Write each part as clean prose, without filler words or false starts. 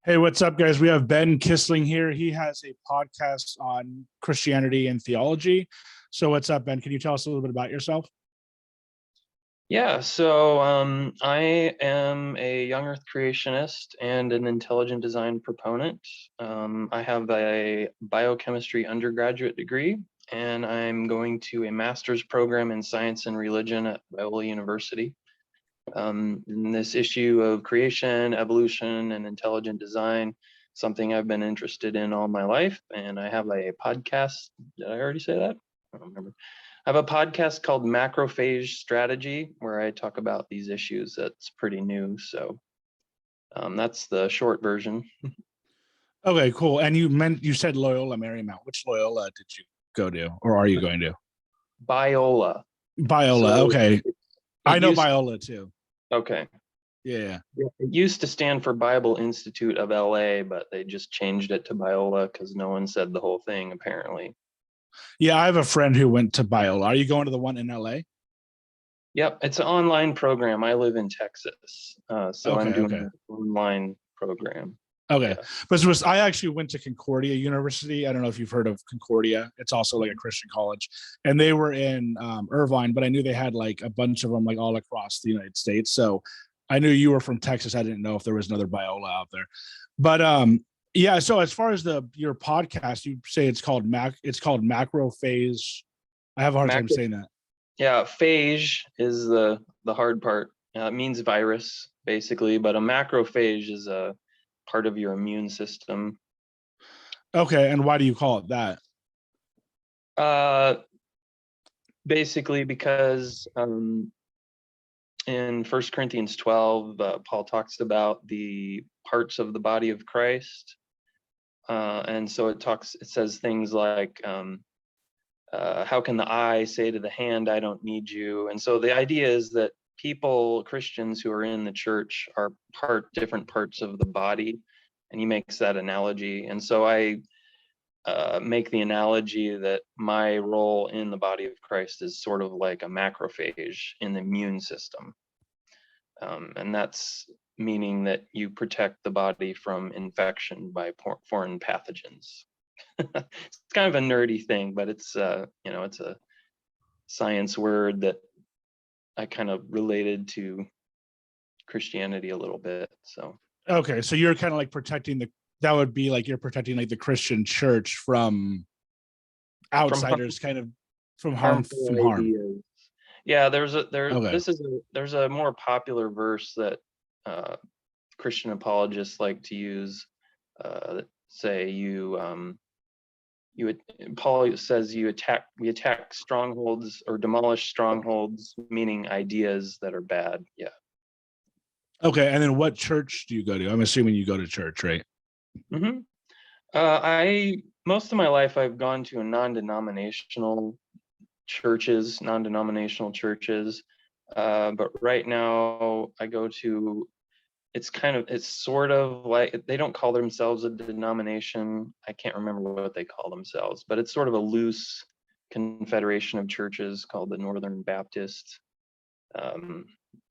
Hey, what's up, guys? We have Ben Kissling here. He has a podcast on Christianity and theology. So, what's up, Ben? Can you tell us a little bit about yourself? I am a young Earth creationist and an intelligent design proponent. I have a biochemistry undergraduate degree, and I'm going to a master's program in science and religion at Biola University. In this issue of creation, evolution, and intelligent design, something I've been interested in all my life, and I have a podcast. Did I already say that? I don't remember. I have a podcast called Macrophage Strategy, where I talk about these issues. That's pretty new. That's the short version. Okay, cool. And you said Loyola Marymount. Which Loyola did you go to, or are you going to? Biola. Biola. So Okay, it I know used Biola too. okay. Yeah. It used to stand for Bible Institute of LA, but they just changed it to Biola because no one said the whole thing apparently. Yeah, I have a friend who went to Biola. Are you going to the one in LA? Yep, it's an online program. I live in Texas, so I'm Okay, doing okay. an online program. Okay, Yeah. but I actually went to Concordia University. I don't know if you've heard of Concordia. It's also like a Christian college, and they were in Irvine, but I knew they had like a bunch of them like all across the United States. So I knew you were from Texas. I didn't know if there was another Biola out there, but yeah. So as far as your podcast, you say it's called Macrophase. I have a hard time Macro, saying that. yeah, phage is the hard part. It means virus basically, but a macrophage is a part of your immune system. Okay, and why do you call it that? Uh, Basically because in 1 Corinthians 12, Paul talks about the parts of the body of Christ. And so it says things like, how can the eye say to the hand, I don't need you? And so the idea is that Christians who are in the church are different parts of the body. And he makes that analogy. And so I make the analogy that my role in the body of Christ is sort of like a macrophage in the immune system. And that's meaning that you protect the body from infection by foreign pathogens. It's kind of a nerdy thing, but it's it's a science word that I kind of related to Christianity a little bit. So Okay, so you're kind of like protecting that would be like you're protecting like the Christian church from from outsiders, kind of harmful from harm. ideas. Yeah, Okay. there's a more popular verse that Christian apologists like to use. Say Paul says we attack strongholds or demolish strongholds, meaning ideas that are bad. Yeah. Okay, and then what church do you go to? I'm assuming you go to church, right? hmm I most of my life I've gone to non-denominational churches, but right now I go to. It's sort of like they don't call themselves a denomination. I can't remember what they call themselves, but it's sort of a loose confederation of churches called the Northern Baptist um,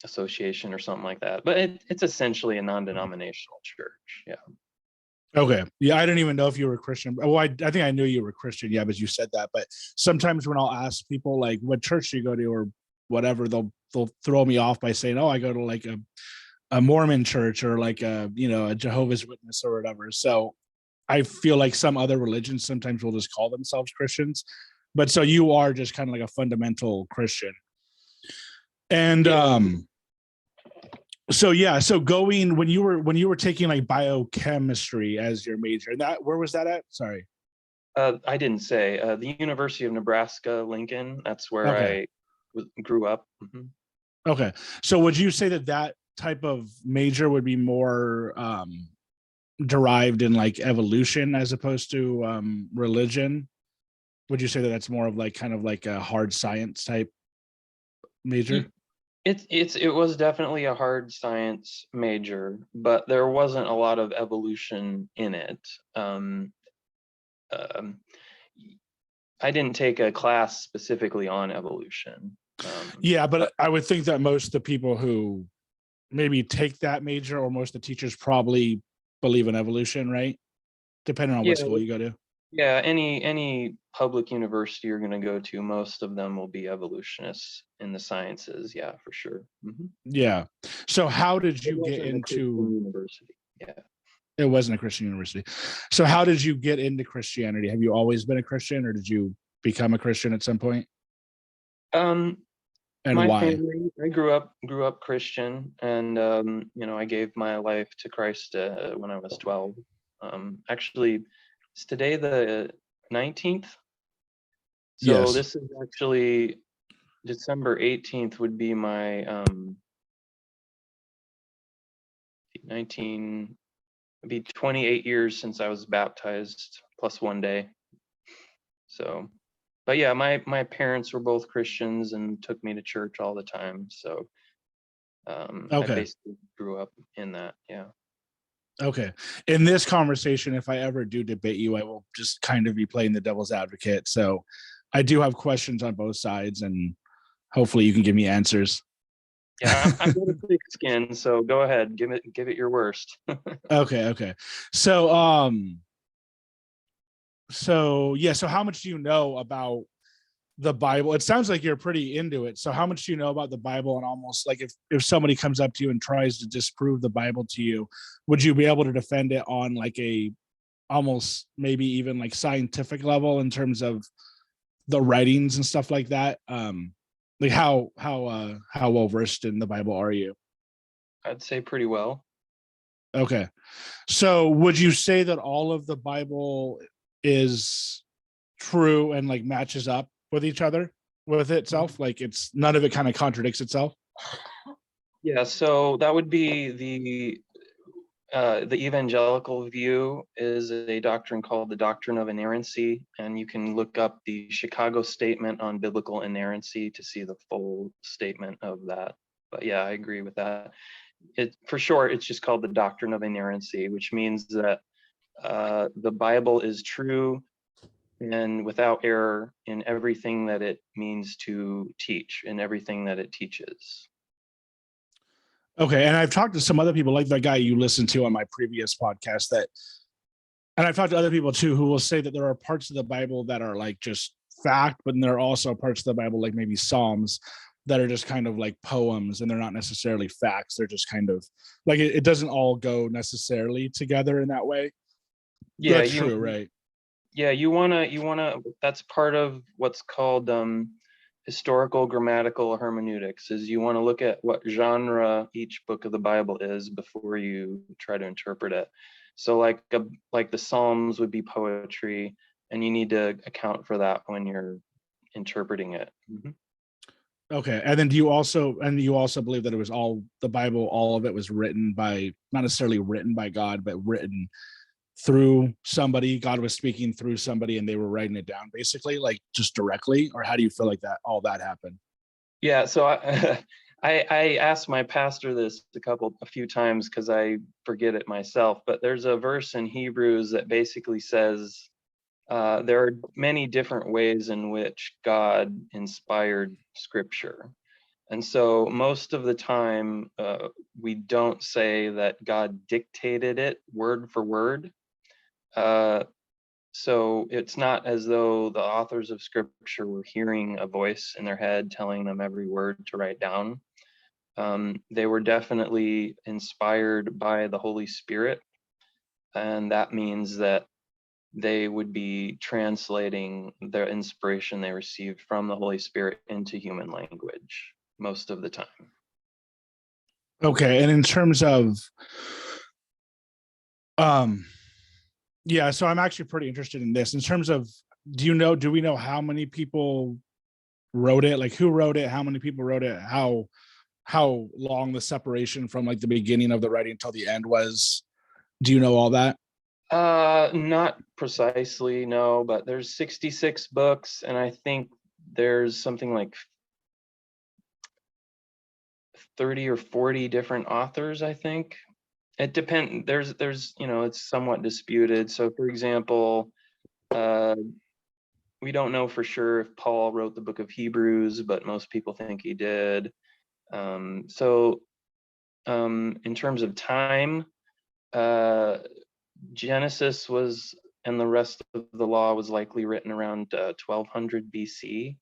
Association or something like that. But it's essentially a non-denominational church. Yeah. Okay. Yeah, I didn't even know if you were Christian. Well, I think I knew you were Christian. Yeah, but you said that. But sometimes when I'll ask people like, "What church do you go to?" or whatever, they'll throw me off by saying, "Oh, I go to like a Mormon church or like a Jehovah's Witness or whatever." So I feel like some other religions sometimes will just call themselves Christians, but so you are just kind of like a fundamental Christian. And Yeah. so yeah, so going when you were taking like biochemistry as your major, that where was that at? Sorry. I didn't say the University of Nebraska, Lincoln. That's where Okay. I grew up. Okay. So would you say that type of major would be more derived in like evolution as opposed to religion? Would you say that that's more of like kind of like a hard science type major? It was definitely a hard science major, but there wasn't a lot of evolution in it. Um, I didn't take a class specifically on evolution. Yeah, but But I would think that most of the people who maybe take that major or most of the teachers probably believe in evolution, right? Depending on Yeah, what school you go to. yeah. Any public university you're going to go to, most of them will be evolutionists in the sciences. Yeah, for sure. Yeah. So how did It you get wasn't a Christian into university. Yeah. it wasn't a Christian university. So how did you get into Christianity? Have you always been a Christian or did you become a Christian at some point? Um, And my why? family, I grew up Christian, and I gave my life to Christ when I was 12. Actually, it's today the 19th. So Yes. this is actually December 18th would be my 19 it'd be 28 years since I was baptized plus 1 day. So, but yeah, my parents were both Christians and took me to church all the time. So I Okay. basically grew up in that. Yeah. Okay. In this conversation, if I ever do debate you, I will just kind of be playing the devil's advocate. So I do have questions on both sides and hopefully you can give me answers. Yeah, I'm got a thick skin, so go ahead, give it your worst. Okay, okay. So so how much do you know about the Bible? It sounds like you're pretty into it. So how much do you know about the Bible? And almost like if somebody comes up to you and tries to disprove the Bible to you, would you be able to defend it on like a almost maybe even like scientific level in terms of the writings and stuff like that? Like how well versed in the Bible are you? I'd say pretty well. Okay. So would you say that all of the Bible is true and like matches up with each other with itself? Like it's none of it kind of contradicts itself? Yeah, so that would be the evangelical view is a doctrine called the doctrine of inerrancy, and you can look up the Chicago Statement on Biblical Inerrancy to see the full statement of that. But yeah, I agree with that. It for short, it's just called the doctrine of inerrancy, which means that the Bible is true and without error in everything that it means to teach, in everything that it teaches. Okay. And I've talked to some other people like that guy you listened to on my previous podcast that and I've talked to other people too who will say that there are parts of the Bible that are like just fact, but then there are also parts of the Bible, like maybe Psalms, that are just kind of like poems and they're not necessarily facts. They're just kind of like it doesn't all go necessarily together in that way. Yeah, That's true, right? you wanna that's part of what's called historical grammatical hermeneutics, is you want to look at what genre each book of the Bible is before you try to interpret it. So like the Psalms would be poetry, and you need to account for that when you're interpreting it. Okay. And then you also believe that it was all the Bible, all of it was written by not necessarily written by God, but written through somebody. God was speaking through somebody and they were writing it down basically, like just directly, or how do you feel like that all that happened? Yeah, so I asked my pastor this a few times because I forget it myself, but there's a verse in Hebrews that basically says there are many different ways in which God inspired scripture. And so most of the time, we don't say that God dictated it word for word. Uh, so it's not as though the authors of scripture were hearing a voice in their head telling them every word to write down. They were definitely inspired by the Holy Spirit. And that means that they would be translating their inspiration they received from the Holy Spirit into human language most of the time. Okay. And in terms of um yeah, so I'm actually pretty interested in this. In terms of do we know how many people wrote it? Like who wrote it? How many people wrote it? How long the separation from like the beginning of the writing until the end was? Do you know all that? Not precisely, no, but there's 66 books, and I think there's something like 30 or 40 different authors, I think. It depends. It's somewhat disputed. So, for example, uh, we don't know for sure if Paul wrote the book of Hebrews, but most people think he did. In terms of time, Genesis was, and the rest of the law was likely written around 1200 BC.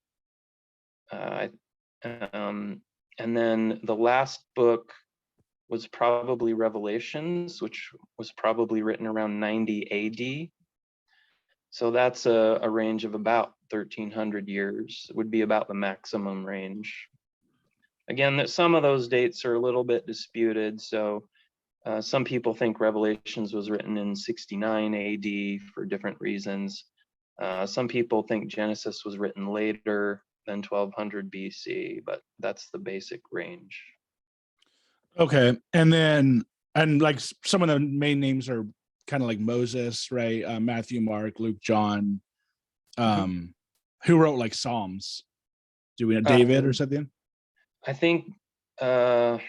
And then the last book was probably Revelations, which was probably written around 90 AD. So that's a range of about 1300 years, would be about the maximum range. Again, that some of those dates are a little bit disputed. So some people think Revelations was written in 69 AD for different reasons. Some people think Genesis was written later than 1200 BC, but that's the basic range. Okay. And like some of the main names are kind of like Moses, right? Matthew, Mark, Luke, John. Who wrote like Psalms? Do we know David or something? I think there's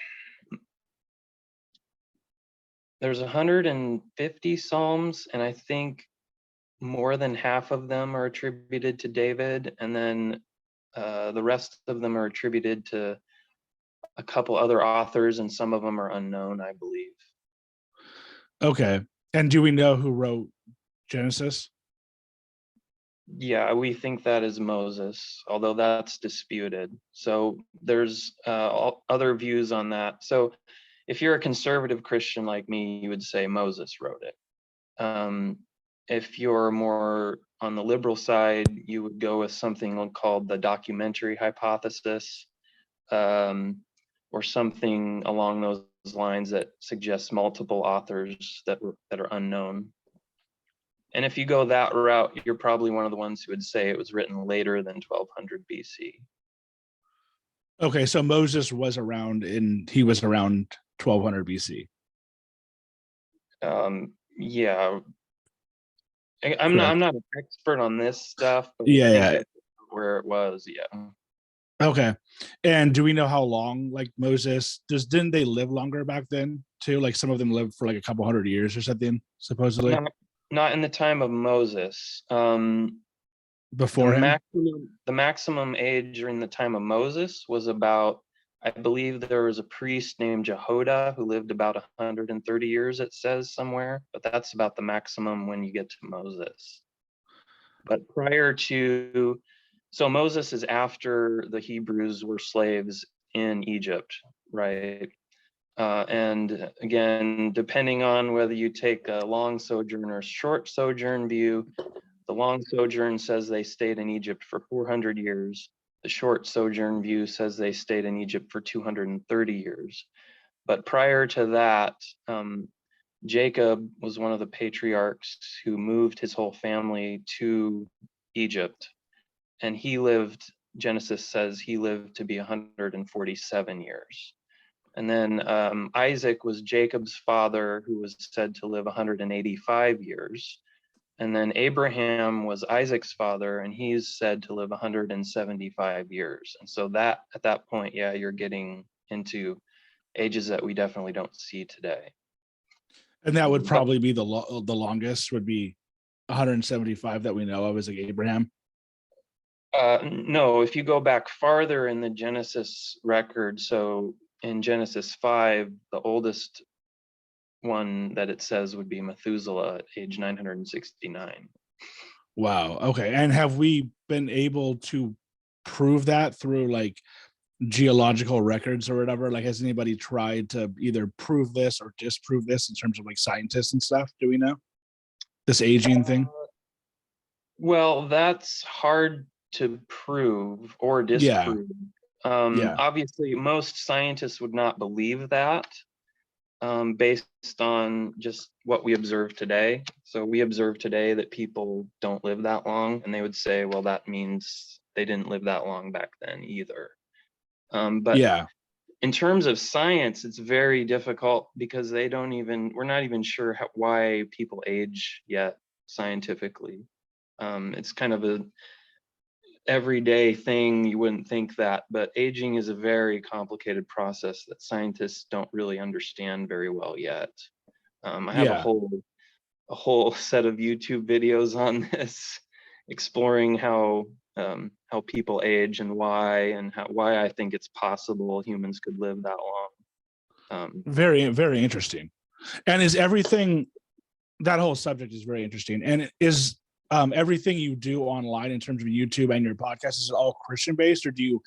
150 Psalms, and I think more than half of them are attributed to David, and then the rest of them are attributed to a couple other authors, and some of them are unknown, I believe. Okay. And do we know who wrote Genesis? Yeah, we think that is Moses, although that's disputed. So there's other views on that. So if you're a conservative Christian like me, you would say Moses wrote it. If you're more on the liberal side, you would go with something called the documentary hypothesis, or something along those lines that suggests multiple authors that are unknown. And if you go that route, you're probably one of the ones who would say it was written later than 1200 BC. Okay, so Moses was around he was around 1200 BC. Yeah, I'm not an expert on this stuff, but Yeah, I think yeah. that's where it was. Yeah. Okay. And do we know how long like Moses didn't they live longer back then too? Like some of them lived for like a couple hundred years or something, supposedly. Not in the time of Moses. Before him? The maximum age during the time of Moses was about, I believe there was a priest named Jehoiada who lived about 130 years, it says somewhere, but that's about the maximum when you get to Moses. But prior to, so Moses is after the Hebrews were slaves in Egypt, right? And again, depending on whether you take a long sojourn or short sojourn view, the long sojourn says they stayed in Egypt for 400 years. The short sojourn view says they stayed in Egypt for 230 years. But prior to that, Jacob was one of the patriarchs who moved his whole family to Egypt. And he lived, Genesis says he lived to be 147 years. And then Isaac was Jacob's father, who was said to live 185 years. And then Abraham was Isaac's father, and he's said to live 175 years. And so that at that point, yeah, you're getting into ages that we definitely don't see today. And that would probably be the longest would be 175 that we know of as like Abraham. No, if you go back farther in the Genesis record, so in Genesis 5, the oldest one that it says would be Methuselah at age 969. Wow. Okay. And have we been able to prove that through like geological records or whatever? Like, has anybody tried to either prove this or disprove this in terms of like scientists and stuff? Do we know this aging thing? Well, that's hard to prove or disprove. Obviously, most scientists would not believe that, based on just what we observe today. So we observe today that people don't live that long, and they would say, well, that means they didn't live that long back then either. But in terms of science, it's very difficult because we're not even sure why people age yet scientifically. It's kind of a everyday thing. You wouldn't think that, but aging is a very complicated process that scientists don't really understand very well yet. I have a whole set of YouTube videos on this, exploring how people age and why I think it's possible humans could live that long. Very, very interesting. And is everything, that whole subject is very interesting. And is everything you do online in terms of YouTube and your podcast, is it all Christian based, or do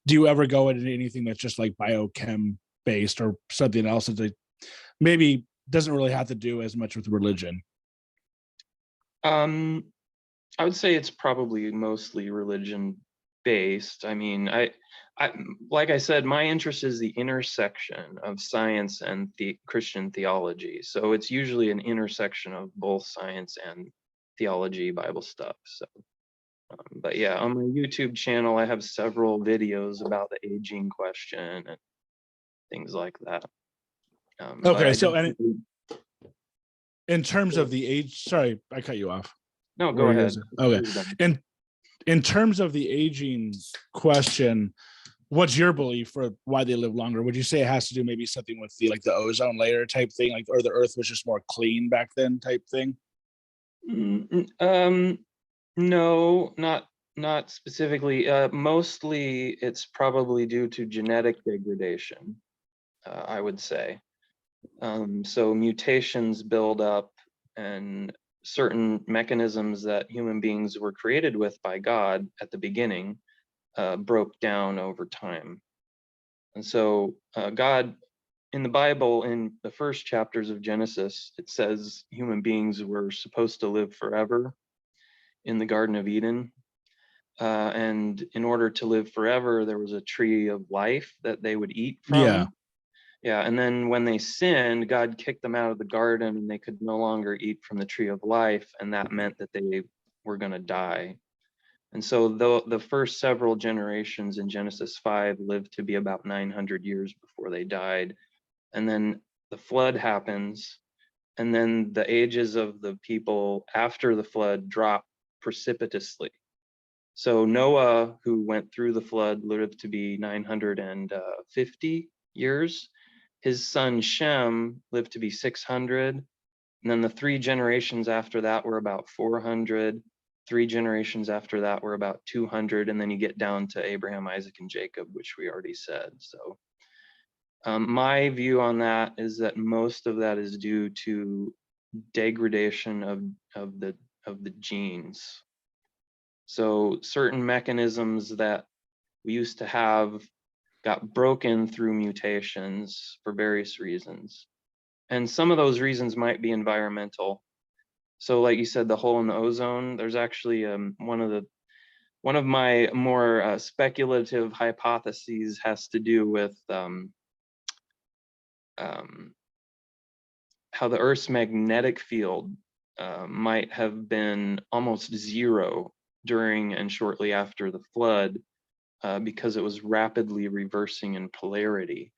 you ever go into anything that's just like biochem based or something else that maybe doesn't really have to do as much with religion? I would say it's probably mostly religion based. I mean, I like I said, my interest is the intersection of science and the Christian theology. So it's usually an intersection of both science and theology, Bible stuff. So, but yeah, on my YouTube channel, I have several videos about the aging question and things like that. Okay, so and in terms of the age, sorry, I cut you off. No, go ahead. Okay, and in terms of the aging question, what's your belief for why they live longer? Would you say it has to do maybe something with the ozone layer type thing, like, or the Earth was just more clean back then type thing? No, not specifically. Mostly, it's probably due to genetic degradation. I would say. So mutations build up, and certain mechanisms that human beings were created with by God at the beginning broke down over time. And so God, in the Bible, in the first chapters of Genesis, it says human beings were supposed to live forever in the Garden of Eden. And in order to live forever, there was a tree of life that they would eat from. Yeah. Yeah, and then when they sinned, God kicked them out of the garden and they could no longer eat from the tree of life, and that meant that they were going to die. And so the first several generations in Genesis 5 lived to be about 900 years before they died. And then the flood happens, and then the ages of the people after the flood drop precipitously. So Noah, who went through the flood, lived to be 950 years. His son Shem lived to be 600. And then the 3 generations after that were about 400. 3 generations after that were about 200. And then you get down to Abraham, Isaac, and Jacob, which we already said. So my view on that is that most of that is due to degradation of the genes. So certain mechanisms that we used to have got broken through mutations for various reasons. And some of those reasons might be environmental. So like you said, the hole in the ozone, there's actually one of my more speculative hypotheses has to do with how the Earth's magnetic field might have been almost zero during and shortly after the flood, because it was rapidly reversing in polarity.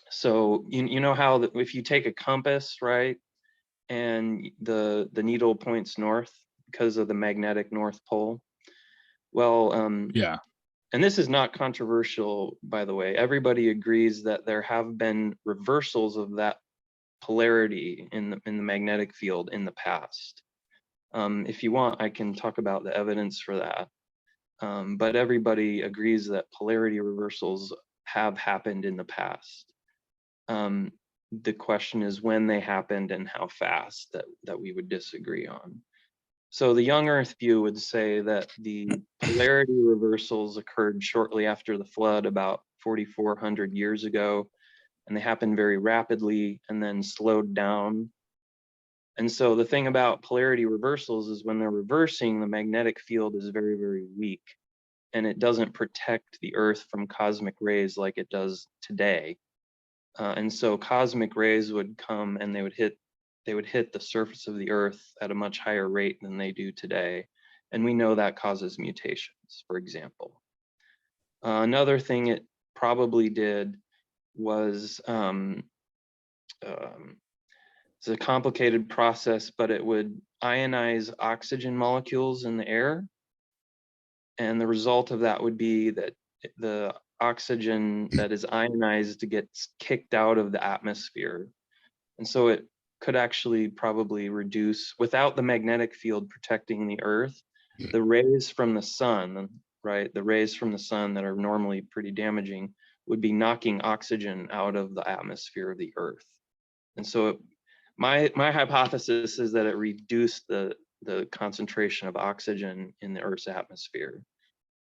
So you know how if you take a compass, right, and the needle points north because of the magnetic North Pole. Well, Yeah. And this is not controversial, by the way. Everybody agrees that there have been reversals of that polarity in the magnetic field in the past. If you want, I can talk about the evidence for that. But everybody agrees that polarity reversals have happened in the past. The question is when they happened and how fast that we would disagree on. So the young Earth view would say that the polarity reversals occurred shortly after the flood, about 4,400 years ago, and they happened very rapidly and then slowed down. And so the thing about polarity reversals is when they're reversing, the magnetic field is very, very weak, and it doesn't protect the Earth from cosmic rays like it does today. And so cosmic rays would come and they would hit the surface of the Earth at a much higher rate than they do today. And we know that causes mutations, for example. Another thing it probably did was, it's a complicated process, but it would ionize oxygen molecules in the air. And the result of that would be that the oxygen that is ionized gets kicked out of the atmosphere. And so it could actually probably reduce, without the magnetic field protecting the Earth, the rays from the sun, right? The rays from the sun that are normally pretty damaging would be knocking oxygen out of the atmosphere of the Earth. And so my hypothesis is that it reduced the concentration of oxygen in the Earth's atmosphere.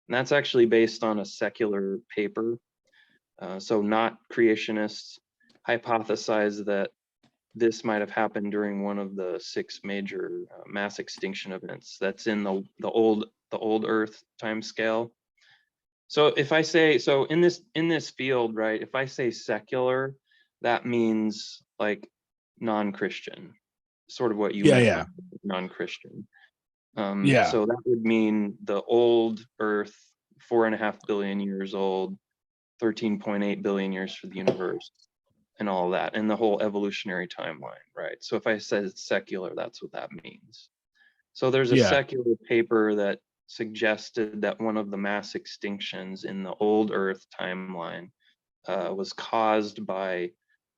And that's actually based on a secular paper. So not creationists hypothesize that this might have happened during one of the 6 major mass extinction events that's in the old Earth time scale. So if I say, so in this field, right, if I say secular, that means like non-Christian, sort of what you meant by non-Christian. So that would mean the old Earth, 4.5 billion years old, 13.8 billion years for the universe, and all that, and the whole evolutionary timeline, right? So if I said it's secular, that's what that means. So there's a secular paper that suggested that one of the mass extinctions in the old Earth timeline was caused by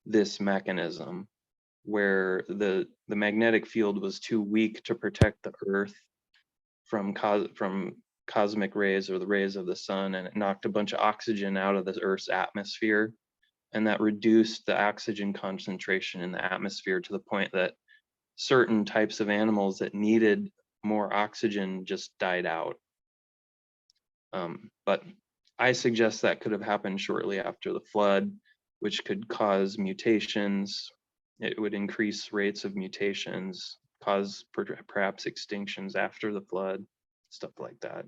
this mechanism, where the magnetic field was too weak to protect the Earth from cosmic rays or the rays of the sun, and it knocked a bunch of oxygen out of the Earth's atmosphere, and that reduced the oxygen concentration in the atmosphere to the point that certain types of animals that needed more oxygen just died out. But I suggest that could have happened shortly after the flood, which could cause mutations. It would increase rates of mutations, cause perhaps extinctions after the flood, stuff like that.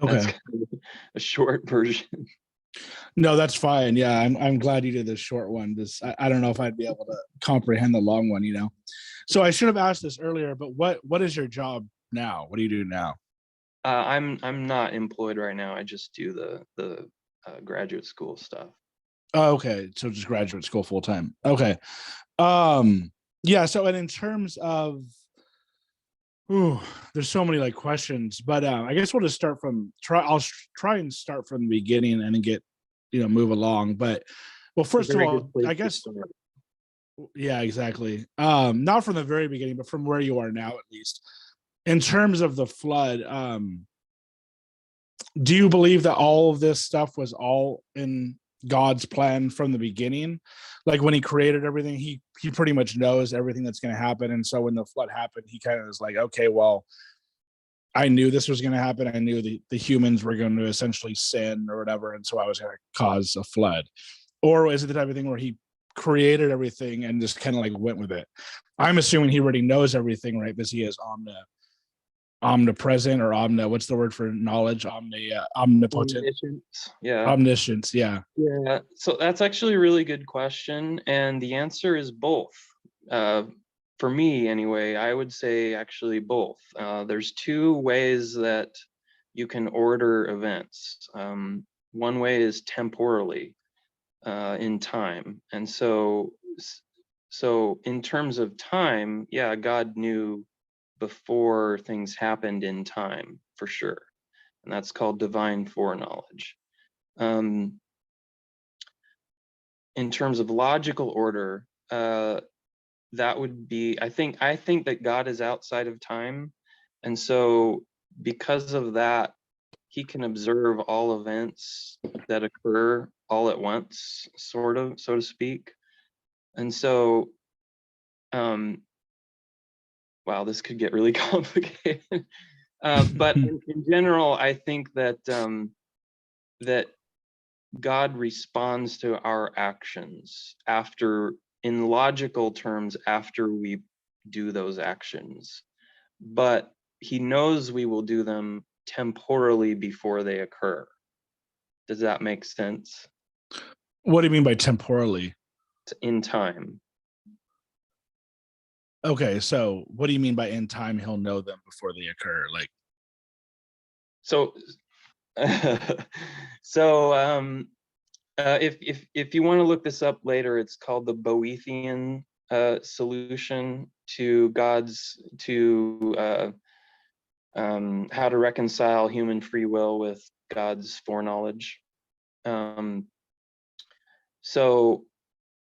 That's kind of a short version. No, that's fine. Yeah, I'm glad you did this short one. I don't know if I'd be able to comprehend the long one, you know. So I should have asked this earlier, but what is your job now? What do you do now? I'm not employed right now. I just do the graduate school stuff. Oh, okay. So just graduate school full time. Okay. Yeah, so and in terms of there's so many like questions, but I guess we'll just start from I'll try and start from the beginning and then get move along. But well, first of all, I guess yeah, exactly. Not from the very beginning, but from where you are now, at least. In terms of the flood, do you believe that all of this stuff was all in God's plan from the beginning? Like when he created everything, he pretty much knows everything that's going to happen. And so when the flood happened, he kind of was like, okay, well, I knew this was going to happen. I knew the humans were going to essentially sin or whatever. And so I was going to cause a flood. Or is it the type of thing where he created everything and just kind of like went with it? I'm assuming he already knows everything, right? Because he is omnipresent or what's the word for knowledge? Omnipotent. Omniscience. Yeah. So that's actually a really good question, and the answer is both. For me anyway, I would say actually both. There's 2 ways that you can order events. One way is temporally, in time, and so in terms of time, yeah, God knew before things happened in time, for sure. And that's called divine foreknowledge. In terms of logical order, that would be, I think that God is outside of time. And so because of that, he can observe all events that occur all at once, sort of, so to speak. And so, wow, this could get really complicated. But in general, I think that that God responds to our actions in logical terms, after we do those actions. But he knows we will do them temporally before they occur. Does that make sense? What do you mean by temporally? In time. Okay, so what do you mean by in time he'll know them before they occur? Like, so if you want to look this up later, it's called the Boethian solution to how to reconcile human free will with God's foreknowledge. So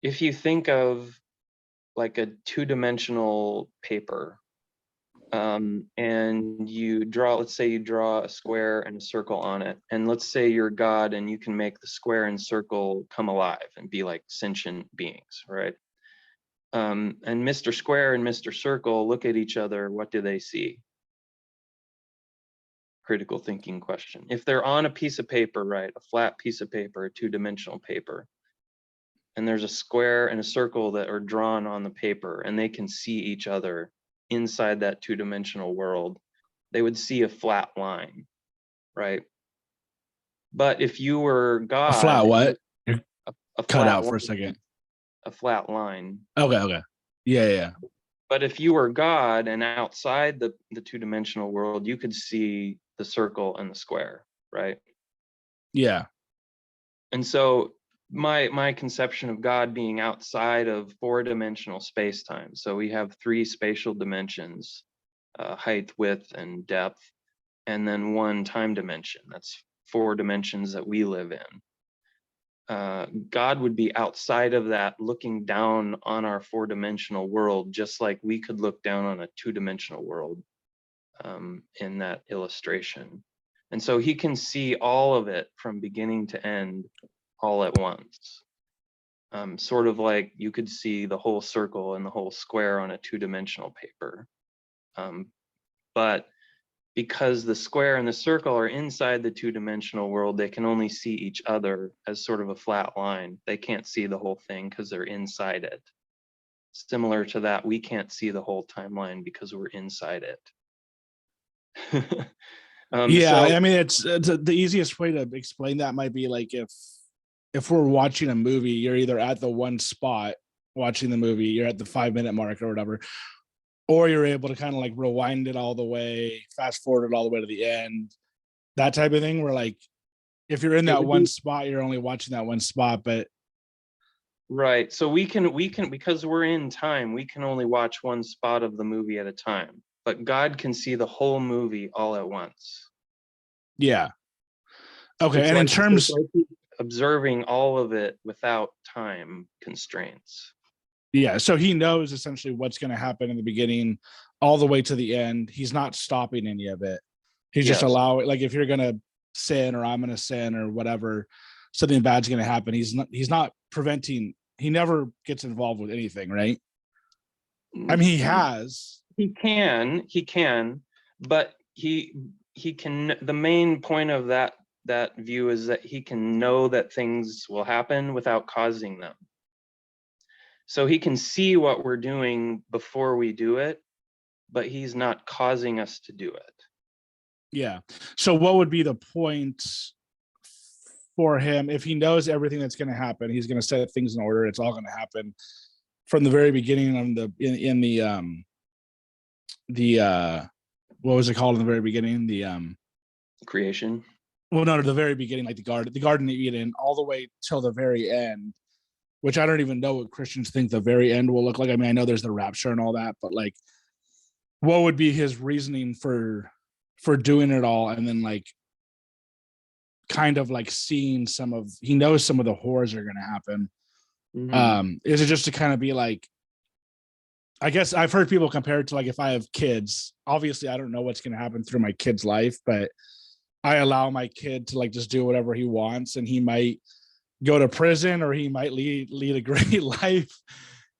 if you think of like a 2-dimensional paper, and you draw, let's say you draw a square and a circle on it, and let's say you're God and you can make the square and circle come alive and be like sentient beings, right? And Mr. Square and Mr. Circle look at each other, what do they see? Critical thinking question. If they're on a piece of paper, right, a flat piece of paper, a two-dimensional paper, and there's a square and a circle that are drawn on the paper, and they can see each other inside that two-dimensional world, they would see a flat line, right? But if you were A flat God, what? You're a cut flat out for a line, second. a flat line. Okay. Yeah. But if you were God and outside the two-dimensional world, you could see the circle and the square, right? Yeah. And so my conception of God being outside of four-dimensional space-time. So we have three spatial dimensions, height, width, and depth, and then one time dimension. That's four dimensions that we live in. God would be outside of that, looking down on our four-dimensional world, just like we could look down on a two-dimensional world in that illustration. And so he can see all of it from beginning to end all at once. Sort of like you could see the whole circle and the whole square on a two-dimensional paper. But because the square and the circle are inside the two-dimensional world, they can only see each other as sort of a flat line. They can't see the whole thing because they're inside it. Similar to that, we can't see the whole timeline because we're inside it. Yeah, I mean, it's the easiest way to explain that might be like if we're watching a movie, you're either at the one spot watching the movie, you're at the 5-minute mark or whatever, or you're able to kind of like rewind it all the way, fast forward it all the way to the end, that type of thing. Where like if you're in that one spot, you're only watching that one spot. But right, so we can because we're in time, we can only watch one spot of the movie at a time. But God can see the whole movie all at once. Yeah. Okay. It's and like, in terms observing all of it without time constraints. Yeah, so he knows essentially what's going to happen in the beginning all the way to the end. He's not stopping any of it. He's just allowing, like if you're going to sin or I'm going to sin or whatever, something bad's going to happen. He's not preventing. He never gets involved with anything, right? I mean, he can, but he can. The main point of that view is that he can know that things will happen without causing them. So he can see what we're doing before we do it, but he's not causing us to do it. Yeah. So what would be the point for him if he knows everything that's going to happen? He's going to set things in order. It's all going to happen from the very beginning on the what was it called in the very beginning? The creation. Well, no, the very beginning, like the Garden of Eden, all the way till the very end, which I don't even know what Christians think the very end will look like. I mean, I know there's the rapture and all that, but like, what would be his reasoning for doing it all? And then like, kind of like seeing he knows some of the horrors are going to happen. Mm-hmm. Is it just to kind of be like, I guess I've heard people compare it to like, if I have kids, obviously I don't know what's going to happen through my kid's life, but I allow my kid to like just do whatever he wants, and he might go to prison or he might lead a great life,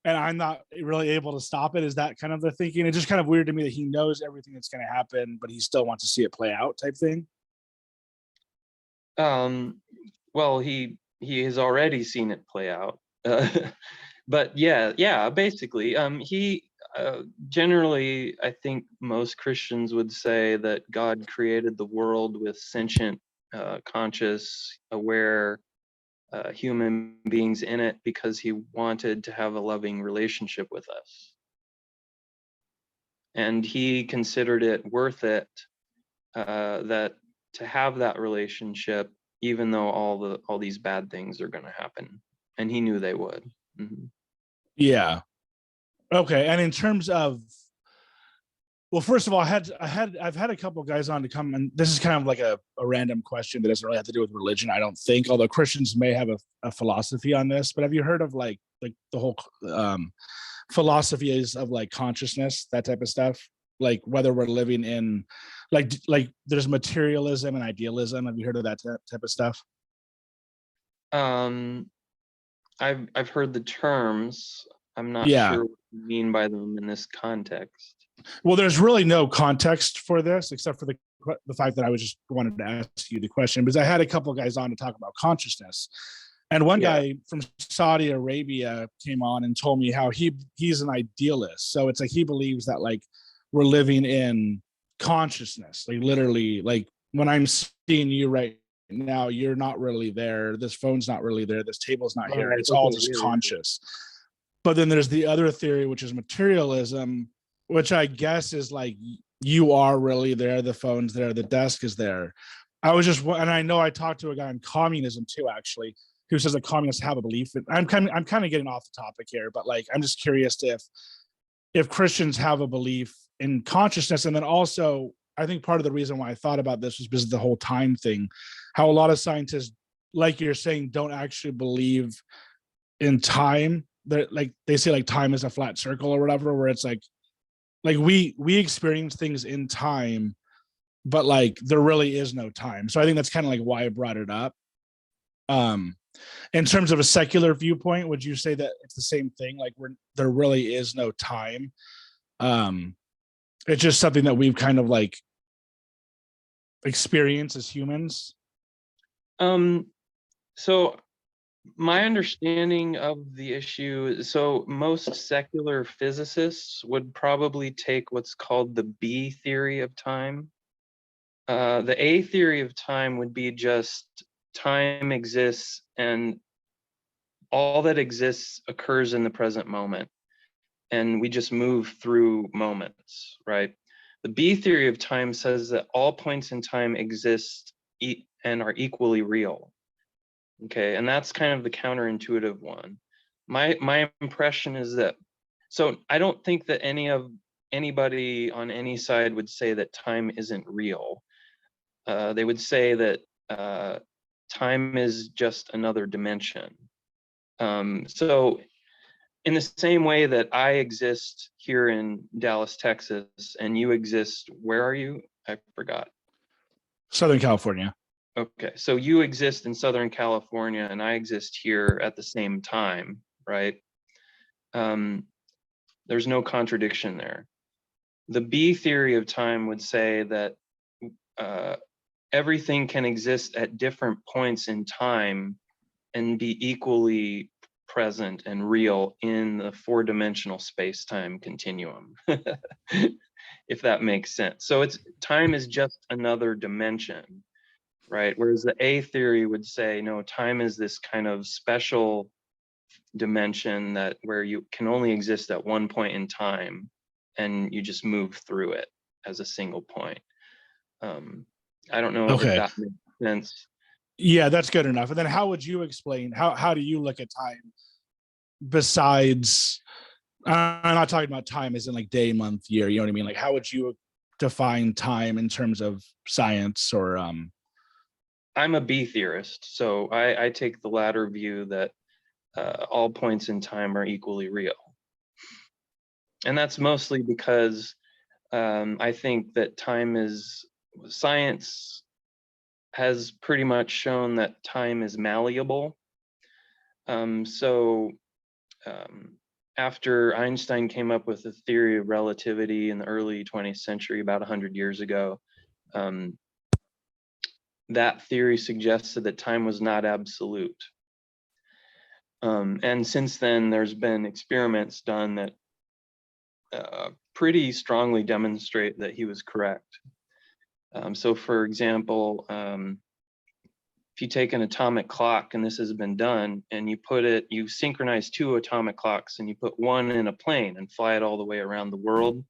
and I'm not really able to stop it. Is that kind of the thinking? It's just kind of weird to me that he knows everything that's going to happen, but he still wants to see it play out, type thing. Well, he has already seen it play out. But yeah, basically, he generally, I think most Christians would say that God created the world with sentient, conscious, aware human beings in it because he wanted to have a loving relationship with us. And he considered it worth it that to have that relationship, even though all these bad things are going to happen. And he knew they would. Mm-hmm. Yeah. Okay. And in terms of, well, first of all, I've had a couple of guys on to come, and this is kind of like a random question that doesn't really have to do with religion, I don't think, although Christians may have a philosophy on this. But have you heard of like the whole philosophies of like consciousness, that type of stuff? like whether we're living in like there's materialism and idealism. Have you heard of that type of stuff? Um, I've heard the terms. I'm not Yeah. sure what you mean by them in this context. Well, there's really no context for this except for the fact that I was just wanted to ask you the question because I had a couple of guys on to talk about consciousness. And one Yeah. guy from Saudi Arabia came on and told me how he's an idealist. So it's like he believes that like we're living in consciousness, like literally, like when I'm seeing you right now, you're not really there. This phone's not really there. This table's not here. Right. It's Okay. all just Yeah. conscious. But then there's the other theory, which is materialism, which I guess is like you are really there. The phone's there. The desk is there. And I know I talked to a guy on communism too, actually, who says that communists have a belief. I'm kind of getting off the topic here, but like I'm just curious if Christians have a belief in consciousness, and then also I think part of the reason why I thought about this was because of the whole time thing, how a lot of scientists, like you're saying, don't actually believe in time. That like they say like time is a flat circle or whatever, where it's like we experience things in time, but like there really is no time. So I think that's kind of like why I brought it up. In terms of a secular viewpoint, would you say that it's the same thing? Like there really is no time. It's just something that we've kind of like experienced as humans. So my understanding of the issue, so most secular physicists would probably take what's called the B theory of time. The A theory of time would be just time exists and all that exists occurs in the present moment. And we just move through moments, right? The B theory of time says that all points in time exist and are equally real. Okay, and that's kind of the counterintuitive one. My impression is that, so I don't think that anybody on any side would say that time isn't real. They would say that time is just another dimension. So in the same way that I exist here in Dallas, Texas, and you exist, where are you? I forgot. Southern California. Okay, so you exist in Southern California and I exist here at the same time, right? There's no contradiction there. The B theory of time would say that everything can exist at different points in time and be equally present and real in the four-dimensional space-time continuum, if that makes sense. So time is just another dimension, right? Whereas the A theory would say, no, time is this kind of special dimension where you can only exist at one point in time and you just move through it as a single point. I don't know if Okay. that makes sense. Yeah, that's good enough. And then how would you explain how do you look at time besides I'm not talking about time as in like day, month, year, you know what I mean? Like how would you define time in terms of science or I'm a B theorist, so I take the latter view that all points in time are equally real. And that's mostly because I think that science has pretty much shown that time is malleable. After Einstein came up with the theory of relativity in the early 20th century, about 100 years ago, that theory suggested that time was not absolute. And since then, there's been experiments done that pretty strongly demonstrate that he was correct. So for example, if you take an atomic clock, and this has been done, and you synchronize two atomic clocks and you put one in a plane and fly it all the way around the world,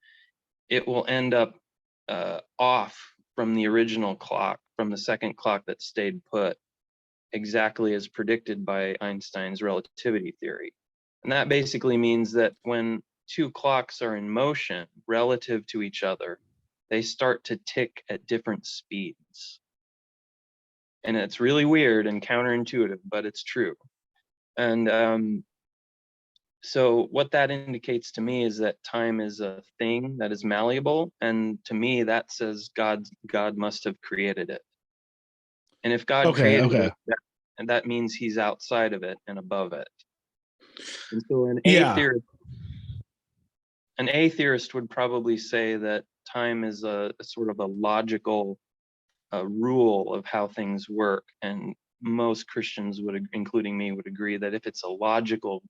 it will end up off from the original clock, from the second clock that stayed put, exactly as predicted by Einstein's relativity theory. And that basically means that when two clocks are in motion relative to each other, they start to tick at different speeds. And it's really weird and counterintuitive, but it's true. And So what that indicates to me is that time is a thing that is malleable, and to me that says God must have created it. And if God Okay, created okay. it, and that means he's outside of it and above it. And so Yeah. an atheist would probably say that time is a sort of a logical rule of how things work, and most Christians would, including me, would agree that if it's a logical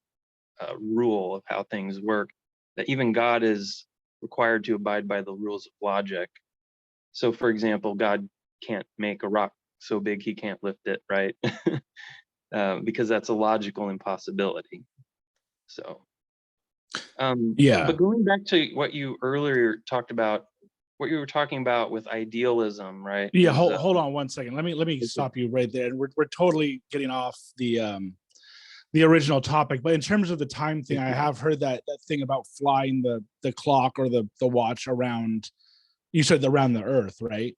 rule of how things work, that even God is required to abide by the rules of logic. So, for example, God can't make a rock so big he can't lift it, right? Because that's a logical impossibility. So, Yeah. but going back to what you earlier talked about, what you were talking about with idealism, right? Yeah, Is hold on one second. Let me stop you right there. We're totally getting off the original topic, but in terms of the time thing, I have heard that thing about flying the clock or the watch around. You said around the Earth, right?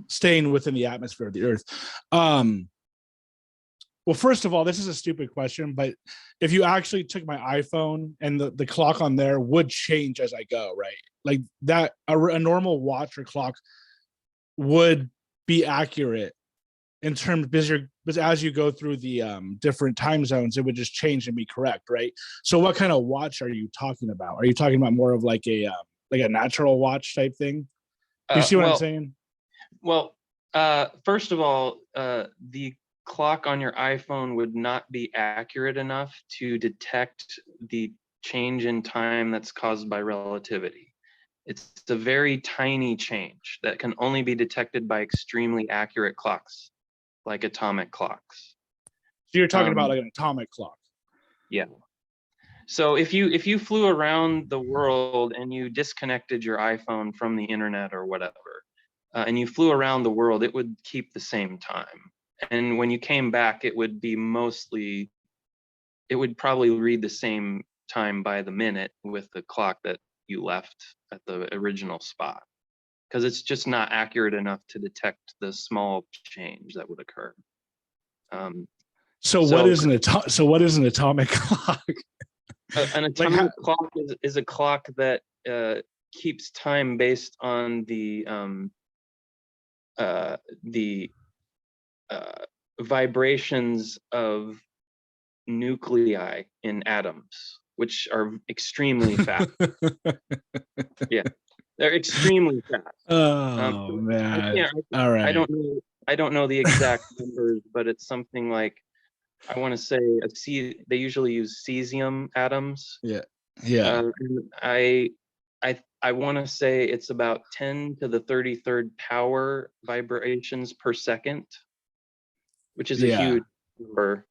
Staying within the atmosphere of the Earth. Well, first of all, this is a stupid question, but if you actually took my iPhone and the clock on there would change as I go, right? Like that, a normal watch or clock would be accurate in terms because as you go through the different time zones, it would just change and be correct, right? So, what kind of watch are you talking about? Are you talking about more of like a natural watch type thing? Do you see what I'm well, saying? well, first of all, the clock on your iPhone would not be accurate enough to detect the change in time that's caused by relativity. It's a very tiny change that can only be detected by extremely accurate clocks, like atomic clocks. So you're talking about Um, like an atomic clock. yeah. So if you flew around the world and you disconnected your iPhone from the internet or whatever, and you flew around the world, it would keep the same time. And when you came back, it would probably read the same time by the minute with the clock that you left at the original spot, because it's just not accurate enough to detect the small change that would occur. Um, So so what is an atomic clock? an Like atomic clock is a clock that keeps time based on the vibrations of nuclei in atoms, which are extremely fast. Yeah, they're extremely fast. Oh So I man. can't. All I right. don't know. I don't know the exact numbers, but it's something like, I want to say they usually use cesium atoms. Yeah. Yeah. And I want to say it's about 10 to the 33rd power vibrations per second, which is a Yeah. huge number.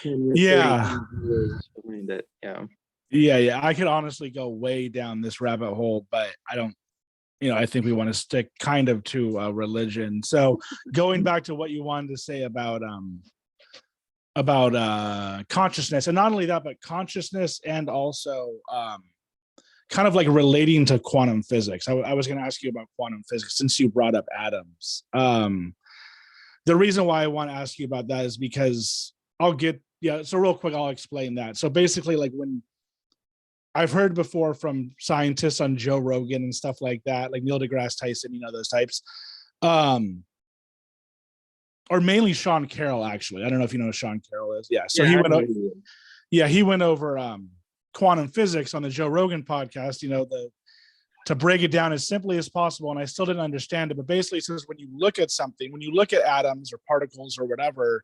10 to Yeah. 33 zeros behind it. Yeah. Yeah. Yeah. I could honestly go way down this rabbit hole, but I don't, I think we want to stick kind of to religion. So going back to what you wanted to say about consciousness, and not only that, but consciousness, and also kind of like relating to quantum physics. I was going to ask you about quantum physics since you brought up atoms. The reason why I want to ask you about that is because so real quick, I'll explain that. So basically, like when I've heard before from scientists on Joe Rogan and stuff like that, like Neil deGrasse Tyson, those types, or mainly Sean Carroll. Actually, I don't know if you know who Sean Carroll is. Yeah, so Yeah. he went over quantum physics on the Joe Rogan podcast. To break it down as simply as possible, and I still didn't understand it, but basically it says when you look at something, when you look at atoms or particles or whatever,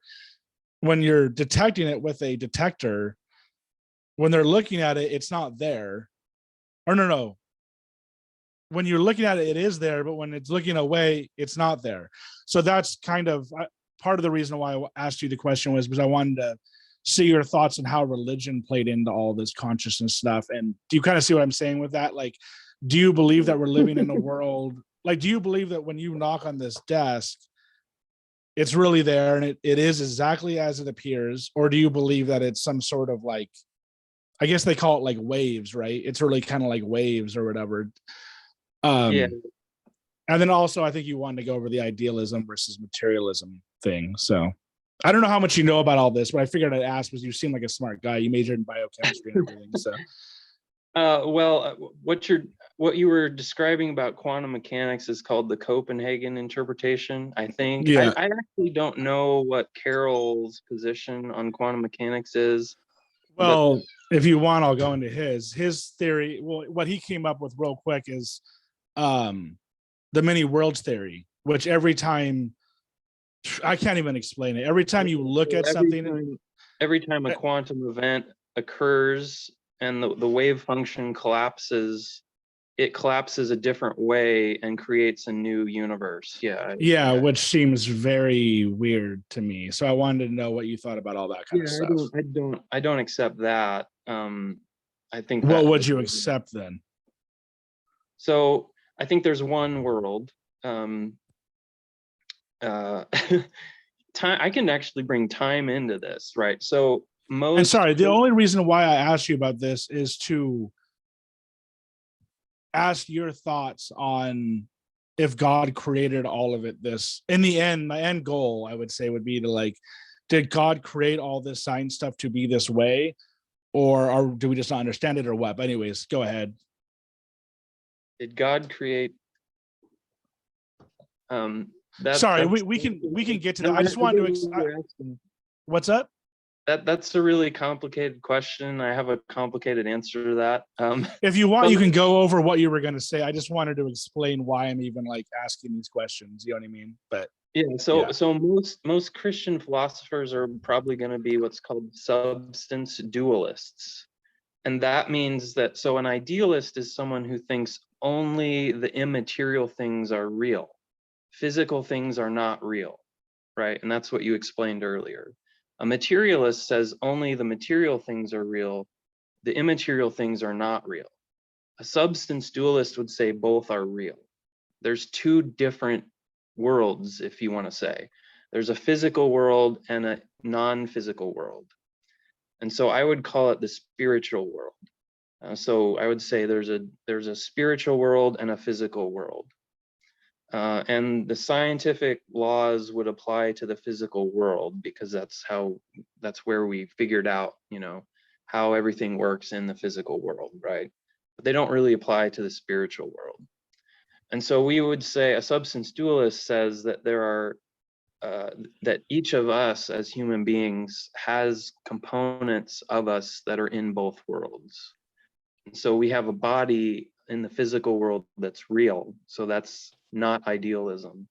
when you're detecting it with a detector, when they're looking at it, it's not there. Or no. When you're looking at it, it is there, but when it's looking away, it's not there. So that's kind of part of the reason why I asked you the question, was because I wanted to see your thoughts on how religion played into all this consciousness stuff. And do you kind of see what I'm saying with that? Like, do you believe that we're living in a world, like, do you believe that when you knock on this desk, it's really there and it is exactly as it appears? Or do you believe that it's some sort of like, I guess they call it like waves, right? It's really kind of like waves or whatever. Yeah. And then also, I think you wanted to go over the idealism versus materialism thing. So I don't know how much you know about all this, but I figured I'd ask because you seem like a smart guy. You majored in biochemistry and everything. So What you were describing about quantum mechanics is called the Copenhagen interpretation, I think. yeah. I actually don't know what Carroll's position on quantum mechanics is, but Well, if you want, I'll go into his theory. Well, what he came up with real quick is um the many worlds theory, which every time I can't even explain it. Every time you look so at something, every time a quantum event occurs and the wave function collapses, it collapses a different way and creates a new universe. yeah, which seems very weird to me. So I wanted to know what you thought about all that kind of Yeah, stuff. I don't accept that. I think What that would you accept then? so I think there's one world. Uh, time, I can actually bring time into this, right? So And most sorry, the only reason why I asked you about this is to ask your thoughts on if God created all of it. This in the end, my end goal, I would say, would be to like, did God create all this science stuff to be this way, or do we just not understand it, or what? But anyways, go ahead. did God create Sorry, that's we can get to that. no, I just wanted to. you're asking. What's up? That's a really complicated question. I have a complicated answer to that. If you want, so you can go over what you were going to say. I just wanted to explain why I'm even like asking these questions. You know what I mean? But yeah, yeah, so most Christian philosophers are probably going to be what's called substance dualists. And that means that, so an idealist is someone who thinks only the immaterial things are real. Physical things are not real, right? And that's what you explained earlier. A materialist says only the material things are real, the immaterial things are not real. A substance dualist would say both are real. There's two different worlds, if you want to say. There's a physical world and a non-physical world. And so I would call it the spiritual world. So I would say there's a spiritual world and a physical world. And the scientific laws would apply to the physical world because that's where we figured out, how everything works in the physical world, right? But they don't really apply to the spiritual world. And so we would say a substance dualist says that that each of us as human beings has components of us that are in both worlds. And so we have a body in the physical world that's real. So that's not idealism.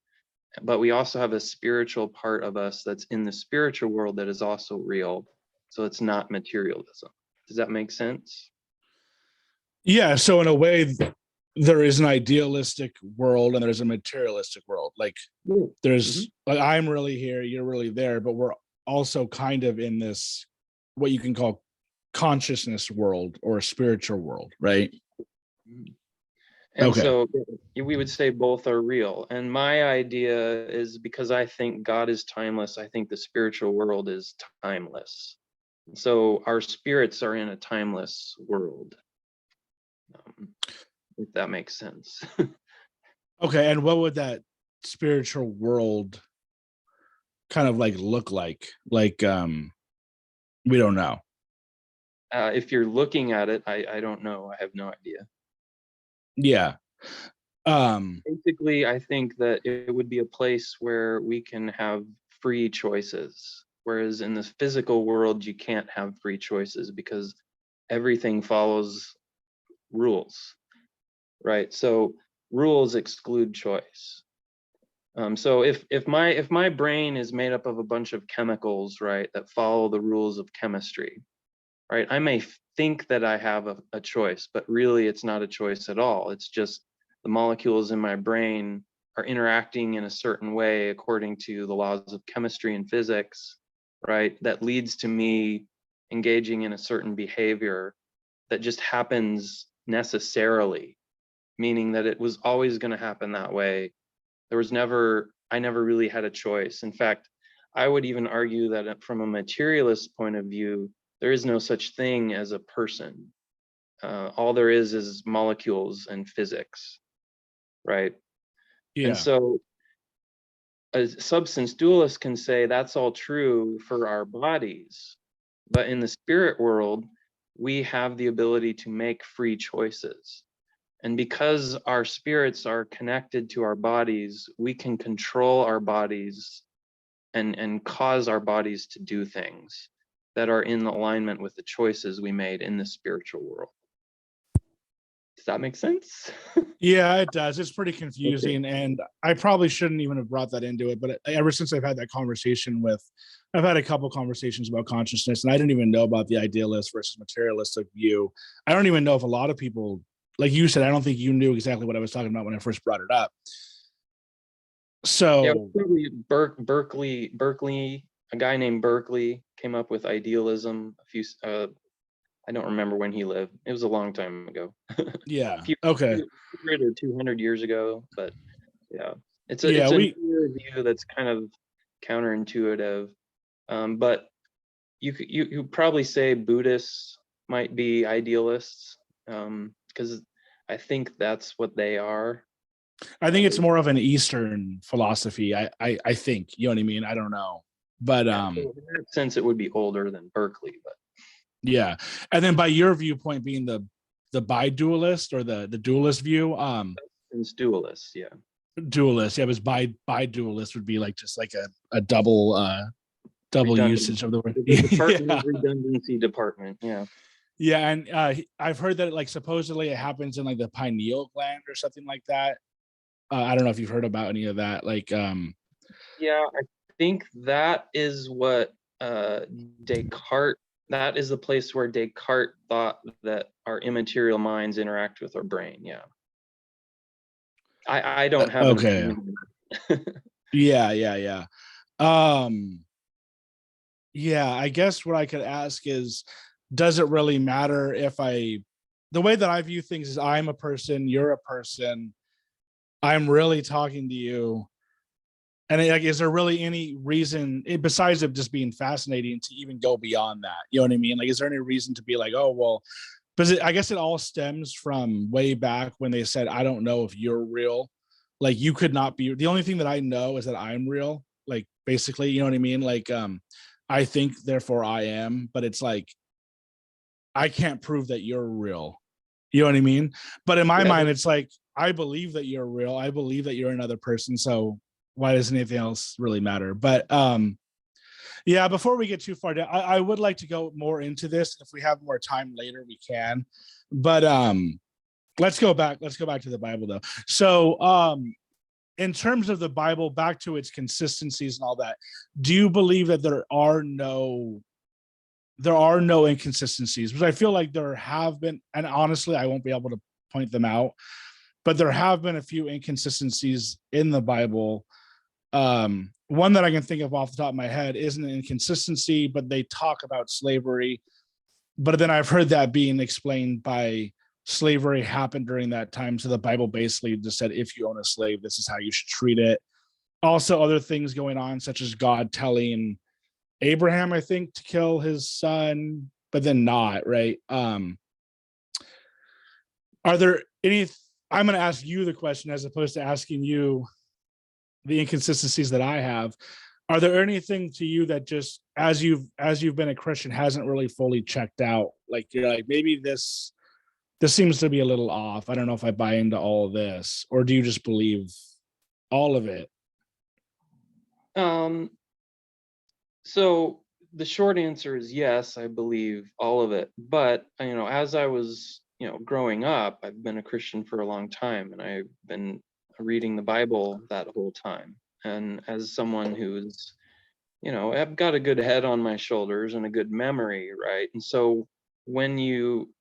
But we also have a spiritual part of us that's in the spiritual world that is also real. So it's not materialism. Does that make sense? yeah. So in a way, there is an idealistic world and there's a materialistic world. Like there's like I'm really here, you're really there, but we're also kind of in this what you can call consciousness world or a spiritual world, right? And Okay. so we would say both are real. And my idea is because I think God is timeless, I think the spiritual world is timeless. So our spirits are in a timeless world, if that makes sense. Okay. And what would that spiritual world kind of like look like? Like, we don't know. If you're looking at it, I don't know. I have no idea. Yeah. Basically, I think that it would be a place where we can have free choices. Whereas in the physical world, you can't have free choices because everything follows rules, right? So rules exclude choice. So if my brain is made up of a bunch of chemicals, right, that follow the rules of chemistry, right, I may think that I have a choice, but really it's not a choice at all. It's just the molecules in my brain are interacting in a certain way according to the laws of chemistry and physics, right? That leads to me engaging in a certain behavior that just happens necessarily, meaning that it was always going to happen that way. I never really had a choice. In fact, I would even argue that from a materialist point of view, there is no such thing as a person. All there is molecules and physics, right? And Yeah. so a substance dualist can say that's all true for our bodies, but in the spirit world, we have the ability to make free choices. And because our spirits are connected to our bodies, we can control our bodies and cause our bodies to do things that are in alignment with the choices we made in the spiritual world. Does that make sense? Yeah, it does. It's pretty Okay. confusing, and I probably shouldn't even have brought that into it. But ever since I've had that conversation I've had a couple conversations about consciousness, and I didn't even know about the idealist versus materialistic view. I don't even know if a lot of people, like you said, I don't think you knew exactly what I was talking about when I first brought it up. So yeah, probably Berkeley, a guy named Berkeley came up with idealism a few. I don't remember when he lived. It was a long time ago. yeah, A few okay, 100 or 200 years ago, but yeah, it's yeah, a newer view that's kind of counterintuitive. But you probably say Buddhists might be idealists, because I think that's what they are. I think it's more of an Eastern philosophy. I think, you know what I mean. I don't know, but Yeah, so in that sense, it would be older than Berkeley, but yeah. And then by your viewpoint being the bi-dualist or the dualist view, it's dualists, yeah. dualist, yeah, it was bi-dualist would be like just like a double usage of the word. The Department Yeah. of Redundancy department, yeah. Yeah, and I've heard that like supposedly it happens in like the pineal gland or something like that. I don't know if you've heard about any of that. Like, Yeah, I think that is what Descartes, that is the place where Descartes thought that our immaterial minds interact with our brain. Yeah. I don't have an okay, opinion on that. yeah. Um, yeah, I guess what I could ask is, does it really matter if the way that I view things is I'm a person, you're a person, I'm really talking to you. And like, is there really any reason besides it just being fascinating to even go beyond that? You know what I mean? Like, is there any reason to be like, oh, well, because I guess it all stems from way back when they said, I don't know if you're real. Like, you could not be. The only thing that I know is that I'm real. Like, basically, you know what I mean? Like, I think, therefore I am. But it's like, I can't prove that you're real. You know what I mean? But in my Yeah, mind, it's like, I believe that you're real. I believe that you're another person. So why does anything else really matter? But yeah, before we get too far down, I would like to go more into this. If we have more time later, we can. But let's go back to the Bible though. So in terms of the Bible, back to its consistencies and all that, do you believe that there are no inconsistencies? Because I feel like there have been, and honestly, I won't be able to point them out, but there have been a few inconsistencies in the Bible. One that I can think of off the top of my head isn't an inconsistency, but they talk about slavery. But then I've heard that being explained by slavery happened during that time. So the Bible basically just said, if you own a slave, this is how you should treat it. Also, other things going on, such as God telling Abraham, I think, to kill his son, but then not, right? Are there any, I'm going to ask you the question as opposed to asking you the inconsistencies that I have. Are there anything to you that just as you've been a Christian hasn't really fully checked out? Like, you're like, maybe this seems to be a little off. I don't know if I buy into all of this, or do you just believe all of it? So the short answer is yes, I believe all of it. But as I was, growing up, I've been a Christian for a long time, and I've been reading the Bible that whole time. And as someone who's, I've got a good head on my shoulders and a good memory, right? And so when you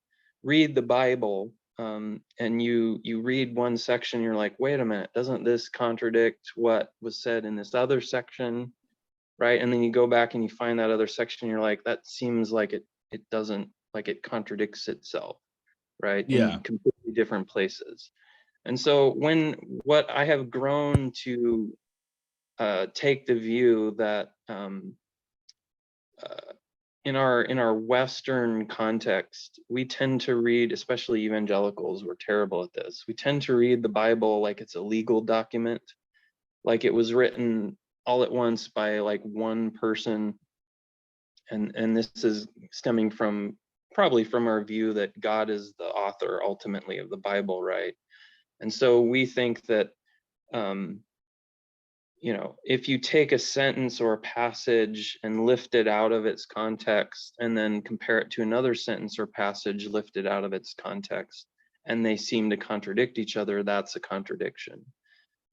read the Bible, and you read one section, you're like, wait a minute, doesn't this contradict what was said in this other section? Right? And then you go back and you find that other section, you're like, that seems like it doesn't, like it contradicts itself, right? Yeah. In completely different places. And so what I have grown to take the view that in our Western context, we tend to read, especially evangelicals, we're terrible at this. We tend to read the Bible like it's a legal document, like it was written all at once by like one person. And this is stemming from probably from our view that God is the author ultimately of the Bible, right? And so we think that, if you take a sentence or a passage and lift it out of its context and then compare it to another sentence or passage lifted out of its context, and they seem to contradict each other, that's a contradiction.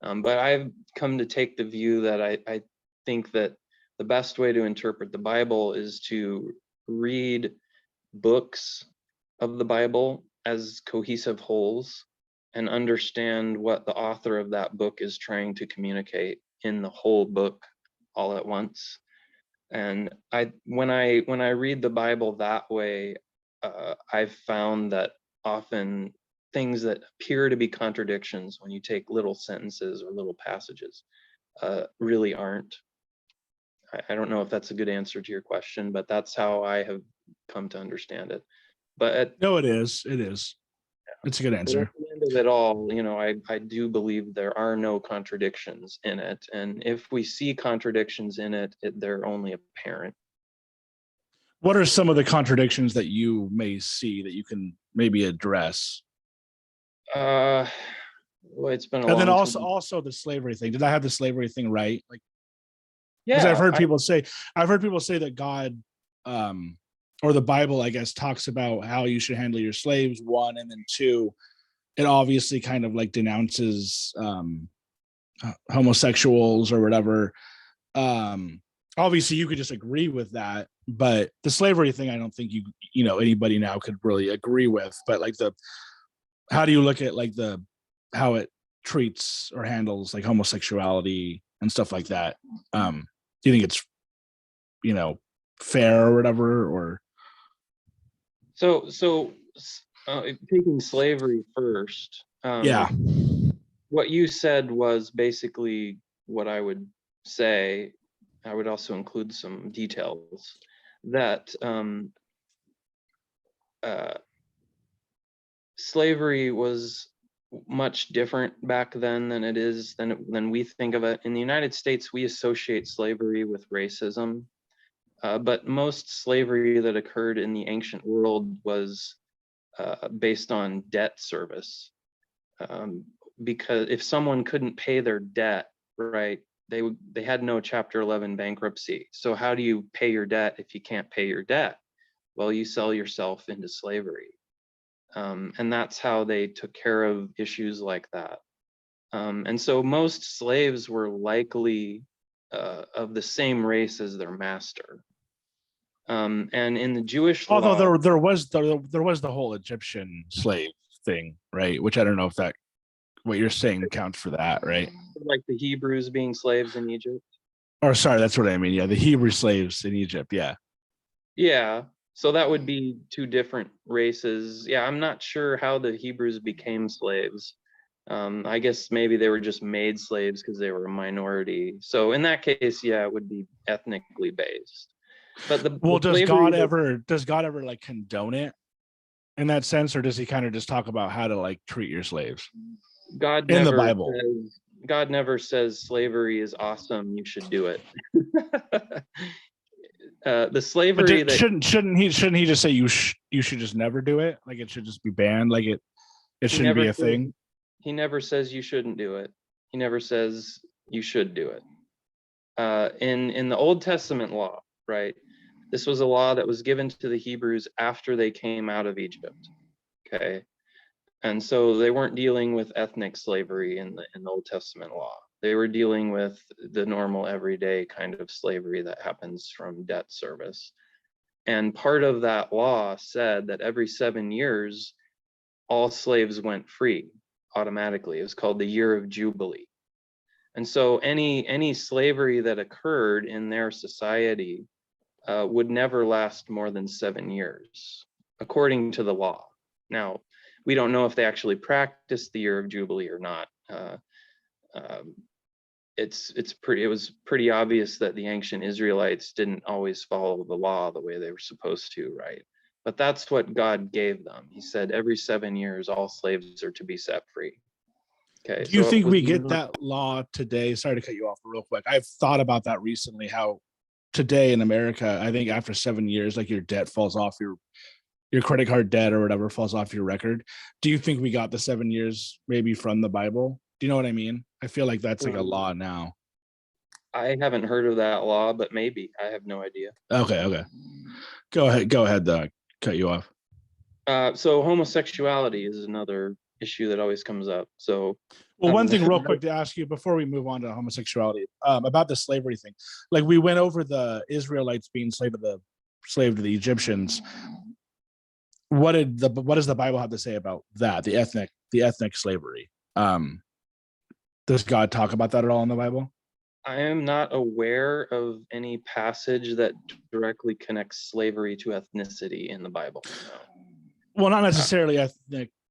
But I've come to take the view that I think that the best way to interpret the Bible is to read books of the Bible as cohesive wholes and understand what the author of that book is trying to communicate in the whole book all at once. And when I read the Bible that way, I've found that often things that appear to be contradictions when you take little sentences or little passages really aren't. I don't know if that's a good answer to your question, but that's how I have come to understand it. But No, it is. It is. It's a good at answer. the end of it all, I do believe there are no contradictions in it. And if we see contradictions in it, they're only apparent. What are some of the contradictions that you may see that you can maybe address? Well, it's been a And then long also time. the slavery thing. Did I have the slavery thing right? Like, because Yeah, I've heard people say that God, or the Bible, I guess, talks about how you should handle your slaves, one, and then two, it obviously kind of like denounces homosexuals or whatever. Obviously you could just agree with that, but the slavery thing, I don't think anybody now could really agree with. But like how do you look at like how it treats or handles like homosexuality and stuff like that? Do you think it's fair or whatever? Or so taking slavery first, yeah, what you said was basically what I would say. I would also include some details that slavery was much different back then than it is than we think of it. In the United States, we associate slavery with racism, but most slavery that occurred in the ancient world was based on debt service. Because if someone couldn't pay their debt, right, they had no Chapter 11 bankruptcy. So how do you pay your debt if you can't pay your debt? Well, you sell yourself into slavery. And that's how they took care of issues like that. And so most slaves were likely of the same race as their master. And in the Jewish although law, there was the whole Egyptian slave thing, right? Which I don't know if that what you're saying counts for that, right? like the Hebrews being slaves in Egypt. Or sorry, that's what I mean. Yeah, the Hebrew slaves in Egypt. Yeah. Yeah, so that would be two different races. Yeah, I'm not sure how the Hebrews became slaves. I guess maybe they were just made slaves because they were a minority. So in that case, yeah, it would be ethnically based. But Well, the slavery that does God ever like condone it in that sense, or does he kind of just talk about how to like treat your slaves God in the never Bible? says God never says slavery is awesome, you should do it. The But slavery that shouldn't he just say you should just never do it? Like it should just be banned. Like it he shouldn't never be a says thing. he never says you shouldn't do it. He never says you should do it. In the Old Testament law, right? This was a law that was given to the Hebrews after they came out of Egypt. Okay, and so they weren't dealing with ethnic slavery in the Old Testament law. They were dealing with the normal everyday kind of slavery that happens from debt service. And part of that law said that every 7 years, all slaves went free automatically. It was called the year of Jubilee. And so any slavery that occurred in their society would never last more than 7 years, according to the law. Now, we don't know if they actually practiced the year of Jubilee or not. It was pretty obvious that the ancient Israelites didn't always follow the law the way they were supposed to, right? But that's what God gave them. He said every 7 years, all slaves are to be set free. Okay, Do you so it think was we get not. that law today? Sorry to cut you off real quick. I've thought about that recently, how today in America, I think after 7 years, like your debt falls off your credit card debt or whatever falls off your record. Do you think we got the 7 years maybe from the Bible? Do you know what I mean? I feel like that's like a law now. I haven't heard of that law, but maybe. I have no idea. Okay. Go ahead, cut you off. So homosexuality is another issue that always comes up. So Well, one thing real quick to ask you before we move on to homosexuality, about the slavery thing. Like we went over the Israelites being slave to the Egyptians. What does the Bible have to say about that? The ethnic slavery. Does God talk about that at all in the Bible? I am not aware of any passage that directly connects slavery to ethnicity in the Bible. No. Well, not necessarily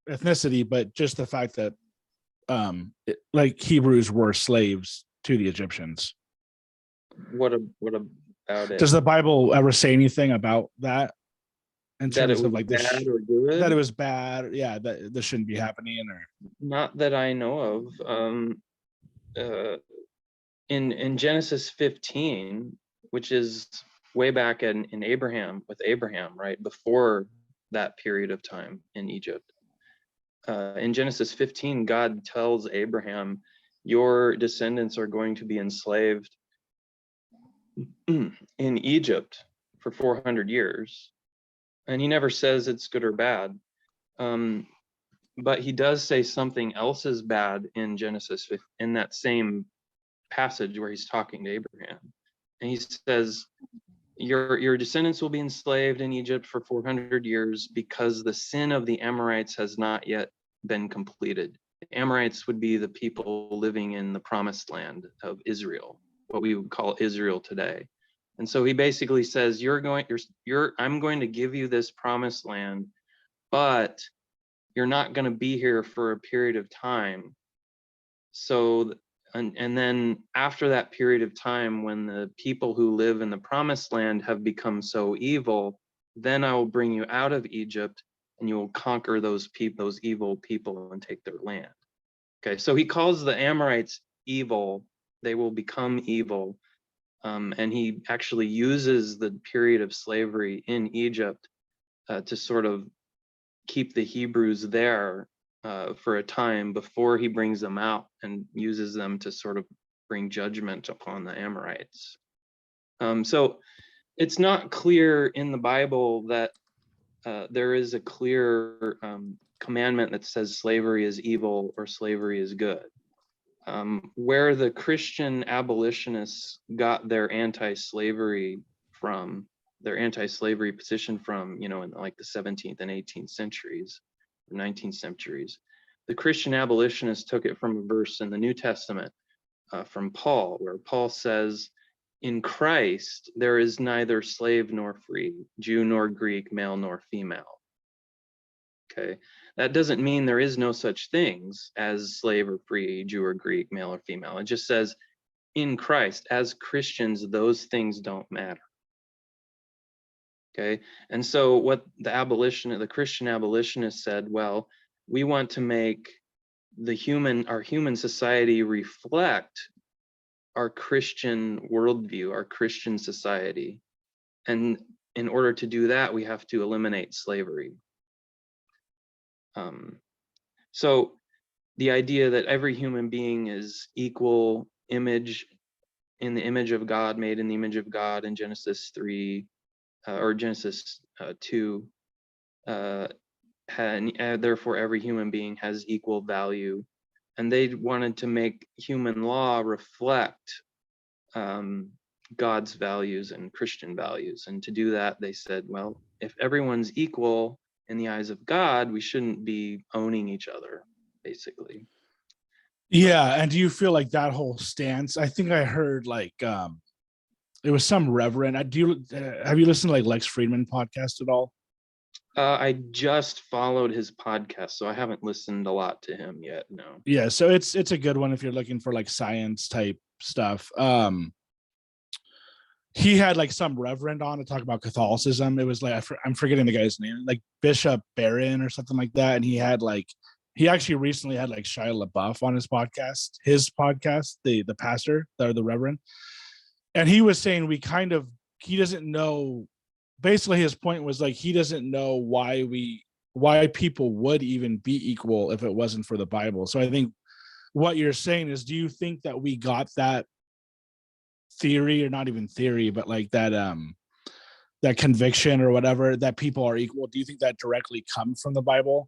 ethnicity, but just the fact that like Hebrews were slaves to the Egyptians. What about it? Does the Bible ever say anything about that in That it terms was of like this? bad or good? That it was bad, yeah, that this shouldn't be happening, or Not that I know of. In Genesis 15, which is way back in Abraham, with Abraham, right before that period of time in Egypt. In Genesis 15, God tells Abraham, your descendants are going to be enslaved in Egypt for 400 years. And he never says it's good or bad. But he does say something else is bad in Genesis, in that same passage where he's talking to Abraham. And he says, your descendants will be enslaved in Egypt for 400 years because the sin of the Amorites has not yet been completed. The Amorites would be the people living in the promised land of Israel, what we would call Israel today. And so he basically says, I'm going to give you this promised land, but you're not going to be here for a period of time. So, and then after that period of time, when the people who live in the promised land have become so evil, then I will bring you out of Egypt and you will conquer those evil people and take their land. Okay, so he calls the Amorites evil. They will become evil. And he actually uses the period of slavery in Egypt to sort of keep the Hebrews there for a time before he brings them out and uses them to sort of bring judgment upon the Amorites. So it's not clear in the Bible that there is a clear commandment that says slavery is evil or slavery is good. Where the Christian abolitionists got their anti-slavery position from, in like the 17th and 18th centuries, 19th centuries, the Christian abolitionists took it from a verse in the New Testament from Paul, where Paul says, in Christ, there is neither slave nor free, Jew nor Greek, male nor female. Okay, that doesn't mean there is no such things as slave or free, Jew or Greek, male or female. It just says in Christ, as Christians, those things don't matter. Okay, and so what the Christian abolitionists said, well, we want to make our human society reflect our Christian worldview, our Christian society. And in order to do that, we have to eliminate slavery. So the idea that every human being is equal image in the image of God, made in the image of God in Genesis 3 or Genesis 2, therefore every human being has equal value. And they wanted to make human law reflect God's values and Christian values. And to do that, they said, well, if everyone's equal in the eyes of God, we shouldn't be owning each other, basically. Yeah, and do you feel like that whole stance? I think I heard like it was some reverend. Have you listened to like Lex Friedman podcast at all? I just followed his podcast, so I haven't listened a lot to him yet. No. Yeah, so it's a good one if you're looking for like science type stuff. He had like some reverend on to talk about Catholicism. It was like I'm forgetting the guy's name, like Bishop Barron or something like that, and he had like he actually recently had like Shia LaBeouf on his podcast, the pastor or the reverend, and he was saying he doesn't know. Basically, his point was like he doesn't know why people would even be equal if it wasn't for the Bible. So I think what you're saying is, do you think that we got that theory, or not even theory, but like that conviction or whatever, that people are equal? Do you think that directly comes from the Bible?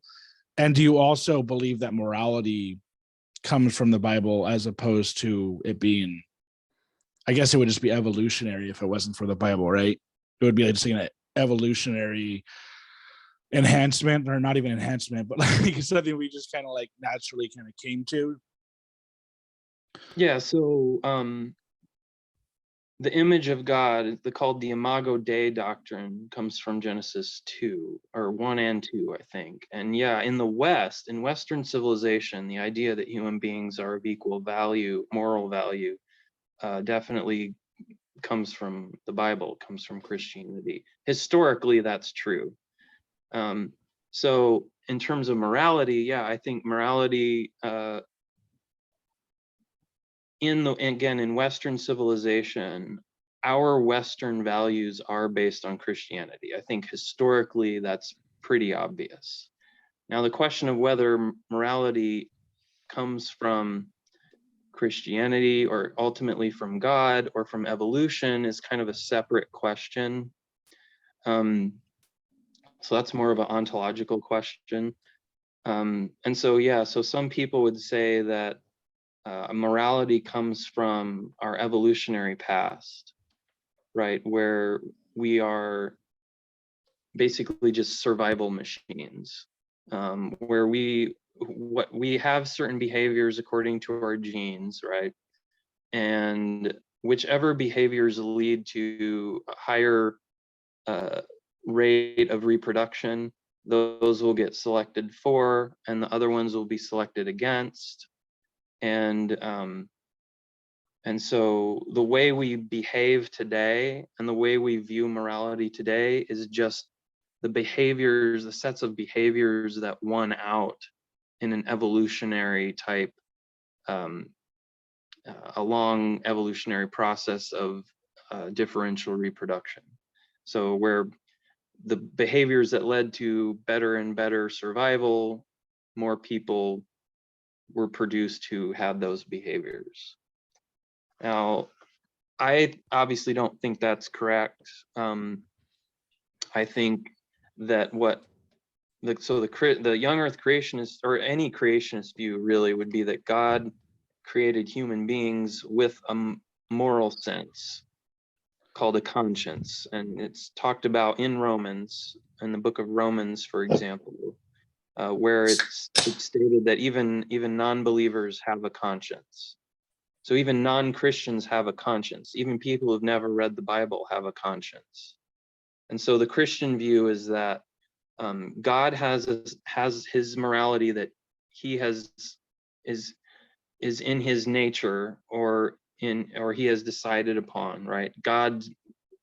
And do you also believe that morality comes from the Bible as opposed to it being, I guess it would just be evolutionary if it wasn't for the Bible, right? It would be like just like an evolutionary enhancement, or not even enhancement, but like something we just kind of like naturally kind of came to. Yeah, so the image of God, called the Imago Dei doctrine, comes from Genesis 2, or 1 and 2, I think. And yeah, in the West, in Western civilization, the idea that human beings are of equal value, moral value, definitely comes from the Bible, comes from Christianity. Historically, that's true. So in terms of morality, yeah, I think morality, in Western civilization, our Western values are based on Christianity. I think historically that's pretty obvious. Now, the question of whether morality comes from Christianity or ultimately from God or from evolution is kind of a separate question. So that's more of an ontological question. And so, yeah, so some people would say that morality comes from our evolutionary past, right? Where we are basically just survival machines, where we have certain behaviors according to our genes, right? And whichever behaviors lead to a higher rate of reproduction, those will get selected for, and the other ones will be selected against. And so the way we behave today and the way we view morality today is just the behaviors, the sets of behaviors that won out in an evolutionary type, a long evolutionary process of differential reproduction. So where the behaviors that led to better and better survival, more people were produced who had those behaviors. Now, I obviously don't think that's correct. I think that the young earth creationist, or any creationist view really, would be that God created human beings with a moral sense called a conscience. And it's talked about in Romans, in the book of Romans, for example, where it's stated that even non-believers have a conscience. So even non-Christians have a conscience. Even people who've never read the Bible have a conscience. And so the Christian view is that God has his morality that he is in his nature, or he has decided upon, right? God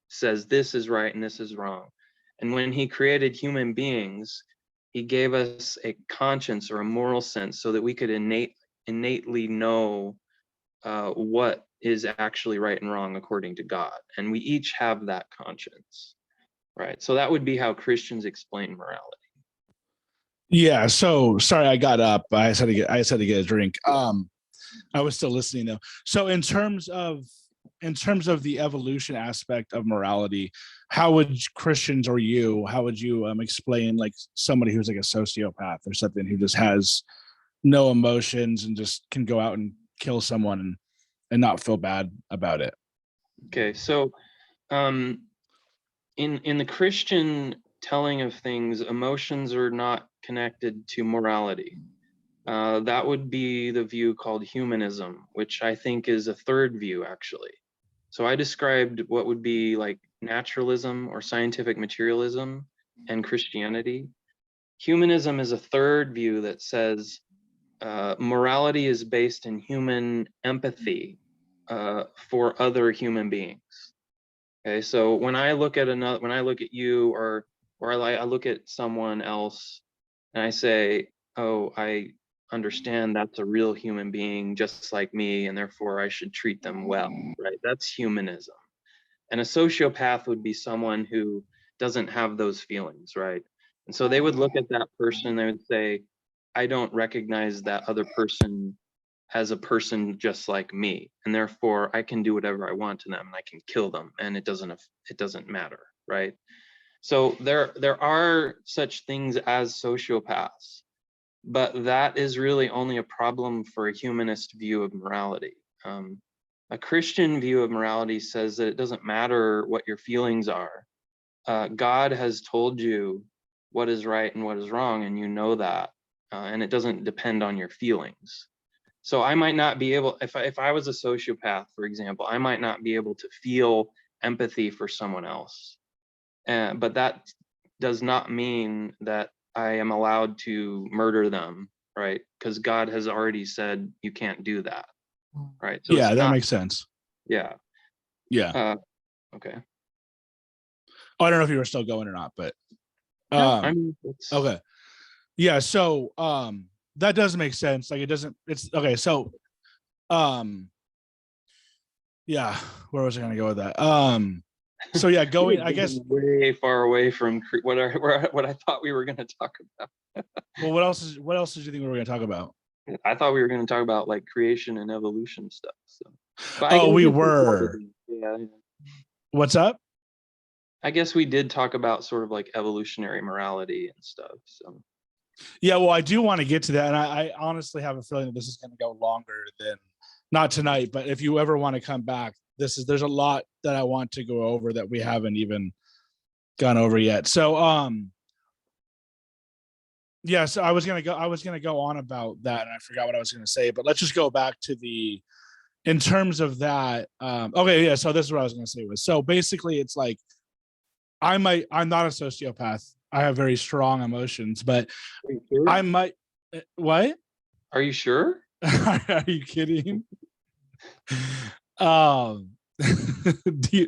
says this is right and this is wrong. And when he created human beings, he gave us a conscience or a moral sense so that we could innately know what is actually right and wrong according to God. And we each have that conscience, right? So that would be how Christians explain morality. Yeah. So sorry, I got up. I just had to get a drink. I was still listening though. So in terms of the evolution aspect of morality, how would Christians, or how would you explain like somebody who's like a sociopath or something, who just has no emotions and just can go out and kill someone and not feel bad about it? Okay, so in the Christian telling of things, emotions are not connected to morality. That would be the view called humanism, which I think is a third view, actually. So I described what would be like naturalism or scientific materialism and Christianity. Humanism is a third view that says morality is based in human empathy for other human beings. Okay, so when I look at you, or I look at someone else, and I say, oh, I understand that's a real human being just like me, and therefore I should treat them well, right? That's humanism. And a sociopath would be someone who doesn't have those feelings, right? And so they would look at that person and they would say, I don't recognize that other person as a person just like me, and therefore I can do whatever I want to them and I can kill them, and it doesn't matter, right? So there are such things as sociopaths, but that is really only a problem for a humanist view of morality. A Christian view of morality says that it doesn't matter what your feelings are. God has told you what is right and what is wrong, and you know that, and it doesn't depend on your feelings. So I might not be able, if I was a sociopath, for example, I might not be able to feel empathy for someone else. But that does not mean that I am allowed to murder them, right? Because God has already said you can't do that, right? So Yeah, it's that not, makes sense. yeah. Yeah. Okay. Oh, I don't know if you were still going or not, but No, I um mean, it's okay. Yeah, so that does make sense. Like it doesn't it's okay, so um yeah, where was I gonna go with that? So yeah, going, we've I guess, gone way far away from what I thought we were going to talk about. well, what else did you think we were gonna talk about? I thought we were going to talk about like creation and evolution stuff. So, but I Oh, guess we we did cover were. them. Yeah, yeah. What's up? I guess we did talk about sort of like evolutionary morality and stuff. So, Yeah, well, I do want to get to that, and I honestly have a feeling that this is going to go longer than, not tonight, but if you ever want to come back, there's a lot that I want to go over that we haven't even gone over yet. So yeah, so I was gonna go on about that, and I forgot what I was gonna say, but let's just go back to the, in terms of that. Okay, yeah, so this is what I was gonna say was, so basically it's like I'm not a sociopath. I have very strong emotions, but are you sure? I might, what? Are you sure? Are you kidding? Um, do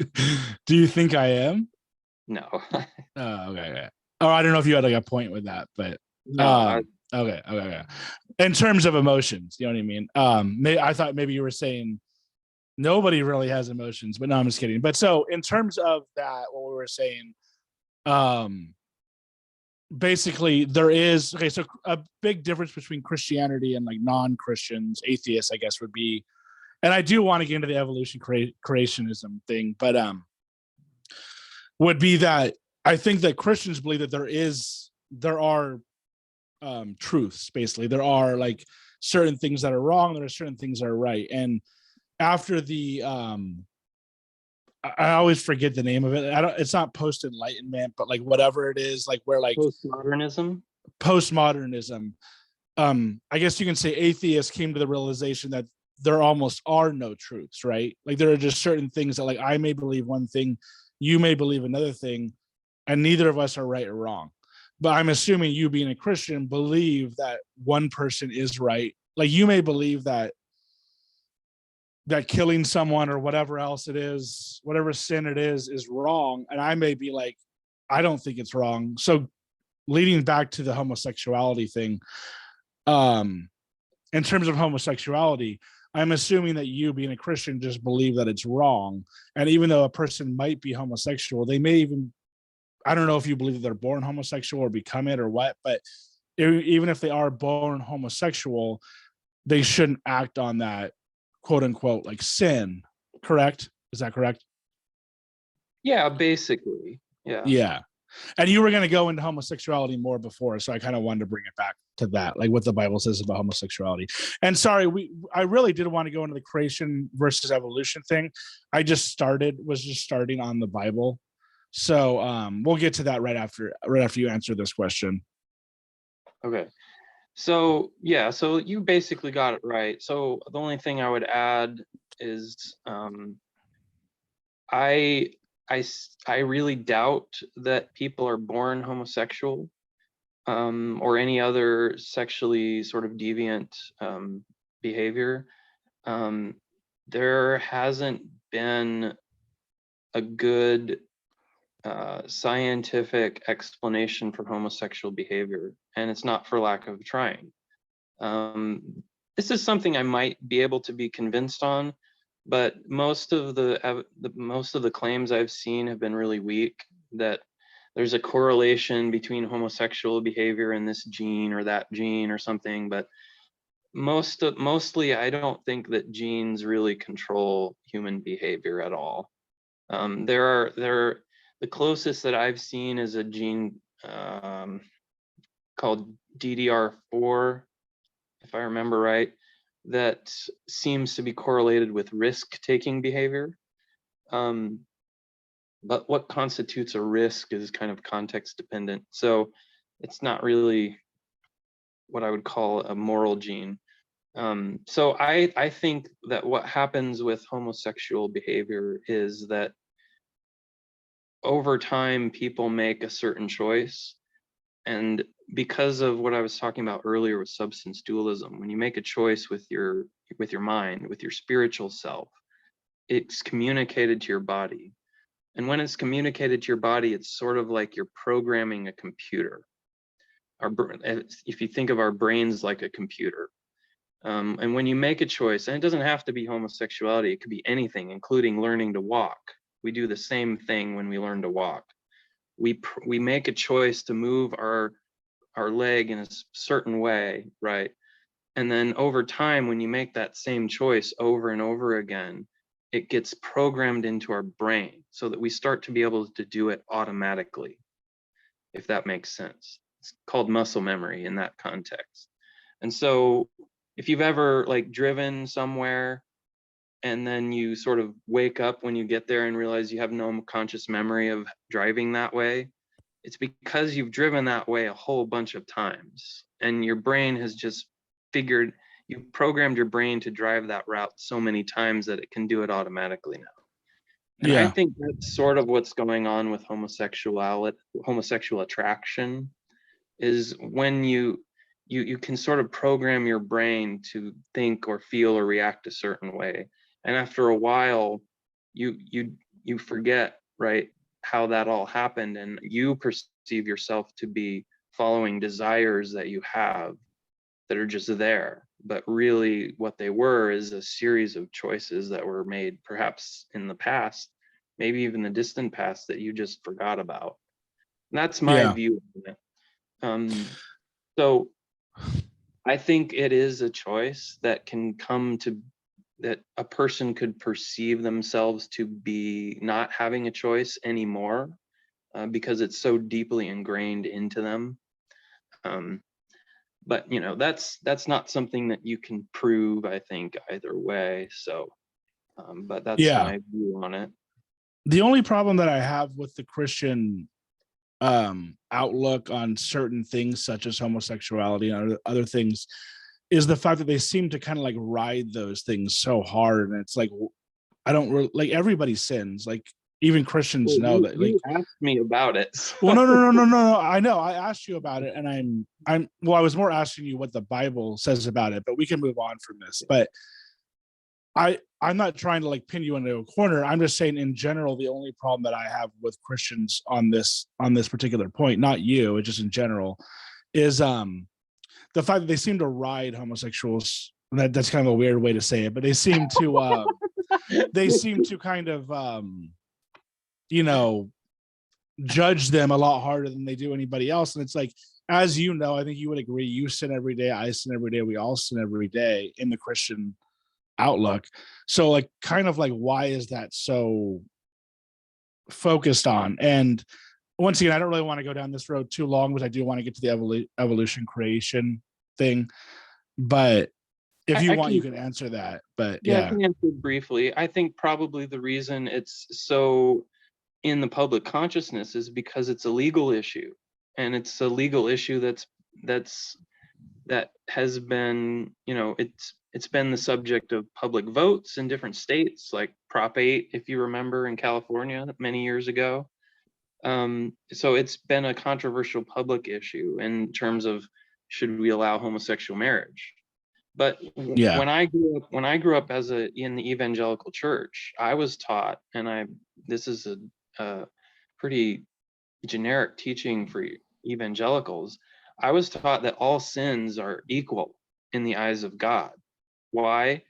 you think I am? No, Okay, okay. Oh, I don't know if you had like a point with that, but no. okay. In terms of emotions, you know what I mean? I thought maybe you were saying nobody really has emotions, but no, I'm just kidding. But so in terms of that, what we were saying, um, basically there is, okay, so a big difference between Christianity and like non-Christians, atheists, I guess would be, and I do want to get into the evolution creationism thing, but would be that I think that Christians believe that there are truths, basically. There are like certain things that are wrong, there are certain things that are right. And after the I always forget the name of it. I don't, it's not post enlightenment, but like whatever it is, like where like Postmodernism. postmodernism, I guess you can say atheists came to the realization that there almost are no truths, right? Like there are just certain things that like I may believe one thing, you may believe another thing, and neither of us are right or wrong. But I'm assuming you being a Christian believe that one person is right. Like you may believe that killing someone or whatever else it is, whatever sin it is wrong. And I may be like, I don't think it's wrong. So leading back to the homosexuality thing, um, in terms of homosexuality, I'm assuming that you being a Christian just believe that it's wrong. And even though a person might be homosexual, they may even, I don't know if you believe that they're born homosexual or become it or what, but even if they are born homosexual, they shouldn't act on that quote unquote like sin. Correct? Is that correct? Yeah, basically. Yeah. Yeah. And you were going to go into homosexuality more before, so I kind of wanted to bring it back to that, like what the Bible says about homosexuality. And sorry, I really did want to go into the creation versus evolution thing. I just starting on the Bible. So we'll get to that right after you answer this question. Okay. So yeah, so you basically got it right. So the only thing I would add is I I really doubt that people are born homosexual, or any other sexually sort of deviant behavior. Um, there hasn't been a good scientific explanation for homosexual behavior, and it's not for lack of trying. This is something I might be able to be convinced on, but most of the claims I've seen have been really weak, that there's a correlation between homosexual behavior and this gene or that gene or something. But mostly I don't think that genes really control human behavior at all. The closest that I've seen is a gene called DDR4, if I remember right, that seems to be correlated with risk-taking behavior. But what constitutes a risk is kind of context dependent. So it's not really what I would call a moral gene. So I think that what happens with homosexual behavior is that over time people make a certain choice. And because of what I was talking about earlier with substance dualism, when you make a choice with your mind, with your spiritual self, it's communicated to your body. And when it's communicated to your body, it's sort of like you're programming a computer. If you think of our brains like a computer, and when you make a choice, and it doesn't have to be homosexuality, it could be anything, including learning to walk. We do the same thing when we learn to walk. We make a choice to move our leg in a certain way, right? And then over time, when you make that same choice over and over again, it gets programmed into our brain so that we start to be able to do it automatically, if that makes sense. It's called muscle memory in that context. And so if you've ever like driven somewhere and then you sort of wake up when you get there and realize you have no conscious memory of driving that way, it's because you've driven that way a whole bunch of times and your brain has just you've programmed your brain to drive that route so many times that it can do it automatically now. And I think that's sort of what's going on with homosexual attraction, is when you can sort of program your brain to think or feel or react a certain way. And after a while, you forget, right, how that all happened, and you perceive yourself to be following desires that you have that are just there. But really what they were is a series of choices that were made perhaps in the past, maybe even the distant past, that you just forgot about. And that's my view of it. So I think it is a choice that can come to, that a person could perceive themselves to be not having a choice anymore, because it's so deeply ingrained into them. But you know, that's not something that you can prove, I think, either way. So but that's my view on it. The only problem that I have with the Christian outlook on certain things such as homosexuality and other things is the fact that they seem to kind of like ride those things so hard. And it's like, I don't like, everybody sins, like even Christians know that. Like, you asked me about it. So. Well, no. I know I asked you about it, and I was more asking you what the Bible says about it, but we can move on from this. But I'm not trying to like pin you into a corner. I'm just saying in general, the only problem that I have with Christians on this particular point, not you, it's just in general, is the fact that they seem to ride homosexuals. That's kind of a weird way to say it, but they seem to kind of judge them a lot harder than they do anybody else. And it's like, as you know, I think you would agree, you sin every day, I sin every day, we all sin every day in the Christian outlook. So like, kind of like, why is that so focused on? And once again, I don't really want to go down this road too long, but I do want to get to the evolution creation thing. But if you want, you can answer that. But yeah, I can answer briefly. I think probably the reason it's so in the public consciousness is because it's a legal issue, and it's a legal issue that has been, it's been the subject of public votes in different states, like Prop 8, if you remember, in California many years ago. So it's been a controversial public issue in terms of, should we allow homosexual marriage? But when I grew up in the evangelical church, I was taught, and this is a pretty generic teaching for evangelicals. I was taught that all sins are equal in the eyes of God. Why?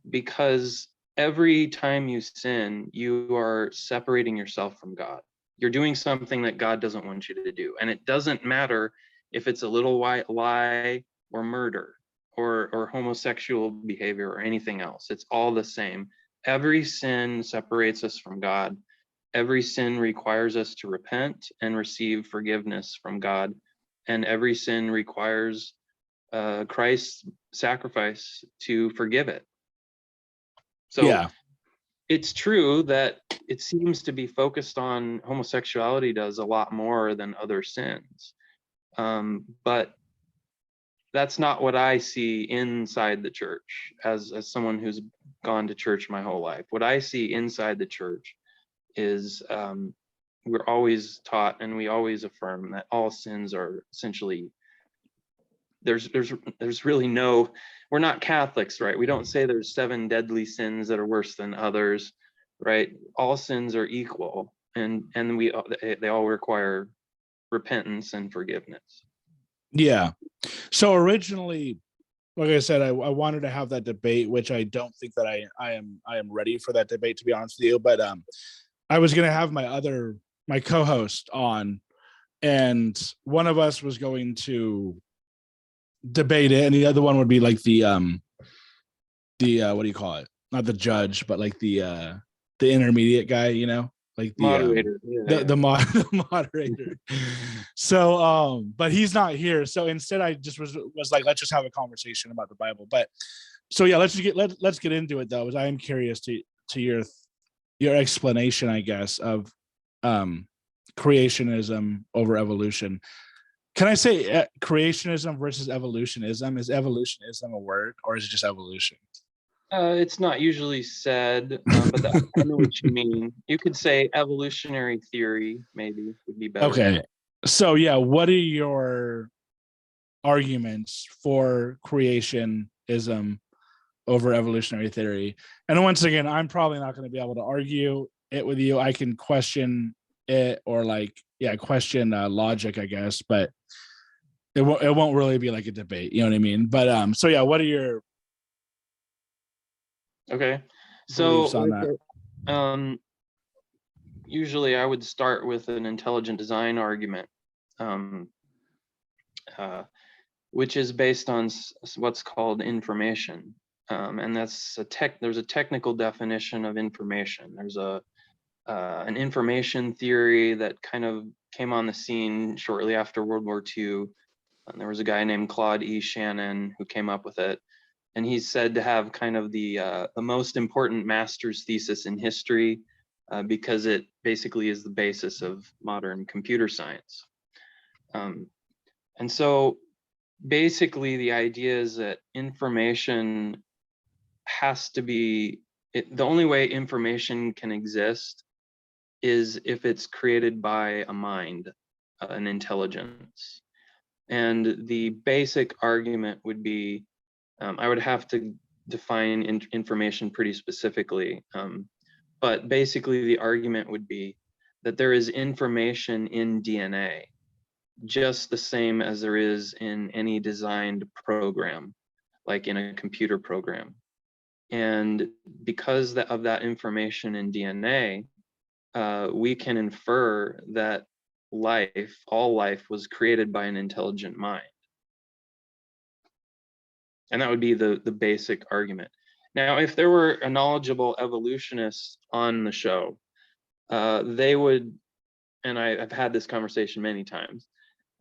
Because every time you sin, you are separating yourself from God. You're doing something that God doesn't want you to do. And it doesn't matter if it's a little white lie or murder or homosexual behavior or anything else. It's all the same. Every sin separates us from God. Every sin requires us to repent and receive forgiveness from God. And every sin requires Christ's sacrifice to forgive it. So Yeah. it's true that it seems to be focused on, homosexuality does a lot more than other sins. But that's not what I see inside the church as someone who's gone to church my whole life. What I see inside the church is we're always taught and we always affirm that all sins are essentially, there's really no, we're not Catholics, right? We don't say there's 7 deadly sins that are worse than others, right? All sins are equal, and they all require repentance and forgiveness. Yeah. So originally, like I said, I wanted to have that debate, which I don't think that I am ready for that debate, to be honest with you. But I was gonna have my co-host on, and one of us was going to debate it, and the other one would be like the what do you call it? Not the judge, but like the intermediate guy, like Moderator. the moderator. So but he's not here. So instead I just was like, let's just have a conversation about the Bible. But so yeah, let's get into it though, as I am curious to your explanation, I guess, of creationism over evolution. Can I say creationism versus evolutionism? Is evolutionism a word, or is it just evolution? It's not usually said, but I know what you mean. You could say evolutionary theory, maybe, would be better. Okay. So yeah, what are your arguments for creationism over evolutionary theory? And once again, I'm probably not going to be able to argue it with you. I can question it, or question logic, I guess, but it won't really be like a debate. You know what I mean? But so yeah, what are your Okay. beliefs So on that? usually I would start with an intelligent design argument, which is based on what's called information. And that's there's a technical definition of information. There's an information theory that kind of came on the scene shortly after World War II. And there was a guy named Claude E. Shannon who came up with it. And he's said to have kind of the most important master's thesis in history, because it basically is the basis of modern computer science. And so basically the idea is that information has to be, the only way information can exist is if it's created by a mind, an intelligence. And the basic argument would be, I would have to define information pretty specifically, but basically the argument would be that there is information in DNA, just the same as there is in any designed program, like in a computer program. And because of that information in DNA, we can infer that all life was created by an intelligent mind. And that would be the basic argument. Now, if there were a knowledgeable evolutionist on the show, they would, and I've had this conversation many times,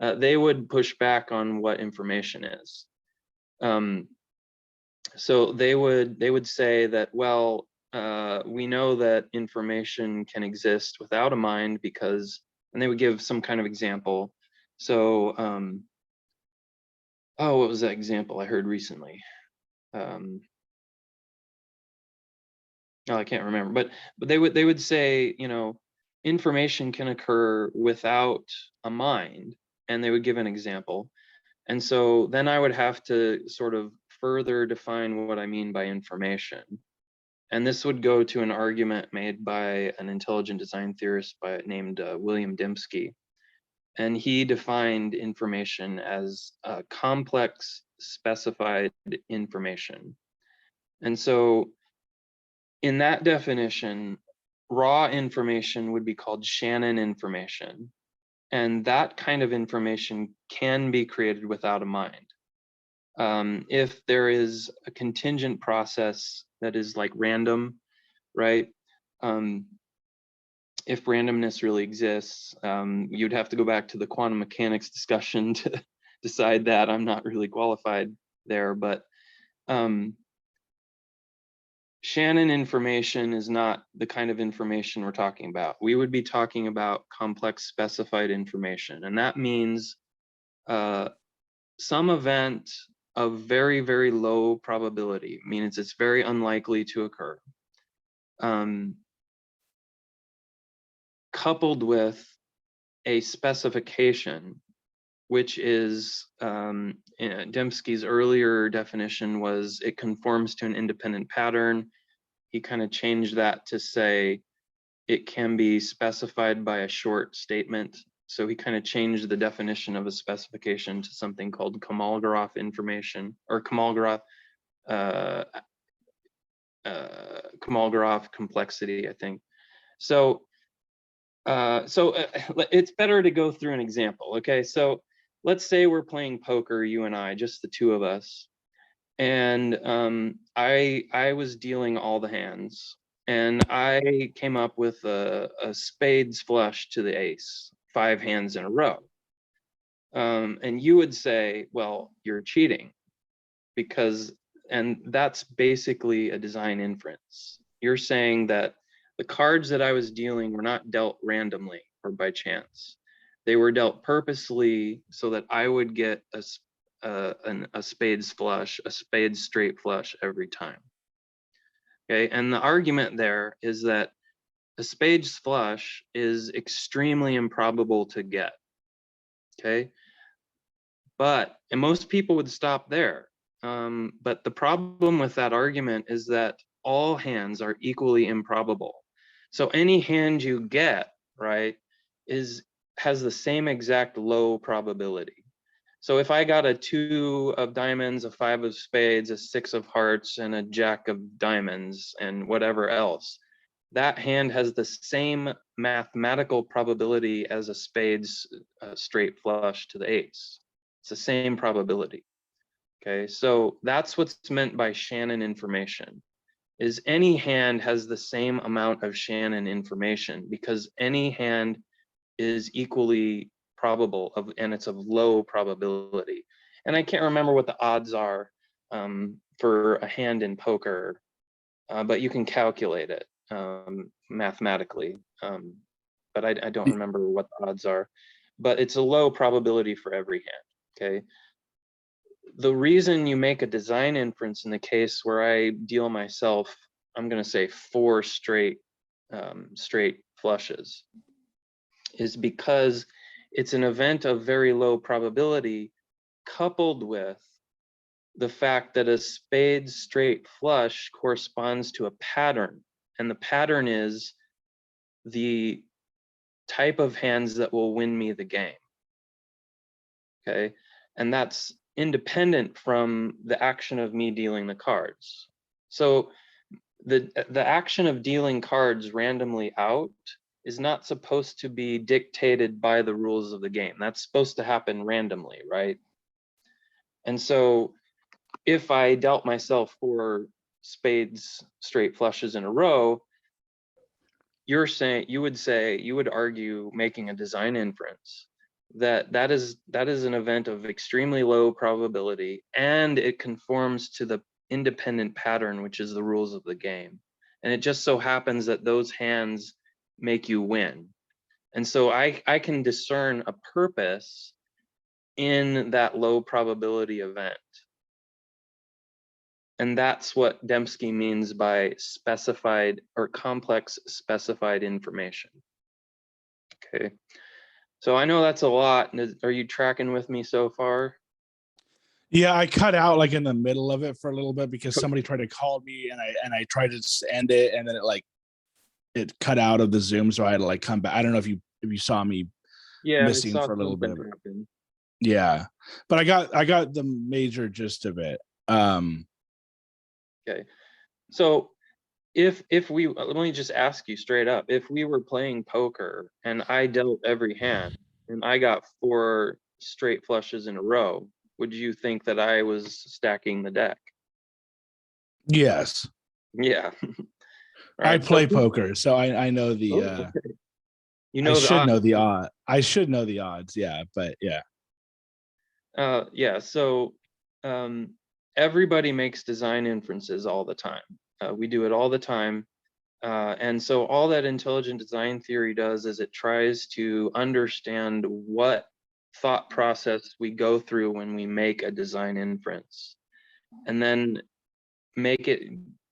they would push back on what information is. So they would say that, well, we know that information can exist without a mind because, and they would give some kind of example. So, what was that example I heard recently? I can't remember, but they would say, information can occur without a mind, and they would give an example. And so then I would have to sort of further define what I mean by information. And this would go to an argument made by an intelligent design theorist named William Dembski. And he defined information as complex specified information. And so in that definition, raw information would be called Shannon information. And that kind of information can be created without a mind. If there is a contingent process that is like random, right? If randomness really exists, you'd have to go back to the quantum mechanics discussion to decide that. I'm not really qualified there, but Shannon information is not the kind of information we're talking about. We would be talking about complex specified information, and that means some event of very, very low probability, means it's very unlikely to occur, coupled with a specification, which is, Dembski's earlier definition was it conforms to an independent pattern. He kind of changed that to say it can be specified by a short statement. So he kind of changed the definition of a specification to something called Kolmogorov information, or Kolmogorov complexity, I think. So it's better to go through an example. Okay, so let's say we're playing poker, you and I, just the two of us, and I was dealing all the hands, and I came up with a spades flush to the ace, 5 hands in a row. And you would say, well, you're cheating, and that's basically a design inference. You're saying that the cards that I was dealing were not dealt randomly or by chance. They were dealt purposely so that I would get a spades flush, a spades straight flush every time. Okay, and the argument there is that a spades flush is extremely improbable to get. Okay, and most people would stop there. But the problem with that argument is that all hands are equally improbable. So any hand you get, right, has the same exact low probability. So if I got a 2 of diamonds, a 5 of spades, a 6 of hearts, and a jack of diamonds, and whatever else, that hand has the same mathematical probability as a spades straight flush to the ace. It's the same probability. Okay, so that's what's meant by Shannon information, is any hand has the same amount of Shannon information because any hand is equally probable and it's of low probability. And I can't remember what the odds are for a hand in poker, but you can calculate it mathematically. But I don't remember what the odds are, but it's a low probability for every hand, okay? The reason you make a design inference in the case where I deal myself, I'm gonna say 4 straight flushes, is because it's an event of very low probability coupled with the fact that a spades straight flush corresponds to a pattern. And the pattern is the type of hands that will win me the game. Okay, and that's independent from the action of me dealing the cards. So the action of dealing cards randomly out is not supposed to be dictated by the rules of the game. That's supposed to happen randomly, right? And so if I dealt myself 4 spades straight flushes in a row, you would argue, making a design inference, that is an event of extremely low probability, and it conforms to the independent pattern, which is the rules of the game. And it just so happens that those hands make you win. And so I can discern a purpose in that low probability event. And that's what Dembski means by specified or complex specified information. Okay. So I know that's a lot. Are you tracking with me so far? Yeah, I cut out like in the middle of it for a little bit because somebody tried to call me, and I tried to just end it, and then it cut out of the Zoom, so I had to like come back. I don't know if you saw me Yeah, I missing saw for a little something bit. happen. Yeah, but I got the major gist of it. Okay, so if we let me just ask you straight up, if we were playing poker and I dealt every hand and I got 4 straight flushes in a row, would you think that I was stacking the deck? Yes, Yeah. All I right. So play poker, so I know the. oh, okay. You I know the should know odds. the odd. I should know the odds. Yeah, but yeah. Yeah. So um, everybody makes design inferences all the time. We do it all the time. And so all that intelligent design theory does is it tries to understand what thought process we go through when we make a design inference, and then make it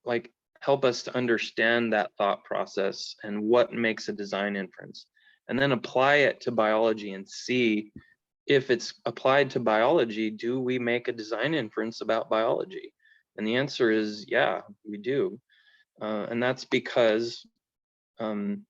like help us to understand that thought process and what makes a design inference, and then apply it to biology and see if it's applied to biology, do we make a design inference about biology? And the answer is yeah, we do. And that's because um,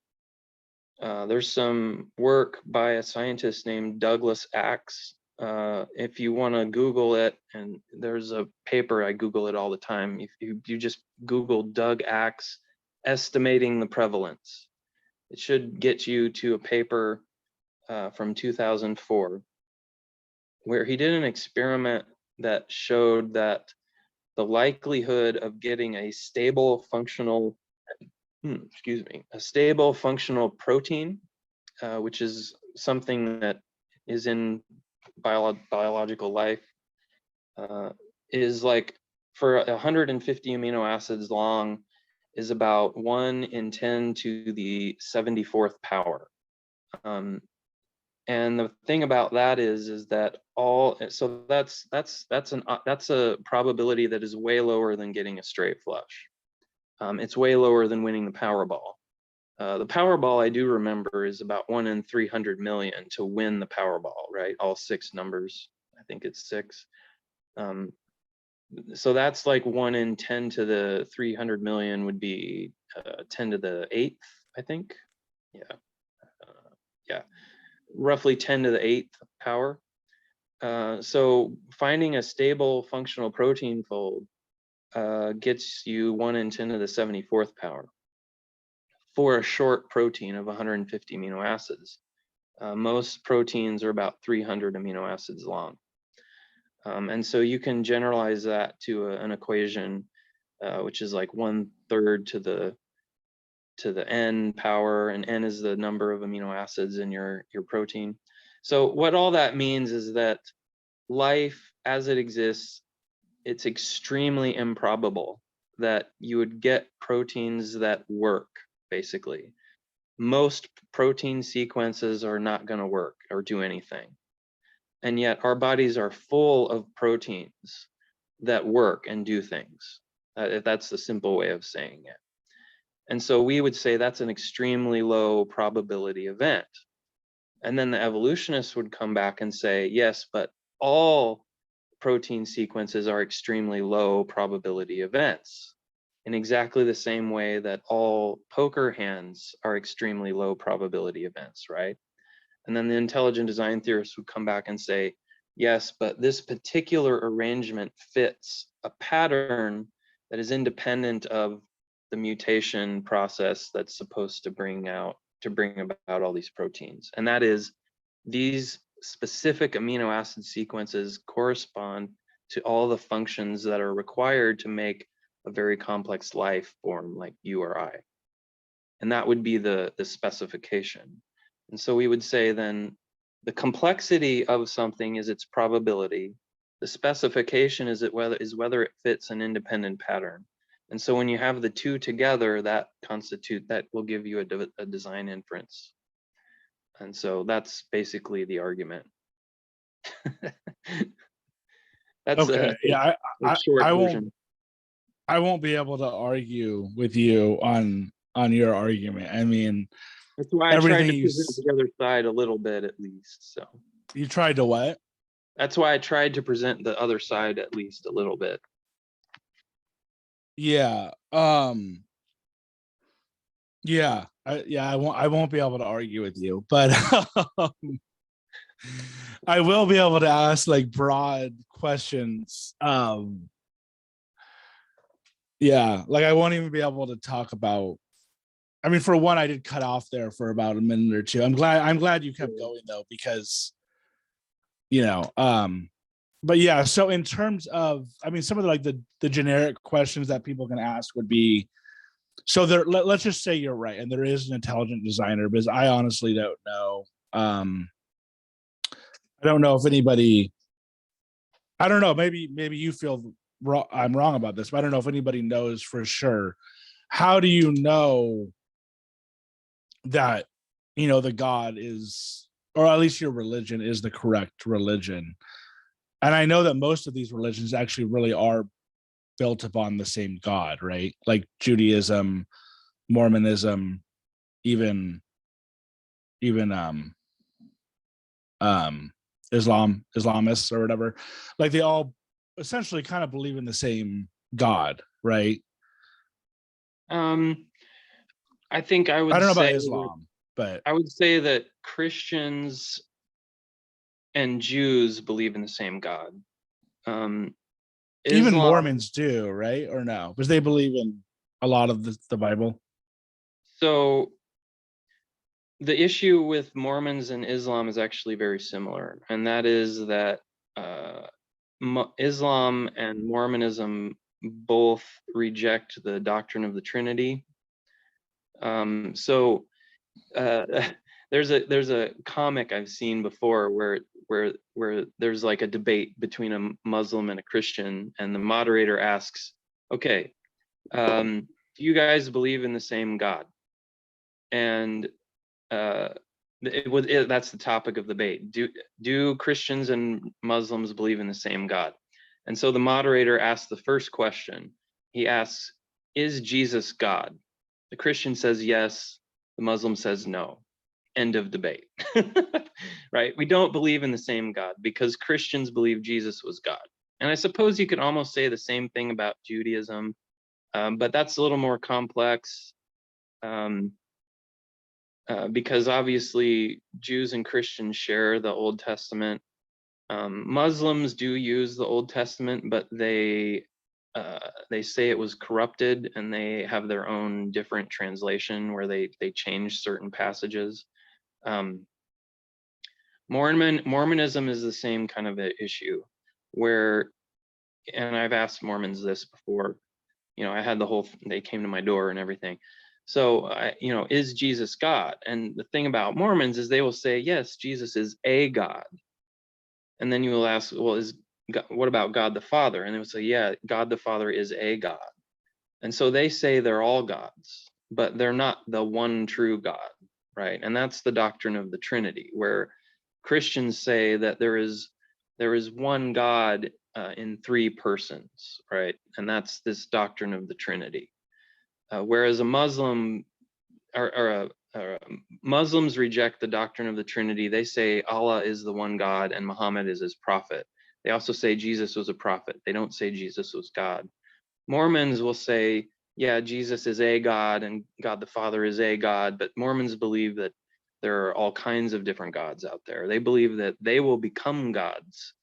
there's some work by a scientist named Douglas Axe. If you want to Google it, and there's a paper, I Google it all the time. If you just Google Doug Axe estimating the prevalence, it should get you to a paper from 2004, where he did an experiment that showed that the likelihood of getting a stable functional, a stable functional protein, which is something that is in biological life, uh, is like for 150 amino acids long, is about 1 in 10 to the 74th power. And the thing about that is that so that's a probability that is way lower than getting a straight flush. It's way lower than winning the Powerball. The Powerball, I do remember, is about 1 in 300 million to win the Powerball, right? All 6 numbers. I think it's 6. Um, so that's like 1 in 10 to the 300 million would be 10 to the 8th, I think. Yeah. Yeah. Roughly 10 to the 8th power. So finding a stable functional protein fold gets you 1 in 10 to the 74th power for a short protein of 150 amino acids. Most proteins are about 300 amino acids long. And so you can generalize that to an equation, which is like 1/3 to the n power, and n is the number of amino acids in your protein. So what all that means is that life as it exists, it's extremely improbable that you would get proteins that work, basically. Most protein sequences are not going to work or do anything. And yet our bodies are full of proteins that work and do things. If that's the simple way of saying it. And so we would say that's an extremely low probability event. And then the evolutionists would come back and say, yes, but all protein sequences are extremely low probability events, in exactly the same way that all poker hands are extremely low probability events, right? And then the intelligent design theorists would come back and say, yes, but this particular arrangement fits a pattern that is independent of the mutation process that's supposed to bring about all these proteins. And that is, these specific amino acid sequences correspond to all the functions that are required to make a very complex life form like you or I. And that would be the specification. And so we would say then the complexity of something is its probability. The specification is whether it fits an independent pattern. And so when you have the two together, that will give you a design inference. And so that's basically the argument. That's Okay. a, Yeah. a short I won't. version. I won't be able to argue with you on your argument. I mean, That's why I tried everything to present the other side a little bit at least. So you tried to what? That's why I tried to present the other side at least a little bit. Yeah. Yeah. I won't be able to argue with you, but I will be able to ask like broad questions. Yeah, like I won't even be able to talk about. I mean, for one, I did cut off there for about a minute or two. I'm glad you kept going though, because you know, but yeah, so in terms of, I mean, some of the generic questions that people can ask would be, so let's just say you're right and there is an intelligent designer, because I honestly don't know. I don't know if anybody, I don't know, maybe you feel I'm wrong about this, but I don't know if anybody knows for sure. How do you know that, the God is, or at least your religion is the correct religion? And I know that most of these religions actually really are built upon the same God, right? Like Judaism, Mormonism, even even um Islamists or whatever. Like they all essentially kind of believe in the same God, right? Um, I think I don't know about Islam, but I would say that Christians and Jews believe in the same God. Um, even Islam, Mormons do, right? Or no? Because they believe in a lot of the Bible. so the issue with Mormons and Islam is actually very similar, and that is that uh, Islam and Mormonism both reject the doctrine of the Trinity. So uh, there's a comic I've seen before where there's like a debate between a Muslim and a Christian, and the moderator asks, "Okay, do you guys believe in the same God?" And uh, that's the topic of debate. Do Christians and Muslims believe in the same God? And so the moderator asks the first question. He asks, "Is Jesus God?" The Christian says yes. The Muslim says no. End of debate. Right? We don't believe in the same God because Christians believe Jesus was God. And I suppose you could almost say the same thing about Judaism, but that's a little more complex. Um, because obviously Jews and Christians share the Old Testament. Muslims do use the Old Testament, but they say it was corrupted, and they have their own different translation where they change certain passages. Um, Mormonism is the same kind of an issue, where, and I've asked Mormons this before. I had they came to my door and everything. So, is Jesus God? And the thing about Mormons is they will say, yes, Jesus is a God. And then you will ask, well, what about God the Father? And they will say, yeah, God the Father is a God. And so they say they're all gods, but they're not the one true God, right? And that's the doctrine of the Trinity, where Christians say that there is one God in three persons, right? And that's this doctrine of the Trinity. Whereas a Muslim or Muslims reject the doctrine of the Trinity. They say Allah is the one God and Muhammad is his prophet. They also say Jesus was a prophet. They don't say Jesus was God. Mormons will say, yeah, Jesus is a God and God the Father is a God, but Mormons believe that there are all kinds of different gods out there. They believe that they will become gods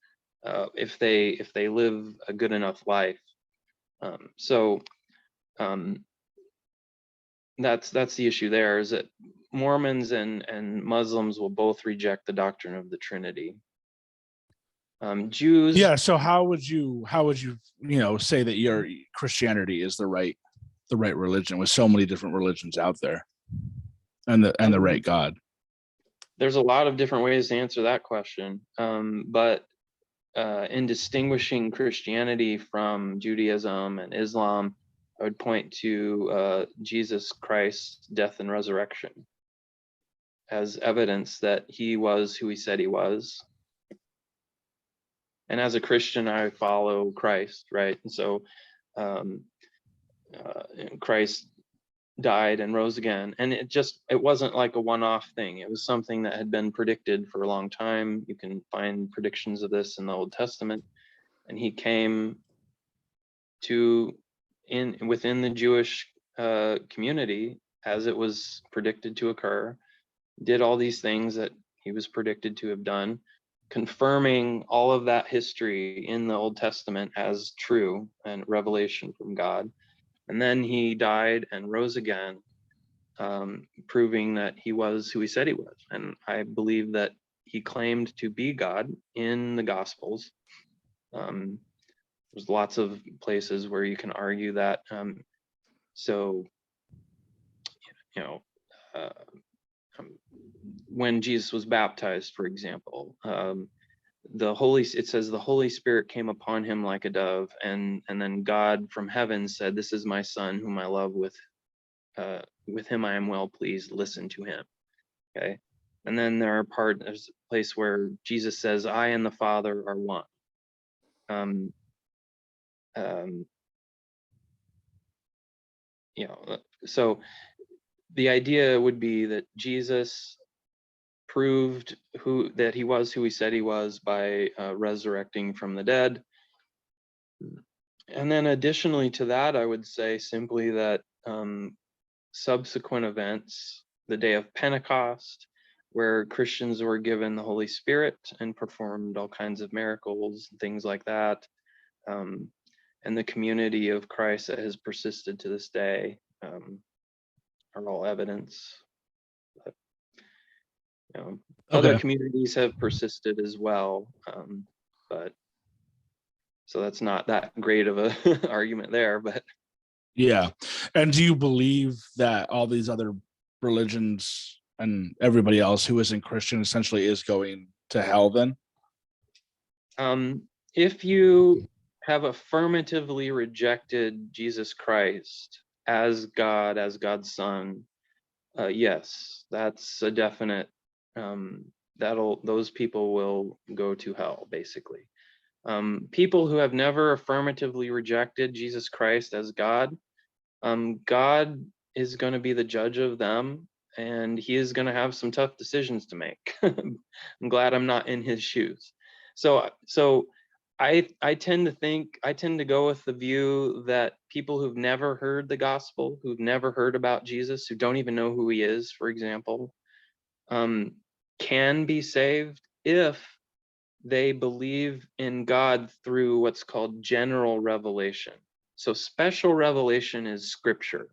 if they live a good enough life. So that's the issue there, is that Mormons and Muslims will both reject the doctrine of the Trinity. Jews, Yeah. So how would you say that your Christianity is the right religion with so many different religions out there, and the right God? there's a lot of different ways to answer that question, but in distinguishing Christianity from Judaism and Islam, I would point to Jesus Christ's death and resurrection as evidence that he was who he said he was. And as a Christian, I follow Christ, right? And so um, Christ died and rose again. And it wasn't like a one-off thing. It was something that had been predicted for a long time. You can find predictions of this in the Old Testament. And he came to within the Jewish community as it was predicted to occur, did all these things that he was predicted to have done, confirming all of that history in the Old Testament as true and revelation from God. And then he died and rose again, proving that he was who he said he was. And I believe that he claimed to be God in the Gospels. There's lots of places where you can argue that. So, you know, uh, when Jesus was baptized, for example, it says the Holy Spirit came upon him like a dove, and then God from heaven said, "This is my son whom I love, with him I am well pleased, listen to him." Okay. And then there's a place where Jesus says, "I and the Father are one." Um, um, so the idea would be that Jesus proved that he was who he said he was by resurrecting from the dead. And then additionally to that, I would say simply that subsequent events, the day of Pentecost, where Christians were given the Holy Spirit and performed all kinds of miracles and things like that, and the community of Christ that has persisted to this day, are all evidence. But, other communities have persisted as well, but so that's not that great of a argument there. But yeah. And do you believe that all these other religions and everybody else who isn't Christian essentially is going to hell then? If you have affirmatively rejected Jesus Christ as God, as God's Son, yes, that's a definite. Those people will go to hell, basically. People who have never affirmatively rejected Jesus Christ as God, God is going to be the judge of them, and he is going to have some tough decisions to make. I'm glad I'm not in his shoes. So I tend to go with the view that people who've never heard the gospel, who've never heard about Jesus, who don't even know who he is, for example, can be saved if they believe in God through what's called general revelation. So special revelation is scripture.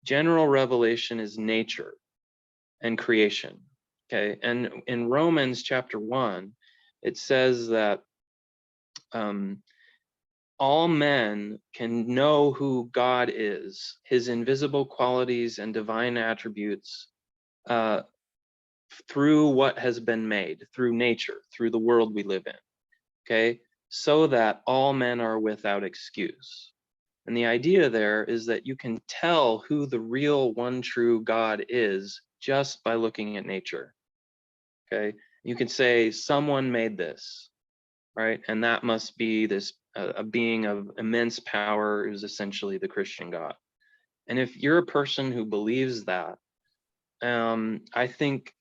General revelation is nature and creation. Okay. And in Romans chapter 1, it says that all men can know who God is, his invisible qualities and divine attributes, through what has been made, through nature, through the world we live in. Okay. So that all men are without excuse. And the idea there is that you can tell who the real one true God is just by looking at nature. Okay. You can say someone made this, right? And that must be this a being of immense power, who's essentially the Christian God. And if you're a person who believes that, I think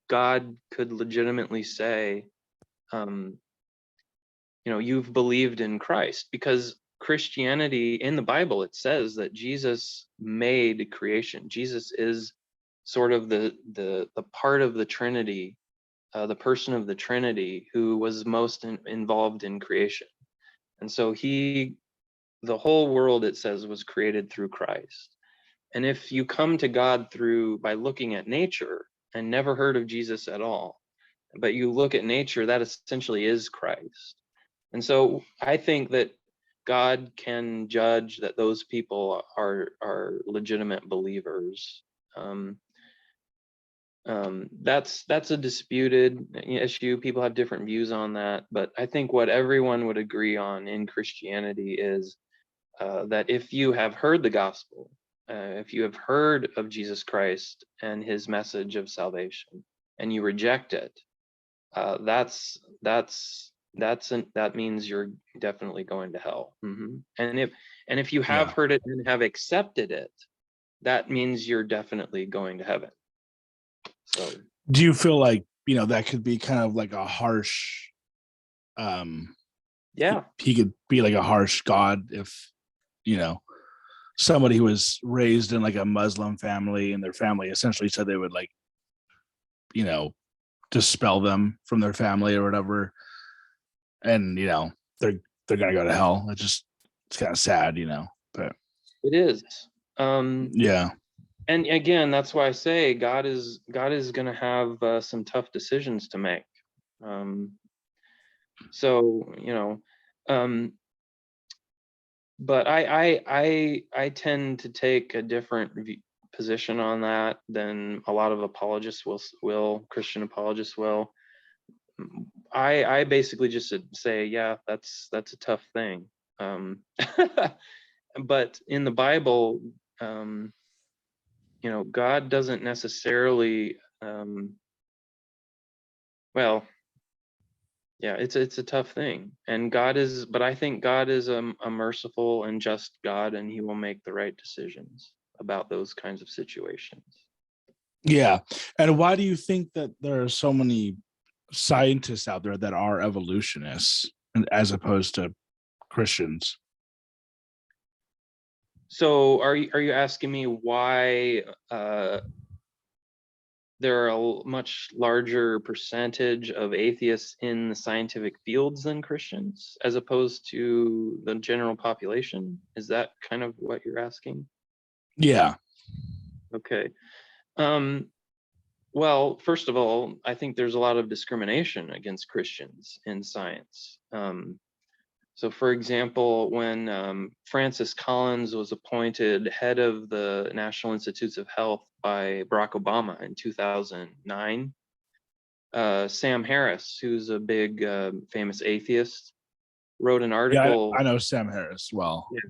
God could legitimately say, you've believed in Christ, because Christianity, in the Bible, it says that Jesus made creation. Jesus is sort of the part of the Trinity, the person of the Trinity who was most involved in creation. And so the whole world, it says, was created through Christ. And if you come to God by looking at nature and never heard of Jesus at all, but you look at nature, that essentially is Christ. And so I think that God can judge that those people are legitimate believers. That's a disputed issue. People have different views on that, but I think what everyone would agree on in Christianity is that if you have heard the gospel, if you have heard of Jesus Christ and his message of salvation, and you reject it, that means you're definitely going to hell. And if you have heard it and have accepted it, that means you're definitely going to heaven. So Do you feel like, that could be kind of like a harsh, yeah, he could be like a harsh God if, somebody who was raised in like a Muslim family and their family essentially said they would like, you know, dispel them from their family or whatever. And, they're going to go to hell. It's kind of sad, but it is. Um, yeah. and again, that's why I say God is going to have some tough decisions to make. So but I tend to take a different position on that than a lot of apologists will Christian apologists will. I basically just say, yeah, that's a tough thing. But in the Bible, God doesn't necessarily, well, yeah, it's a tough thing, and but I think God is a merciful and just God, and He will make the right decisions about those kinds of situations. Yeah. And why do you think that there are so many scientists out there that are evolutionists as opposed to Christians? So are you asking me why there are a much larger percentage of atheists in the scientific fields than Christians, as opposed to the general population? Is that kind of what you're asking? Yeah. Okay. Well, first of all, I think there's a lot of discrimination against Christians in science. So, for example, when Francis Collins was appointed head of the National Institutes of Health by Barack Obama in 2009, Sam Harris, who's a big famous atheist, wrote an Yeah. article. I know Sam Harris well. Yeah.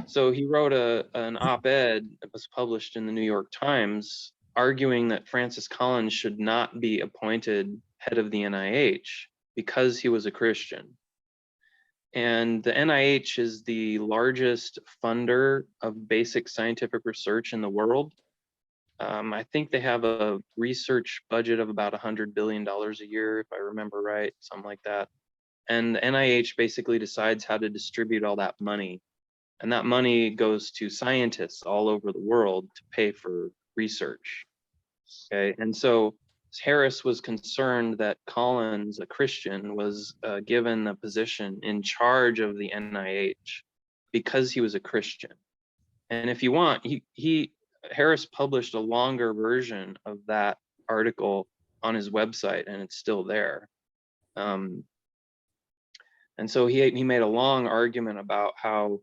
So he wrote an op-ed that was published in the New York Times arguing that Francis Collins should not be appointed head of the NIH because he was a Christian. And the NIH is the largest funder of basic scientific research in the world. I think they have a research budget of about $100 billion a year, if I remember right, something like that. And the NIH basically decides how to distribute all that money. And that money goes to scientists all over the world to pay for research. Okay. And so Harris was concerned that Collins, a Christian, was given the position in charge of the NIH because he was a Christian. And if you want, Harris published a longer version of that article on his website, and it's still there. And so he made a long argument about how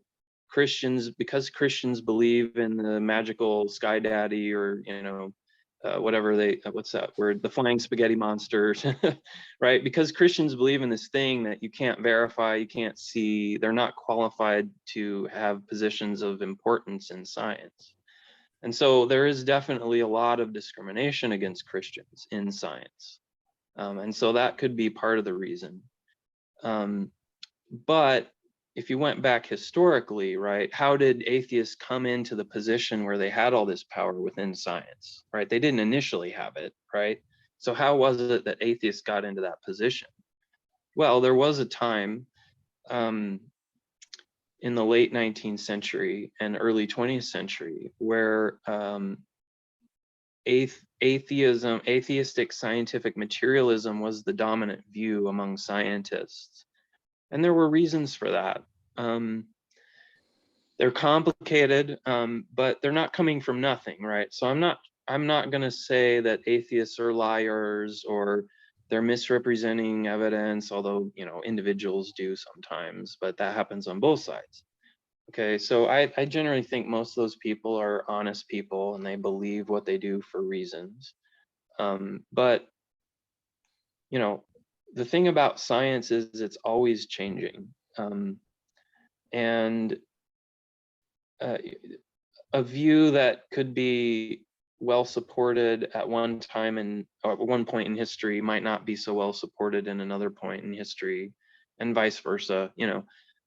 because Christians believe in the magical sky daddy, or whatever what's that word, the flying spaghetti monsters, right? Because Christians believe in this thing that you can't verify, you can't see, they're not qualified to have positions of importance in science. And so there is definitely a lot of discrimination against Christians in science. And so that could be part of the reason. But if you went back historically, right, how did atheists come into the position where they had all this power within science, right? They didn't initially have it, right? So how was it that atheists got into that position? Well, there was a time in the late 19th century and early 20th century where atheistic scientific materialism was the dominant view among scientists. And there were reasons for that. They're complicated, but they're not coming from nothing, right? So I'm not going to say that atheists are liars or they're misrepresenting evidence, although individuals do sometimes, but that happens on both sides. Okay, so I generally think most of those people are honest people and they believe what they do for reasons. But the thing about science is it's always changing. And a view that could be well supported at one time or at one point in history might not be so well supported in another point in history, and vice versa. And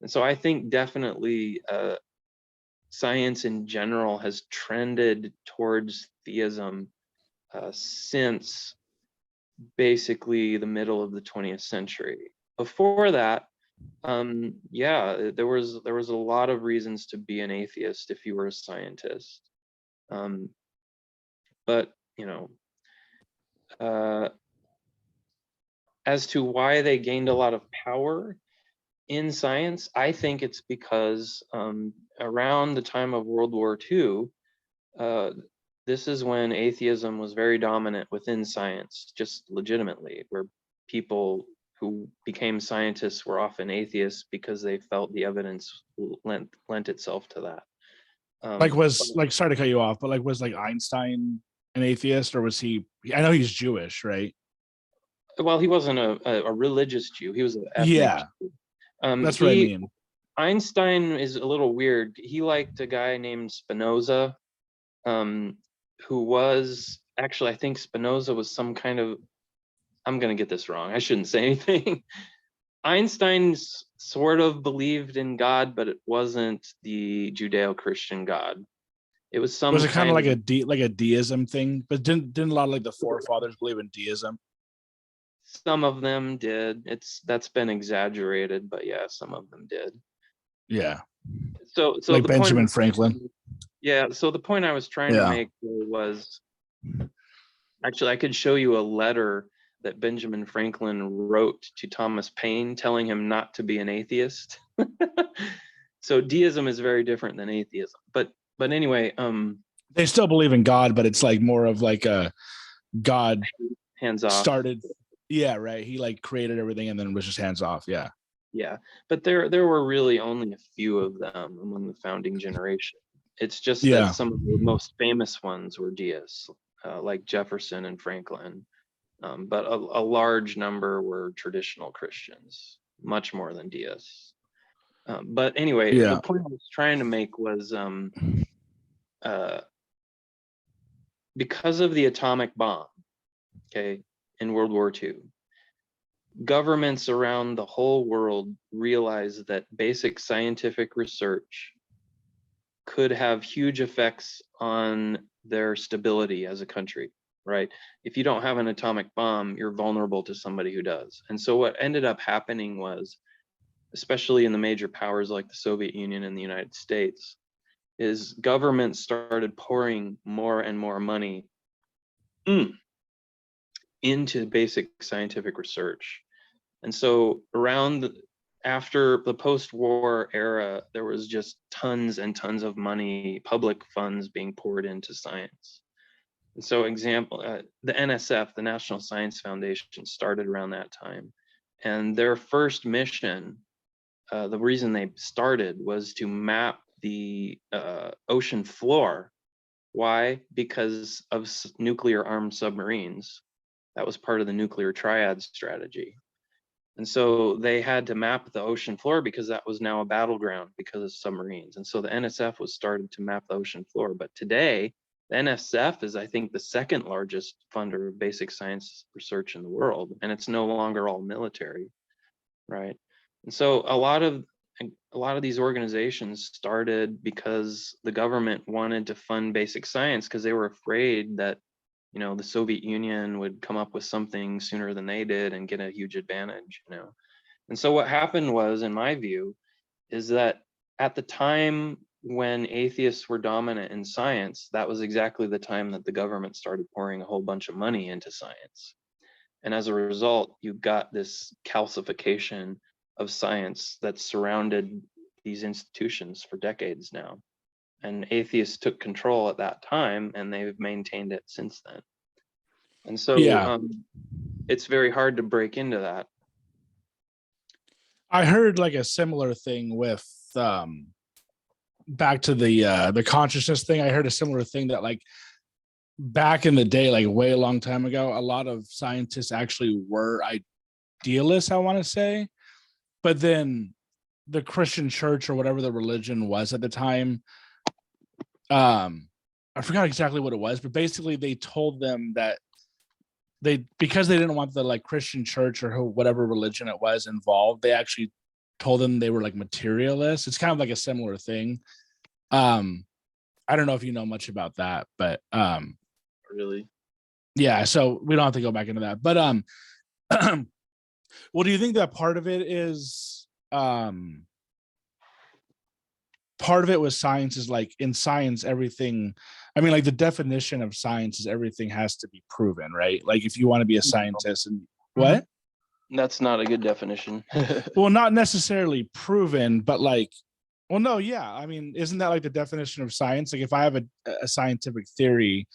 so I think definitely science in general has trended towards theism since basically the middle of the 20th century. Before that, there was a lot of reasons to be an atheist if you were a scientist. But as to why they gained a lot of power in science, I think it's because around the time of World War II, this is when atheism was very dominant within science, just legitimately, where people who became scientists were often atheists because they felt the evidence lent itself to that. Sorry to cut you off, but was Einstein an atheist, or was he? I know he's Jewish, right? Well, he wasn't a religious Jew. He was an ethnic Jew. That's what I mean. Einstein is a little weird. He liked a guy named Spinoza, who was actually, I think Spinoza was some kind of, I'm going to get this wrong. I shouldn't say anything. Einstein sort of believed in God, but it wasn't the Judeo-Christian God. It was some. Was it kind of like a deism thing? But didn't a lot of the forefathers believe in deism? Some of them did. That's been exaggerated, but yeah, some of them did. Yeah. So like Benjamin Franklin. Yeah. So the point I was trying to make was, actually, I could show you a letter that Benjamin Franklin wrote to Thomas Paine telling him not to be an atheist. So deism is very different than atheism. But anyway, they still believe in God, but it's more of a God hands off. Started. Yeah, right. He created everything and then was just hands off. Yeah. Yeah. But there were really only a few of them among the founding generation. It's just that some of the most famous ones were deists, like Jefferson and Franklin. But a large number were traditional Christians, much more than deists. But anyway, the point I was trying to make was because of the atomic bomb, in World War II, governments around the whole world realized that basic scientific research could have huge effects on their stability as a country, right? If you don't have an atomic bomb, you're vulnerable to somebody who does. And so what ended up happening was, especially in the major powers like the Soviet Union and the United States, is governments started pouring more and more money into basic scientific research. And so after the post-war era, there was just tons and tons of money, public funds being poured into science. And so the NSF, the National Science Foundation, started around that time. And their first mission, the reason they started was to map the ocean floor. Why? Because of nuclear armed submarines. That was part of the nuclear triad strategy. And so they had to map the ocean floor because that was now a battleground because of submarines. And so the NSF was started to map the ocean floor. But today, the NSF is, I think, the second largest funder of basic science research in the world, and it's no longer all military, right? And so a lot of these organizations started because the government wanted to fund basic science because they were afraid that the Soviet Union would come up with something sooner than they did and get a huge advantage, And so what happened was, in my view, is that at the time when atheists were dominant in science, that was exactly the time that the government started pouring a whole bunch of money into science. And as a result, you got this calcification of science that surrounded these institutions for decades now. And atheists took control at that time, and they've maintained it since then. And so it's very hard to break into that. I heard a similar thing with back to the consciousness thing. I heard a similar thing that back in the day, way a long time ago, a lot of scientists actually were idealists, I want to say. But then the Christian church or whatever the religion was at the time, I forgot exactly what it was, but basically they told them that because they didn't want the Christian church or whatever religion it was involved, they actually told them they were materialists. It's kind of a similar thing. I don't know if you know much about that, but Really? yeah, so we don't have to go back into that. But well, do you think that part of it is part of it was science is like in science everything, I mean, like the definition of science is everything has to be proven, right? Like if you want to be a scientist and what? That's not a good definition. Well, not necessarily proven, but like, well, no, yeah. I mean, isn't that like the definition of science? Like if I have a scientific theory,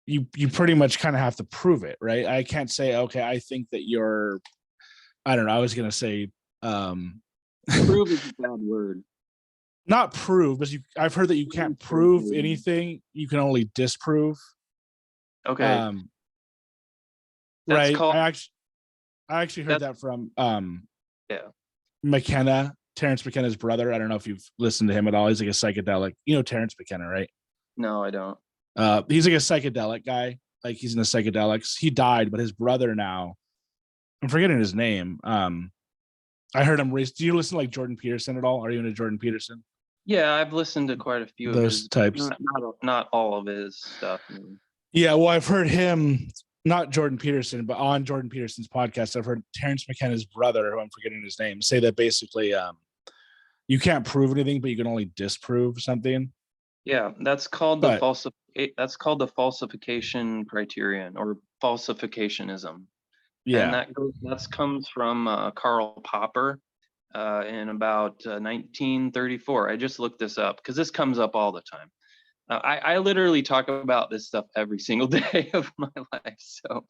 you pretty much kind of have to prove it, right? I can't say, okay, I think that you're, I don't know, I was gonna say Prove is a bad word. not prove, but I've heard that you can't prove anything, you can only disprove. Okay. That's Right. called I actually heard that from yeah. McKenna, Terrence McKenna's brother. I don't know if you've listened to him at all. He's like a psychedelic, you know, Terrence McKenna, right? No, I don't. He's like a psychedelic guy. Like he's in the psychedelics. He died, but his brother now, I'm forgetting his name. I heard him raise. Do you listen to like Jordan Peterson at all? Are you into Jordan Peterson? Yeah, I've listened to quite a few of Those his, types. not all of his stuff. Yeah, well, I've heard him, not Jordan Peterson, but on Jordan Peterson's podcast, I've heard Terrence McKenna's brother, who I'm forgetting his name, say that basically you can't prove anything, but you can only disprove something. Yeah, that's called But the falsification criterion or falsificationism. And yeah, that comes from Karl Popper in about 1934. I just looked this up because this comes up all the time. I literally talk about this stuff every single day of my life. So,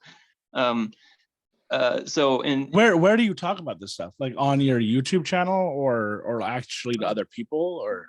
where do you talk about this stuff? Like on your YouTube channel or actually to other people or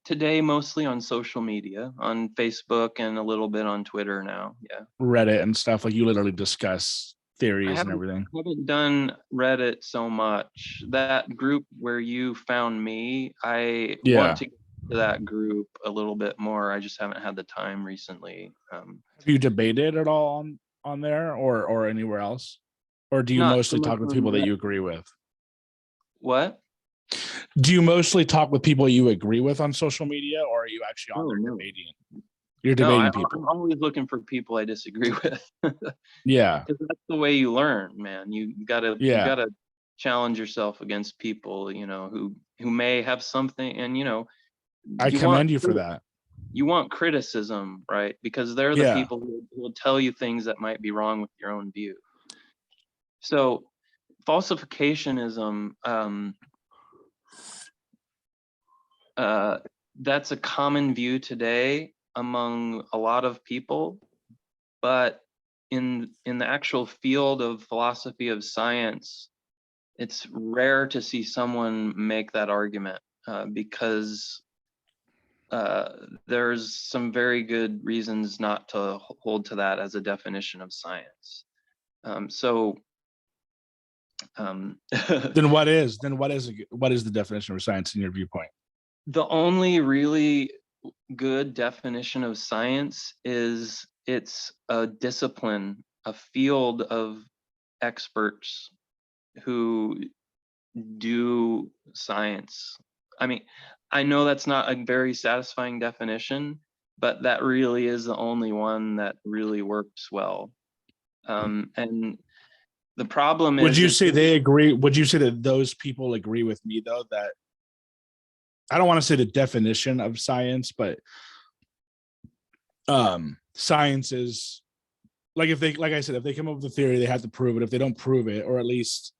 today mostly on social media, on Facebook and a little bit on Twitter now. Yeah. Reddit and stuff? Like you literally discuss theories and everything. I haven't done Reddit so much. That group where you found me, I want to get to that group a little bit more. I just haven't had the time recently. Have you debated at all on there or anywhere else? Or do you Not so mostly much talk with on people that Reddit. you agree with? What? Do you mostly talk with people you agree with on social media, or are you actually on there debating? You're debating people. I'm always looking for people I disagree with. Yeah. Because that's the way you learn, man. You gotta challenge yourself against people, you know, who may have something, and you know, I commend you for that. You want criticism, right? Because they're the people who will tell you things that might be wrong with your own view. So falsificationism, that's a common view today among a lot of people, but in the actual field of philosophy of science, it's rare to see someone make that argument because there's some very good reasons not to hold to that as a definition of science. Then what is the definition of science in your viewpoint? The only really good definition of science is it's a discipline, a field of experts who do science. I mean, I know that's not a very satisfying definition, but that really is the only one that really works well. And the problem is, would you say they agree? Would you say that those people agree with me though, that I don't want to say the definition of science, but science is like, if they, like I said, if they come up with a theory, they have to prove it. If they don't prove it, or at least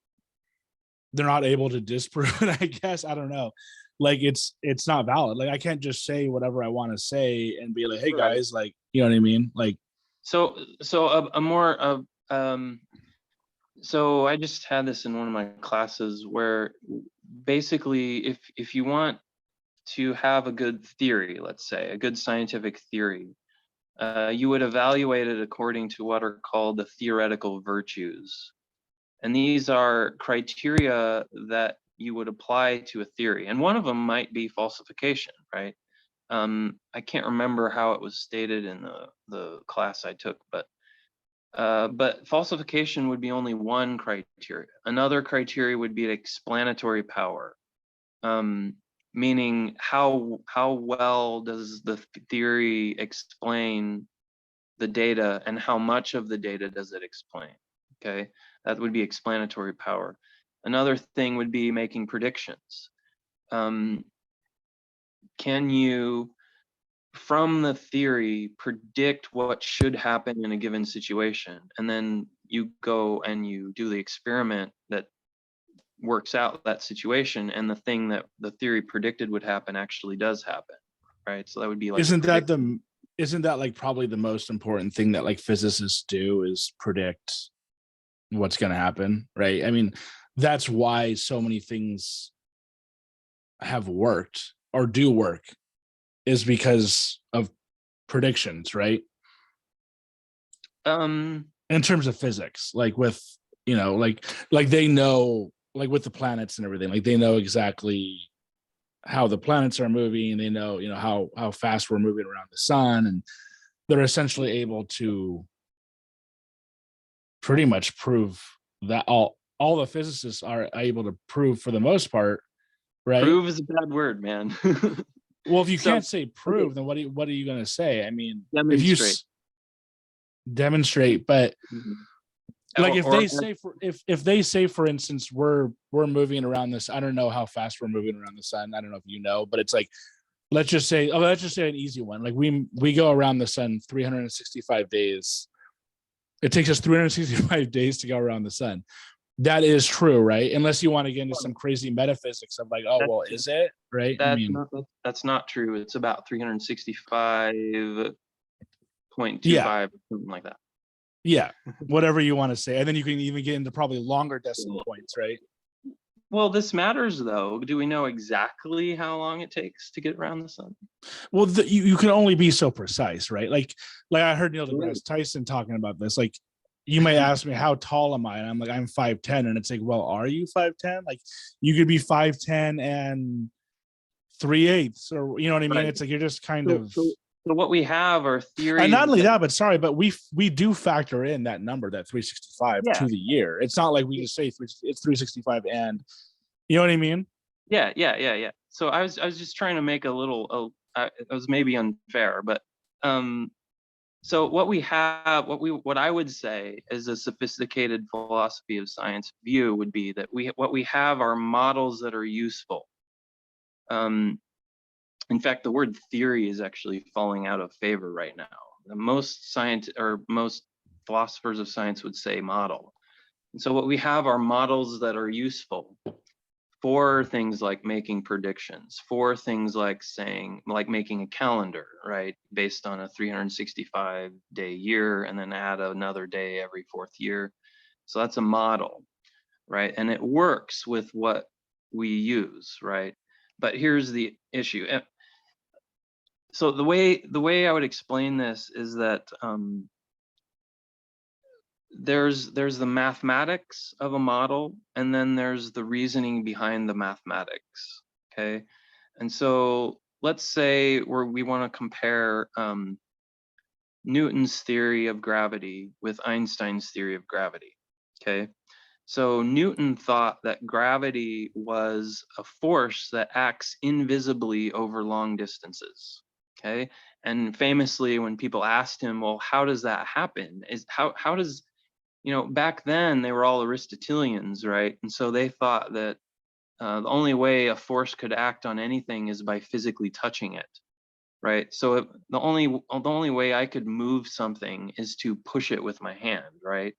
they're not able to disprove it, I guess, I don't know. Like it's not valid. Like I can't just say whatever I want to say and be like, hey guys, like, you know what I mean? Like, so I just had this in one of my classes where basically if you want to have a good theory, let's say a good scientific theory, you would evaluate it according to what are called the theoretical virtues. And these are criteria that you would apply to a theory. And one of them might be falsification, right? I can't remember how it was stated in the class I took, but falsification would be only one criteria. Another criteria would be explanatory power. meaning how well does the theory explain the data, and how much of the data does it explain? Okay, that would be explanatory power. Another thing would be making predictions. Can you, from the theory, predict what should happen in a given situation, and then you go and you do the experiment that works out that situation, and the thing that the theory predicted would happen actually does happen, right? So that would be like isn't that like probably the most important thing that like physicists do, is predict what's going to happen, right? I mean, that's why so many things have worked or do work, is because of predictions, right? In terms of physics, like with, like they know, like with the planets and everything, like they know exactly how the planets are moving, and they know, how fast we're moving around the sun, and they're essentially able to pretty much prove that all the physicists are able to prove for the most part, right? Prove is a bad word, man. Well, if you can't say prove, then what are you going to say? I mean, demonstrate. If you demonstrate, but like if they say for instance we're moving around this, I don't know how fast we're moving around the sun, I don't know if you know, but it's like, let's just say an easy one, like we go around the sun 365 days. It takes us 365 days to go around the sun. That is true, right? Unless you want to get into some crazy metaphysics of like, oh, well, is it, right? That's not true. It's about 365.25 Yeah. or something like that. Yeah, whatever you want to say. And then you can even get into probably longer decimal points, right? Well, this matters though. Do we know exactly how long it takes to get around the sun? Well, you can only be so precise, right? Like I heard Neil deGrasse Tyson talking about this. Like, you may ask me, how tall am I? And I'm like, I'm 5'10". And it's like, well, are you 5'10"? Like, you could be 5'10" and 3/8, or you know what I mean? Right. It's like, you're just kind of. So what we have are theories. And not only that, but we do factor in that number, that 365 to the year. It's not like we just say it's 365 and, you know what I mean? Yeah. So I was just trying to make a little, it was maybe unfair, but so what we have, what I would say is a sophisticated philosophy of science view would be that what we have are models that are useful. In fact, the word theory is actually falling out of favor right now. Most philosophers of science would say model. And so what we have are models that are useful for things like making predictions, for things like making a calendar, right? Based on a 365-day year, and then add another day every fourth year. So that's a model, right? And it works with what we use, right? But here's the issue. So the way I would explain this is that there's the mathematics of a model, and then there's the reasoning behind the mathematics. Okay, and so let's say we want to compare Newton's theory of gravity with Einstein's theory of gravity. Okay, so Newton thought that gravity was a force that acts invisibly over long distances. Okay, and famously, when people asked him, well, how does that happen? How does, back then they were all Aristotelians, right? And so they thought that the only way a force could act on anything is by physically touching it, right? So the only way I could move something is to push it with my hand, right?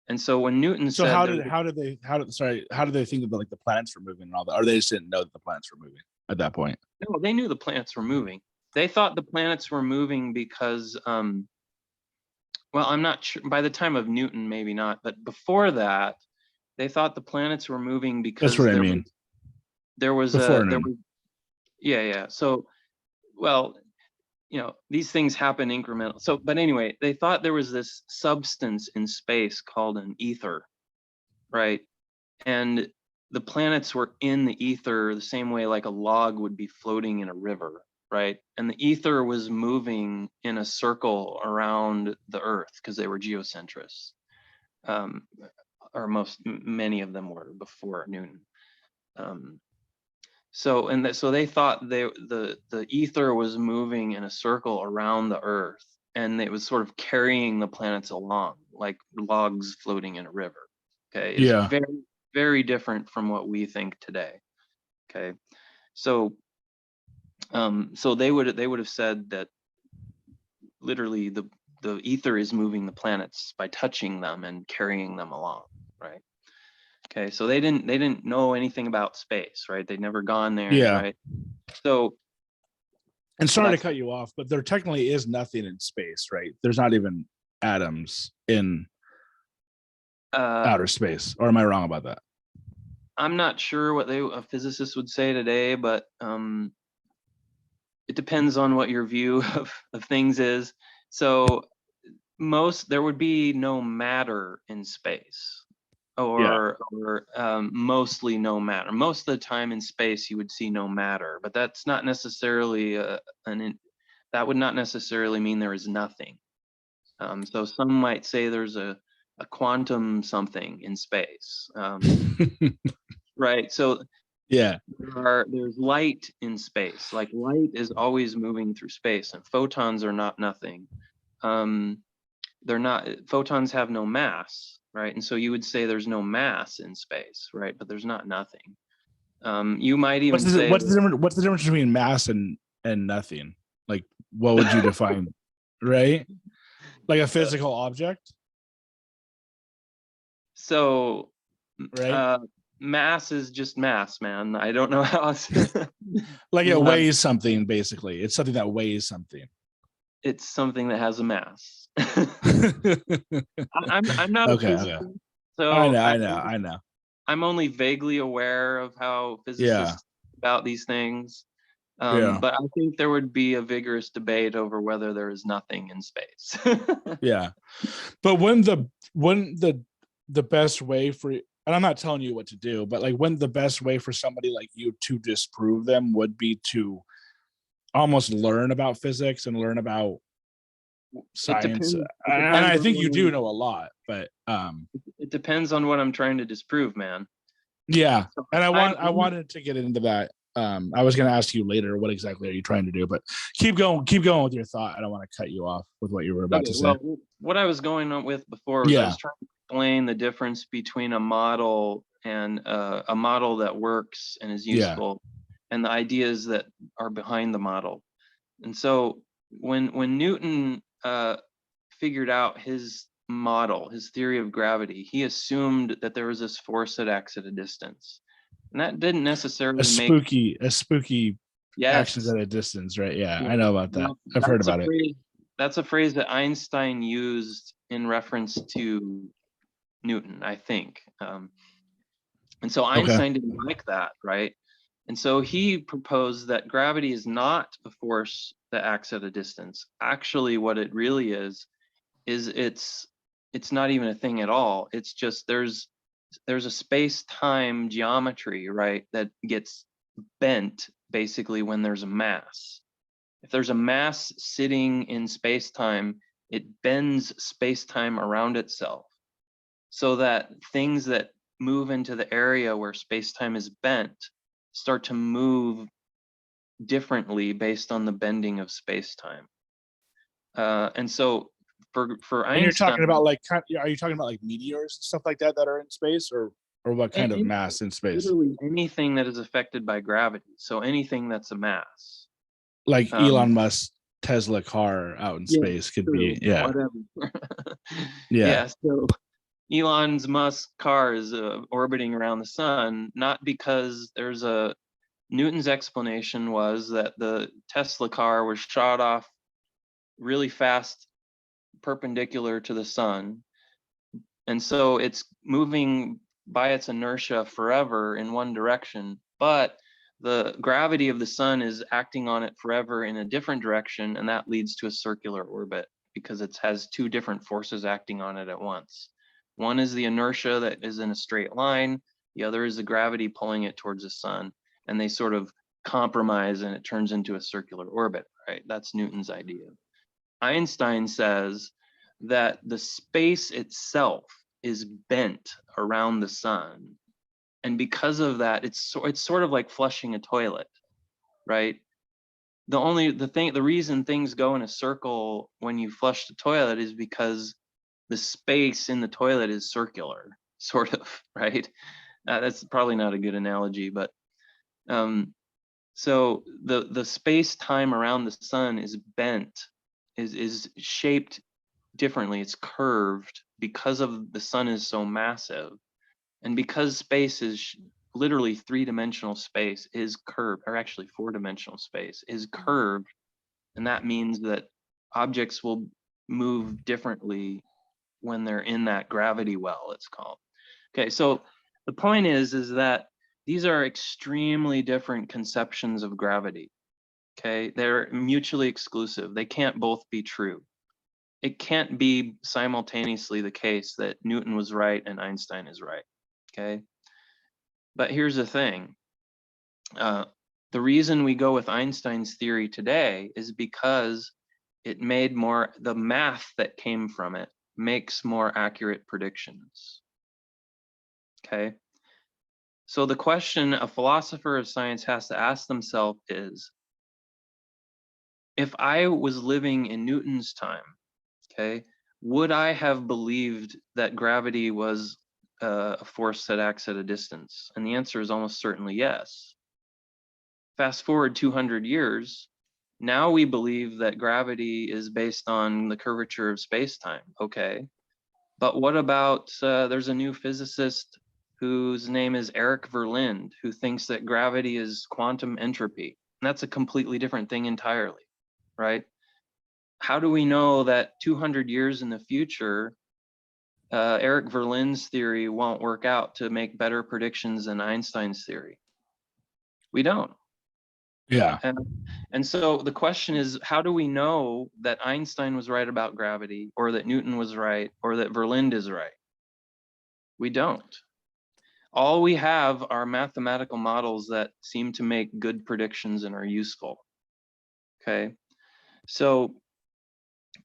And so when Newton said, how did they think that like the planets were moving and all that? Or they just didn't know that the planets were moving at that point? No, they knew the planets were moving. They thought the planets were moving because, well, I'm not sure. By the time of Newton, maybe not, but before that, they thought the planets were moving because that's what I mean. There was yeah. So, well, these things happen incremental. So, but anyway, they thought there was this substance in space called an ether, right? And the planets were in the ether the same way like a log would be floating in a river, right? And the ether was moving in a circle around the Earth because they were geocentrists, or many of them were before Newton. So they thought the ether was moving in a circle around the Earth, and it was sort of carrying the planets along like logs floating in a river. Okay, it's Yeah. very, very different from what we think today. Okay, so so they would have said that literally the ether is moving the planets by touching them and carrying them along, right? Okay, so they didn't know anything about space, right? They'd never gone there, Yeah. right? So And so sorry to that's cut you off, but there technically is nothing in space, right? There's not even atoms in uh outer space. Or am I wrong about that? I'm not sure what a physicist would say today, but it depends on what your view of things is. So there would be no matter in space, Yeah. or mostly no matter. Most of the time in space you would see no matter, but that's not necessarily that would not necessarily mean there is nothing. So some might say there's a quantum something in space, right? So Yeah. there's light in space. Like light is always moving through space, and photons are not nothing. Um, they're not Photons have no mass, right? And so you would say there's no mass in space, right? But there's not nothing. You might even say, What's the difference between mass and nothing? Like, what would you define? Right? Like a physical object, so right? uh, mass is just mass, man. I don't know how else. Like it um, weighs something, basically. It's something that weighs something. it's something that has a mass. Okay, I'm not a okay. physicist, I so know, I know, I know. I'm only vaguely aware of how Yeah, physicists about these things. yeah, But I think there would be a vigorous debate over whether there is nothing in space. yeah. But when the best way for, and I'm not telling you what to do, but like when the best way for somebody like you to disprove them would be to almost learn about physics and learn about It science. depends. It And depends I on think what you do know a lot, but it depends on what I'm trying to disprove, man. yeah. So And I'm, I wanted to get into that. I was going to ask you later what exactly are you trying to do, but keep going with your thought. I don't want to cut you off with what you were about okay. to say. Well, what I was going on with before was I Yeah, was trying to explain the difference between a model and a model that works and is yeah. useful, and the ideas that are behind the model. And so when Newton figured out his model, his theory of gravity, he assumed that there was this force that acts at a distance. And that didn't necessarily make A spooky actions yes. at a distance, right? Yeah, Yeah. I know about that. Well, I've heard about it. that's a phrase that Einstein used in reference to Newton, I think. And so Okay. Einstein didn't like that, right? And so he proposed that gravity is not a force that acts at a distance. Actually, what it really is it's not even a thing at all. It's just there's a space-time geometry, right, that gets bent basically when there's a mass. If there's a mass sitting in space-time, it bends space-time around itself so that things that move into the area where space-time is bent start to move differently based on the bending of space-time. And so for And you're talking Einstein, about like, are you talking about like meteors and stuff like that are in space, or what kind of mass in space? literally anything that is affected by gravity, so anything that's a mass. Like Um, Elon Musk Tesla car out in yeah, space could true, be, yeah, whatever. yeah. Yeah, so Elon's Musk car is orbiting around the sun, not because there's a Newton's explanation was that the Tesla car was shot off really fast perpendicular to the sun, and so it's moving by its inertia forever in one direction, but the gravity of the sun is acting on it forever in a different direction, and that leads to a circular orbit because it has two different forces acting on it at once. One is the inertia that is in a straight line, the other is the gravity pulling it towards the sun, and they sort of compromise and it turns into a circular orbit, right? That's Newton's idea. Einstein says that the space itself is bent around the sun, And because of that, it's sort of like flushing a toilet, right? The reason things go in a circle when you flush the toilet is because the space in the toilet is circular, sort of, right? That's probably not a good analogy, but so the space time around the sun is bent, is shaped differently. It's curved because of the sun is so massive, and because space is literally three-dimensional space is curved, or actually four-dimensional space is curved, and that means that objects will move differently when they're in that gravity well, it's called. Okay, so the point is that these are extremely different conceptions of gravity. Okay, they're mutually exclusive. They can't both be true. It can't be simultaneously the case that Newton was right and Einstein is right. Okay, but here's the thing. The reason we go with Einstein's theory today is because it made the math that came from it makes more accurate predictions. Okay, so the question a philosopher of science has to ask themselves is, if I was living in Newton's time, okay, would I have believed that gravity was a force that acts at a distance? And the answer is almost certainly yes. Fast forward 200 years, now we believe that gravity is based on the curvature of space-time. Okay, but what about, there's a new physicist whose name is Eric Verlinde, who thinks that gravity is quantum entropy. And that's a completely different thing entirely, right? How do we know that 200 years in the future, Eric Verlinde's theory won't work out to make better predictions than Einstein's theory? We don't. Yeah. And so the question is, how do we know that Einstein was right about gravity, or that Newton was right, or that Verlinde is right? We don't. All we have are mathematical models that seem to make good predictions and are useful. Okay, so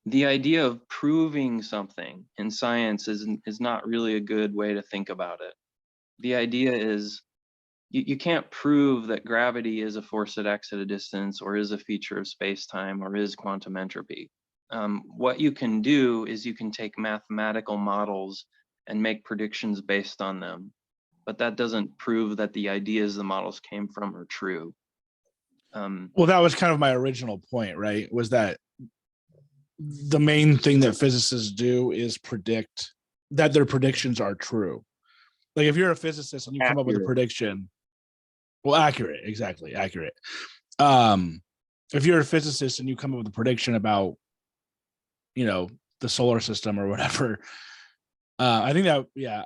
the idea of proving something in science is not really a good way to think about it. The idea is you can't prove that gravity is a force that acts at a distance, or is a feature of space-time, or is quantum entropy. What you can do is you can take mathematical models and make predictions based on them, but that doesn't prove that the ideas the models came from are true. Well, that was kind of my original point, right? Was that the main thing that physicists do is predict that their predictions are true. Like if you're a physicist and you come up with a prediction, well, accurate, exactly, accurate. If you're a physicist and you come up with a prediction about, the solar system or whatever, I think that, yeah,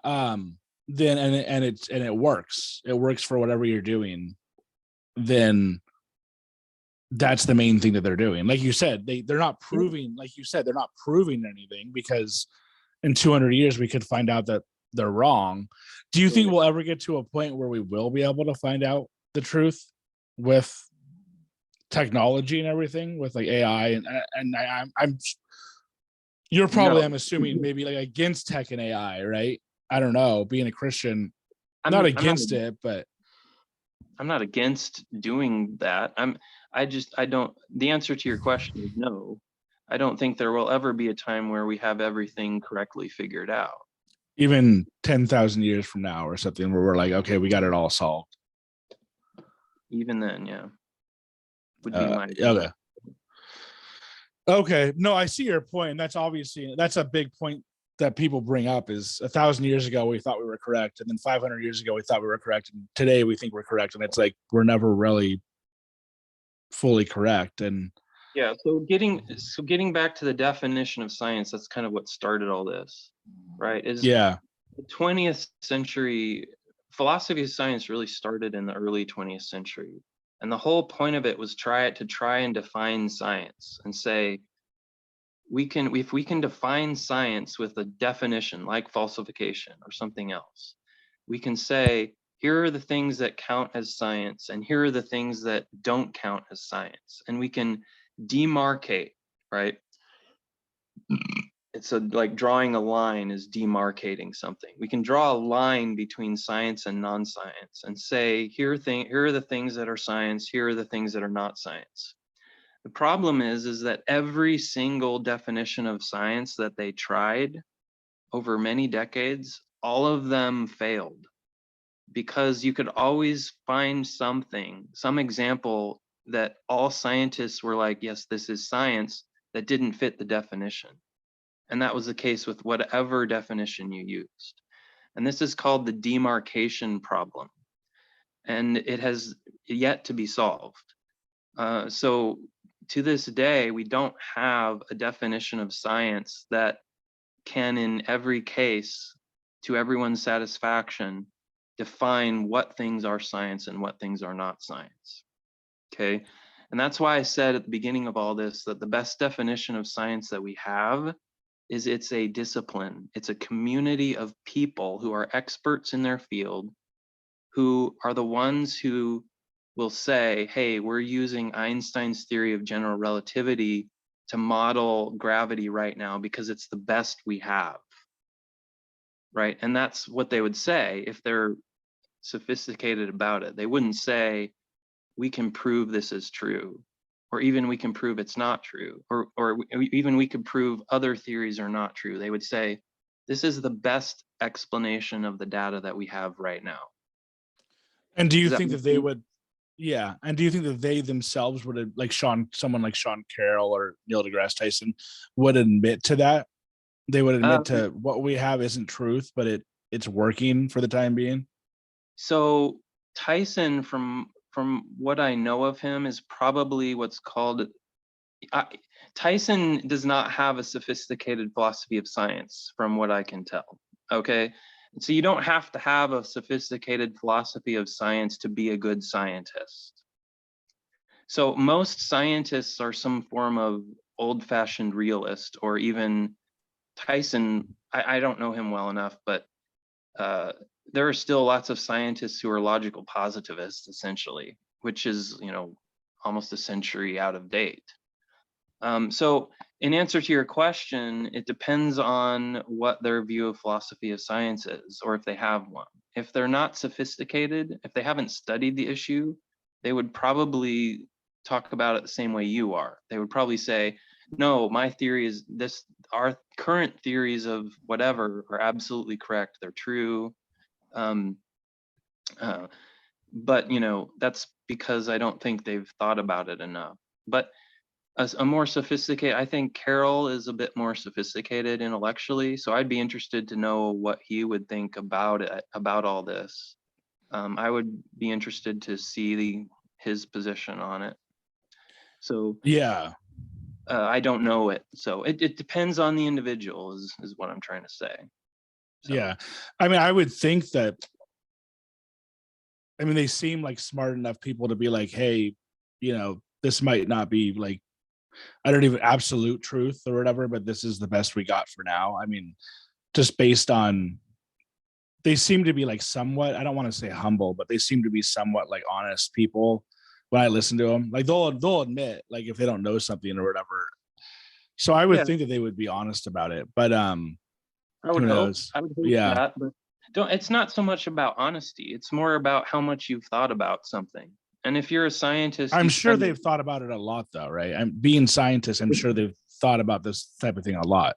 then and it works. It works for whatever you're doing. Then that's the main thing that they're doing. Like you said, they're not proving, like you said, they're not proving anything, because in 200 years we could find out that they're wrong. Do you think we'll ever get to a point where we will be able to find out the truth with technology and everything, with like AI and I'm you're probably, no. I'm assuming maybe like against tech and AI, right? I don't know, being a Christian, not against it, but I'm not against doing that. The answer to your question is no. I don't think there will ever be a time where we have everything correctly figured out. Even 10,000 years from now or something, where we're like, okay, we got it all solved. Even then, yeah. Would be my opinion. Okay. No, I see your point. That's a big point that people bring up, is 1,000 years ago we thought we were correct, and then 500 years ago we thought we were correct, and today we think we're correct, and it's like we're never really fully correct. And yeah, so getting back to the definition of science, that's kind of what started all this, right? The 20th century philosophy of science really started in the early 20th century, and the whole point of it was to try and define science and say, if we can define science with a definition like falsification or something else, we can say, here are the things that count as science, and here are the things that don't count as science. And we can demarcate, right? like drawing a line is demarcating something. We can draw a line between science and non-science and say, here are the things that are science, here are the things that are not science. The problem is that every single definition of science that they tried over many decades, all of them failed, because you could always find something, some example that all scientists were like, yes, this is science, that didn't fit the definition. And that was the case with whatever definition you used. And this is called the demarcation problem. And it has yet to be solved. So to this day, we don't have a definition of science that can, in every case, to everyone's satisfaction, define what things are science and what things are not science. Okay. And that's why I said at the beginning of all this that the best definition of science that we have is it's a discipline. It's a community of people who are experts in their field, who are the ones who will say, hey, we're using Einstein's theory of general relativity to model gravity right now because it's the best we have. Right. And that's what they would say if they're sophisticated about it. They wouldn't say, we can prove this is true, or even we can prove it's not true, or even we could prove other theories are not true. They would say, this is the best explanation of the data that we have right now. And do you think that they would, yeah, and do you think that they themselves would have, like someone like Sean Carroll or Neil deGrasse Tyson would admit to that? They would admit to what we have isn't truth, but it's working for the time being? So Tyson, from what I know of him, is probably what's called, Tyson does not have a sophisticated philosophy of science, from what I can tell. Okay. So you don't have to have a sophisticated philosophy of science to be a good scientist. So most scientists are some form of old-fashioned realist, or even Tyson, I don't know him well enough, but there are still lots of scientists who are logical positivists, essentially, which is, almost a century out of date. So in answer to your question, it depends on what their view of philosophy of science is, or if they have one. If they're not sophisticated, if they haven't studied the issue, they would probably talk about it the same way you are. They would probably say, no, my theory is this, our current theories of whatever are absolutely correct, they're true. But that's because I don't think they've thought about it enough. But a more sophisticated, I think Carroll is a bit more sophisticated intellectually, so I'd be interested to know what he would think about it, about all this. I would be interested to see his position on it. So yeah, I don't know it, so it depends on the individual, is what I'm trying to say. So. Yeah, I mean, I would think that. I mean, they seem like smart enough people to be like, hey, this might not be like, I don't even absolute truth or whatever, but this is the best we got for now. I mean, just based on, they seem to be like somewhat, I don't want to say humble, but they seem to be somewhat like honest people when I listen to them. Like they'll admit like if they don't know something or whatever. So I would think that they would be honest about it, but I would who hope. knows? I would hope Yeah. that, but it's not so much about honesty. It's more about how much you've thought about something. And if you're a scientist, I'm sure they've thought about it a lot though, right? I'm being scientists, I'm sure they've thought about this type of thing a lot.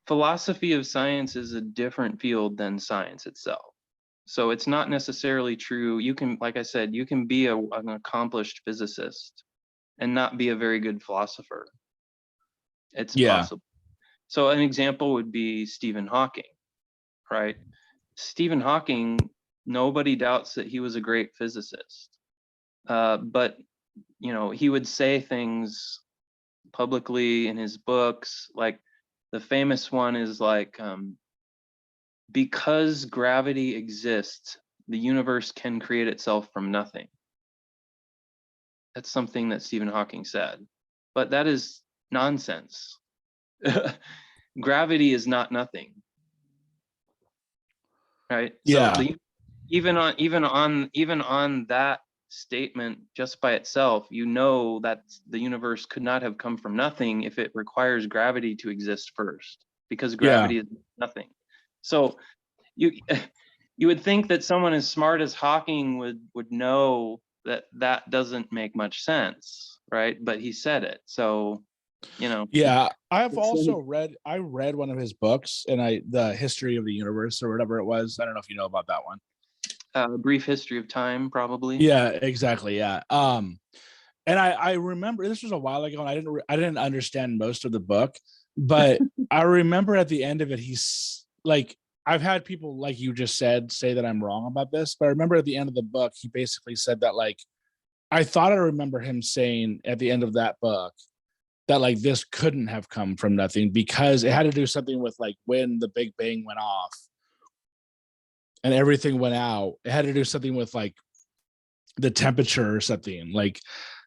Philosophy of science is a different field than science itself. So it's not necessarily true. You can, like I said, you can be an accomplished physicist and not be a very good philosopher. It's possible. So an example would be Stephen Hawking, right? Stephen Hawking, nobody doubts that he was a great physicist. But, he would say things publicly in his books, like the famous one is like, because gravity exists, the universe can create itself from nothing. That's something that Stephen Hawking said, but that is nonsense. Gravity is not nothing, right? Yeah. So even on that statement just by itself, that the universe could not have come from nothing if it requires gravity to exist first. because Yeah. gravity is nothing. So you you would think that someone as smart as Hawking would know that that doesn't make much sense, right? But he said it. So, Yeah, I've it's also read I read one of his books, and the history of the universe or whatever it was. I don't know if you know about that one. a brief history of time, probably. Yeah, exactly. Yeah. And I remember this was a while ago, and I didn't understand most of the book, but I remember at the end of it, he's like, I've had people like you just said say that I'm wrong about this, but I remember at the end of the book, he basically said that, like, I thought I remember him saying at the end of that book that, like, this couldn't have come from nothing because it had to do something with, like, when the Big Bang went off and everything went out. It had to do something with, like, the temperature or something. Like,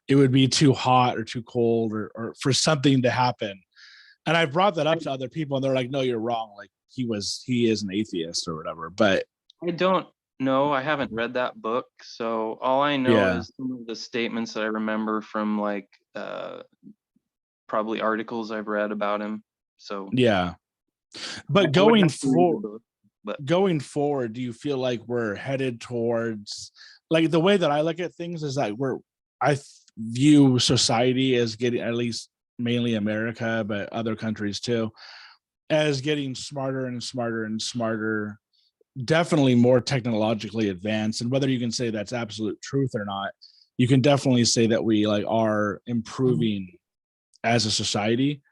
it would be too hot or too cold, or for something to happen. And I brought that up to other people, and they're like, "No, you're wrong. Like, he is an atheist or whatever." But I don't know. I haven't read that book, so all I know yeah, is some of the statements that I remember from like probably articles I've read about him. So yeah. I But would have to read the book. But going forward, do you feel like we're headed towards, like, the way that I look at things is that I view society as getting, at least mainly America, but other countries too, as getting smarter and smarter and smarter, definitely more technologically advanced. And whether you can say that's absolute truth or not, you can definitely say that we, like, are improving as a society.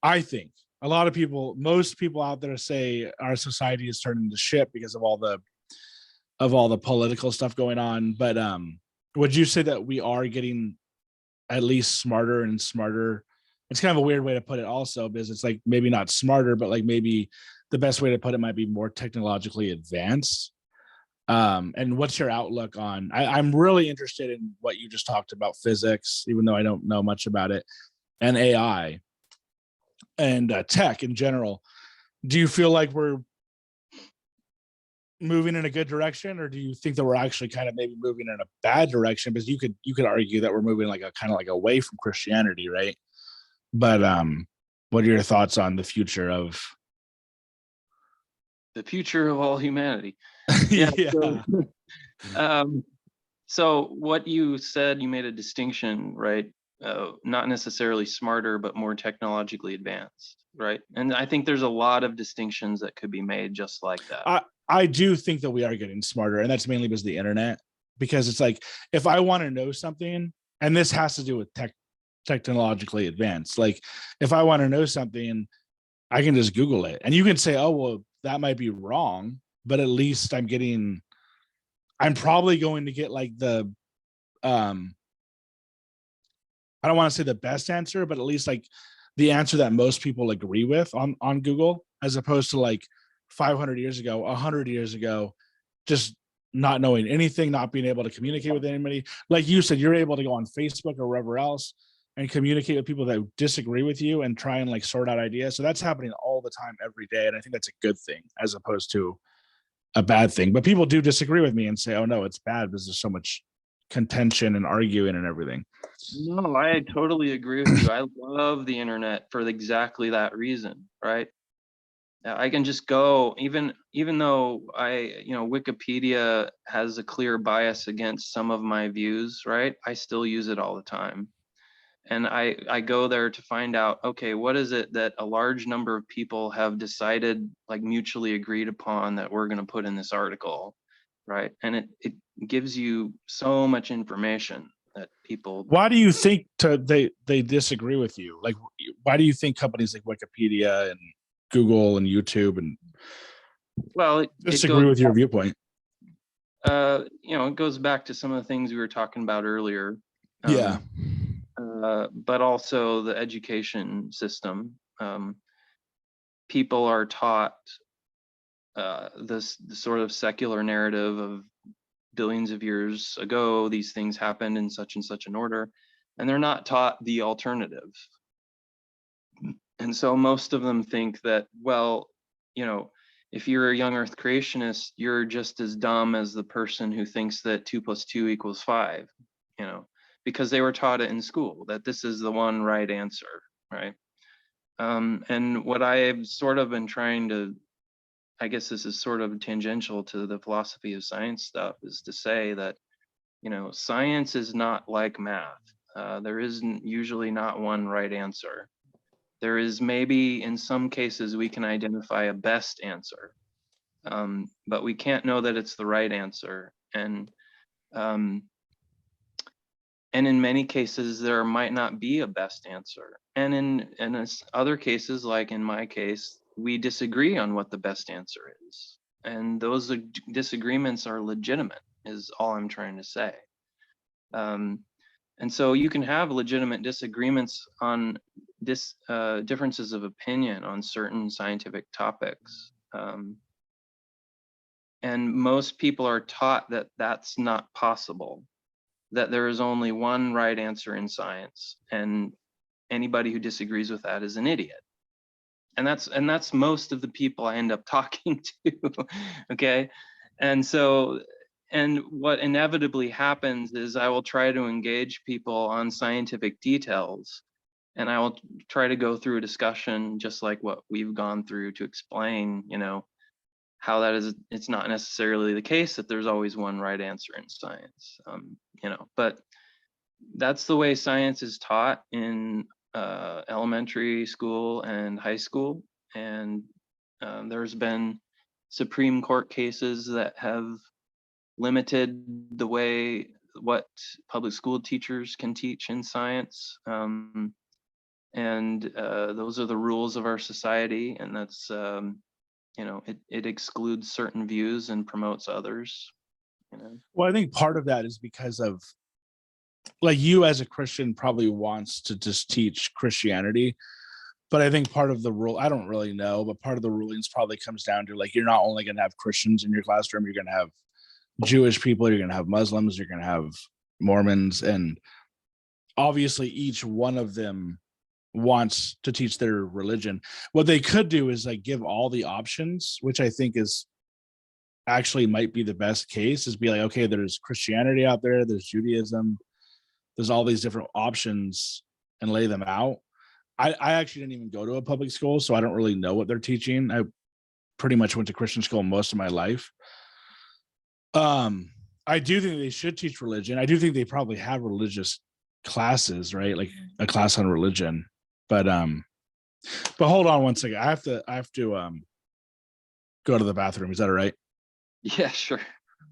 I think a lot of people, most people out there say our society is turning to shit because of all the political stuff going on. But would you say that we are getting at least smarter and smarter? It's kind of a weird way to put it also, because it's like maybe not smarter, but like maybe the best way to put it might be more technologically advanced. And what's your outlook on, I'm really interested in what you just talked about, physics, even though I don't know much about it, and AI and tech in general. Do you feel like we're moving in a good direction, or do you think that we're actually kind of maybe moving in a bad direction? Because you could argue that we're moving like a kind of like away from Christianity, right? But what are your thoughts on the future of the future of all humanity. Yeah. So, yeah, um, so what you said, you made a distinction, right? Not necessarily smarter, but more technologically advanced, right? And I think there's a lot of distinctions that could be made just like that. I do think that we are getting smarter, and that's mainly because of the internet. Because it's like, if I want to know something, and this has to do with technologically advanced, like, if I want to know something, I can just Google it, and you can say, "Oh, well, that might be wrong," but at least I'm probably going to get like um, I don't want to say the best answer, but at least like the answer that most people agree with on Google, as opposed to like 500 years ago, 100 years ago, just not knowing anything, not being able to communicate with anybody. Like you said, you're able to go on Facebook or wherever else and communicate with people that disagree with you and try and like sort out ideas. So that's happening all the time, every day, and I think that's a good thing as opposed to a bad thing. But people do disagree with me and say, "Oh no, it's bad because there's so much contention and arguing and everything." No, I totally agree with you. I love the internet for exactly that reason, right? I can just go, even though Wikipedia has a clear bias against some of my views, right? I still use it all the time. And I go there to find out, okay, what is it that a large number of people have decided, like mutually agreed upon, that we're going to put in this article, right? And it gives you so much information that people, Why do you think they disagree with you? Like, why do you think companies like Wikipedia and Google and YouTube and well, it disagree goes with your viewpoint? it goes back to some of the things we were talking about earlier. Yeah. But also the education system. People are taught this sort of secular narrative of billions of years ago, these things happened in such and such an order, and they're not taught the alternative. And so most of them think that, well, if you're a young earth creationist, you're just as dumb as the person who thinks that 2 + 2 = 5, because they were taught it in school, that this is the one right answer, right? And what I've sort of been trying to, I guess this is sort of tangential to the philosophy of science stuff, is to say that, science is not like math. There isn't usually not one right answer. There is maybe in some cases we can identify a best answer, but we can't know that it's the right answer. And in many cases, there might not be a best answer. And in other cases, like in my case, we disagree on what the best answer is. And those disagreements are legitimate, is all I'm trying to say. And so you can have legitimate disagreements on differences of opinion on certain scientific topics. And most people are taught that that's not possible, that there is only one right answer in science, and anybody who disagrees with that is an idiot. And that's most of the people I end up talking to. Okay. And so, and what inevitably happens is I will try to engage people on scientific details, and I will try to go through a discussion just like what we've gone through to explain, how that is. It's not necessarily the case that there's always one right answer in science, but that's the way science is taught in elementary school and high school. And there's been Supreme Court cases that have limited the way what public school teachers can teach in science. And those are the rules of our society, and that's it excludes certain views and promotes others. Well, I think part of that is because of, like, you as a Christian probably wants to just teach Christianity, but I think part of the rule, I don't really know, but part of the rulings probably comes down to, like, you're not only going to have Christians in your classroom, you're going to have Jewish people, you're going to have Muslims, you're going to have Mormons, and obviously each one of them wants to teach their religion. What they could do is, like, give all the options, which I think is actually might be the best case, is be like, okay, there's Christianity out there, there's Judaism, there's all these different options, and lay them out. I actually didn't even go to a public school, so I don't really know what they're teaching. I pretty much went to Christian school most of my life. I do think they should teach religion. I do think they probably have religious classes, right? Like a class on religion. But hold on one second. I have to go to the bathroom. Is that all right? Yeah, sure.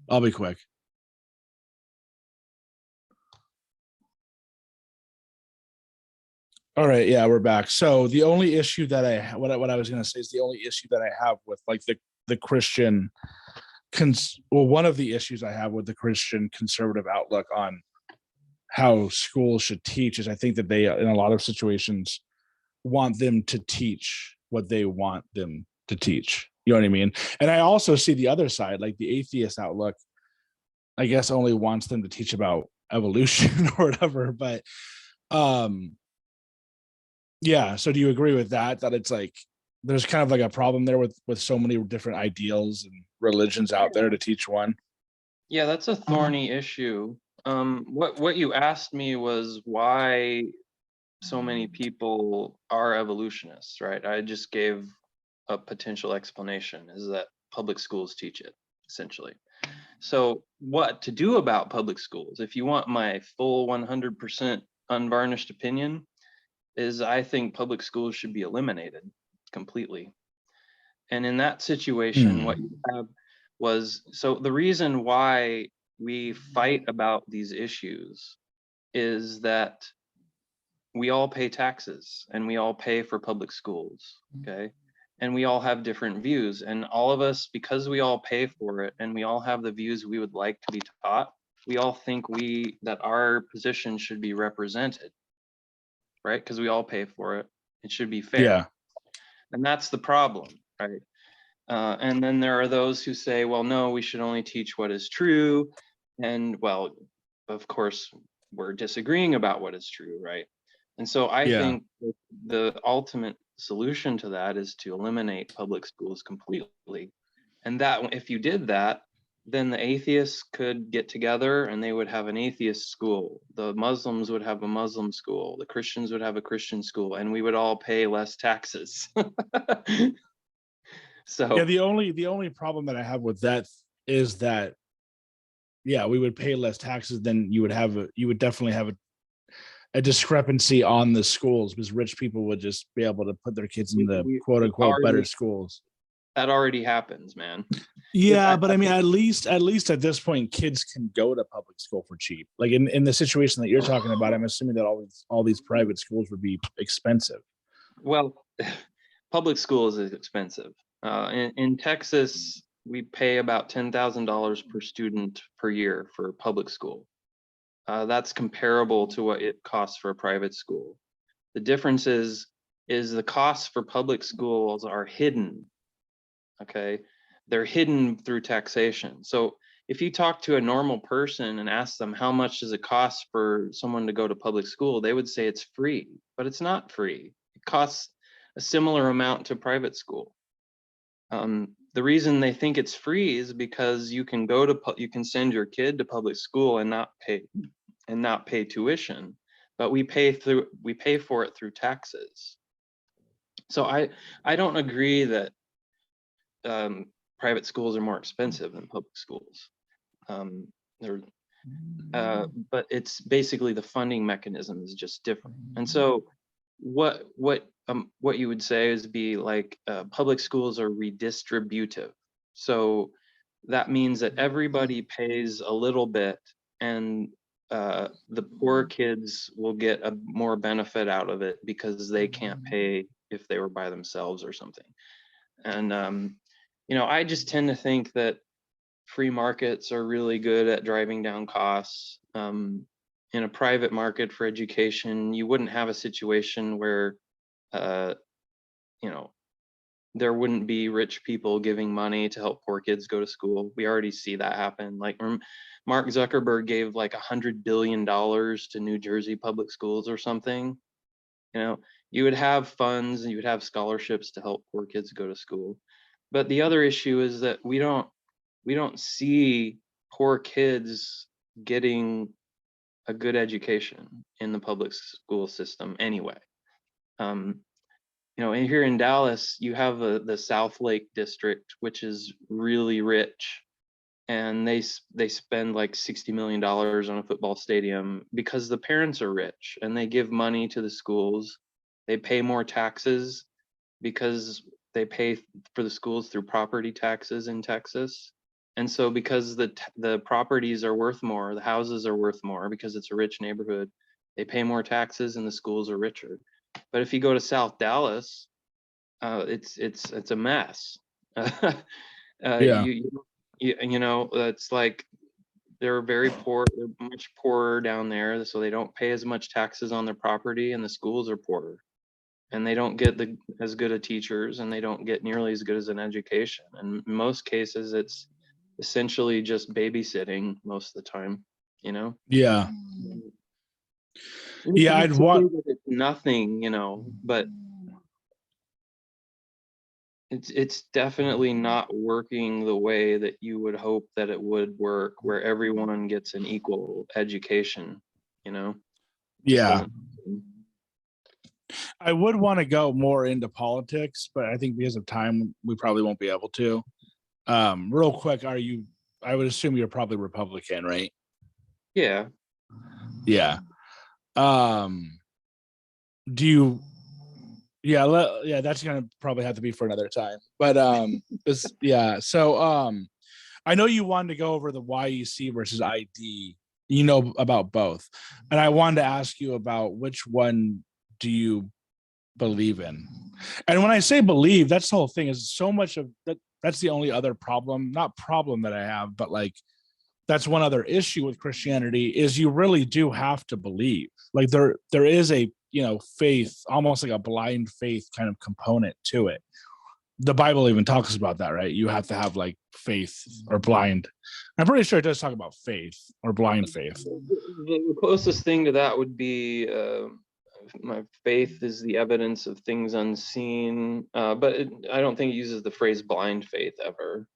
I'll be quick. All right, yeah, we're back. So the only issue that what I was going to say is the only issue that I have with, like, the Christian one of the issues I have with the Christian conservative outlook on how schools should teach is I think that they, in a lot of situations, want them to teach what they want them to teach. You know what I mean? And I also see the other side, like the atheist outlook, I guess, only wants them to teach about evolution or whatever. But yeah. So do you agree with that? That it's like there's kind of like a problem there with so many different ideals and religions out there to teach one? Yeah, that's a thorny issue. What you asked me was why so many people are evolutionists, right? I just gave a potential explanation, is that public schools teach it, essentially. So what to do about public schools, if you want my full 100% unvarnished opinion, is I think public schools should be eliminated completely. And in that situation, what you have was, so the reason why we fight about these issues is that we all pay taxes and we all pay for public schools, okay? And we all have different views, and all of us, because we all pay for it and we all have the views we would like to be taught, we all think that our position should be represented, right? Because we all pay for it. It should be fair. Yeah. And that's the problem, right? And then there are those who say, well, no, we should only teach what is true. And well, of course, we're disagreeing about what is true, right? And so I think the ultimate solution to that is to eliminate public schools completely. And that if you did that, then the atheists could get together and they would have an atheist school. The Muslims would have a Muslim school. The Christians would have a Christian school, and we would all pay less taxes. Yeah, So the only problem that I have with that is that, yeah, we would pay less taxes. Then you would definitely have a discrepancy on the schools, because rich people would just be able to put their kids in the we quote unquote better already, schools. that already happens, man. If Yeah, but I mean, at least at this point, kids can go to public school for cheap. Like in the situation that you're talking about, I'm assuming that all these private schools would be expensive. Well, public schools is expensive. In Texas, we pay about $10,000 per student per year for public school. That's comparable to what it costs for a private school. The difference is the costs for public schools are hidden. Okay, they're hidden through taxation. So if you talk to a normal person and ask them how much does it cost for someone to go to public school, they would say it's free, but it's not free. It costs a similar amount to private school. The reason they think it's free is because you can you can send your kid to public school and not pay tuition, but we pay for it through taxes. So I don't agree that private schools are more expensive than public schools. They're but it's basically the funding mechanism is just different. And so what you would say is be like public schools are redistributive. So that means that everybody pays a little bit, and the poor kids will get a more benefit out of it because they can't pay if they were by themselves or something. And I just tend to think that free markets are really good at driving down costs. In a private market for education, you wouldn't have a situation where, there wouldn't be rich people giving money to help poor kids go to school. We already see that happen. Like Mark Zuckerberg gave like $100 billion to New Jersey public schools or something. You would have funds and you would have scholarships to help poor kids go to school. But the other issue is that we don't see poor kids getting a good education in the public school system anyway. And here in Dallas, you have the South Lake district, which is really rich, and they spend like $60 million on a football stadium because the parents are rich and they give money to the schools. They pay more taxes because they pay for the schools through property taxes in Texas. And so because the properties are worth more, the houses are worth more because it's a rich neighborhood, they pay more taxes and the schools are richer. But if you go to South Dallas, it's a mess. Yeah. It's like they're very poor. They're much poorer down there, so they don't pay as much taxes on their property, and the schools are poorer, and they don't get as good of teachers, and they don't get nearly as good as an education. And in most cases, it's essentially just babysitting most of the time. Yeah. You Yeah. hate to think that it's nothing, but it's definitely not working the way that you would hope that it would work, where everyone gets an equal education. Just Yeah. doesn't. I would want to go more into politics, but I think because of time, we probably won't be able to. Real quick, I would assume you're probably Republican, right? Yeah. Yeah. Do you, yeah, that's gonna probably have to be for another time. But yeah. So I know you wanted to go over the YEC versus ID. You know about both, and I wanted to ask you about which one do you believe in. And when I say believe, that's the whole thing. Is so much of that. That's the only other problem, not problem that I have, but like that's one other issue with Christianity is you really do have to believe. Like there is a faith, almost like a blind faith kind of component to it. The Bible even talks about that, right? You have to have like faith or blind. I'm pretty sure it does talk about faith or blind faith. The closest thing to that would be my faith is the evidence of things unseen, but I don't think it uses the phrase blind faith ever.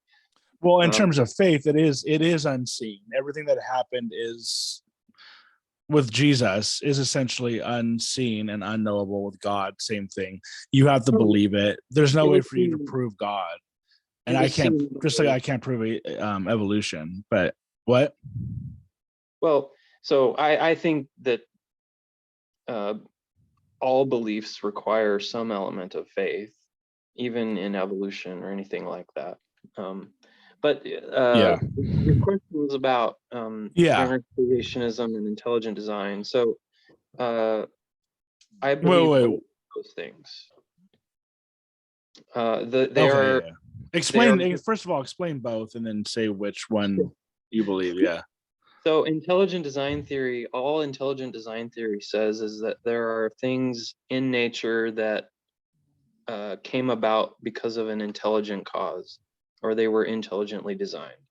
Well, in Um, terms of faith, it is unseen. Everything that happened is with Jesus is essentially unseen and unknowable. With God, same thing. You have to oh, believe it. There's no it way was for you to seen. prove God, It and I was can't. seen. Just like I can't prove evolution. But what? Well, so I think that uh, all beliefs require some element of faith, even in evolution or anything like that. Um, but Yeah. your question was about young Yeah. Earth creationism and intelligent design. So I Wait, believe both wait. those things. They Okay. are Yeah. they are Explain. First of all, explain both, and then say which one you believe. Yeah. so intelligent design theory. All intelligent design theory says is that there are things in nature that came about because of an intelligent cause, or they were intelligently designed.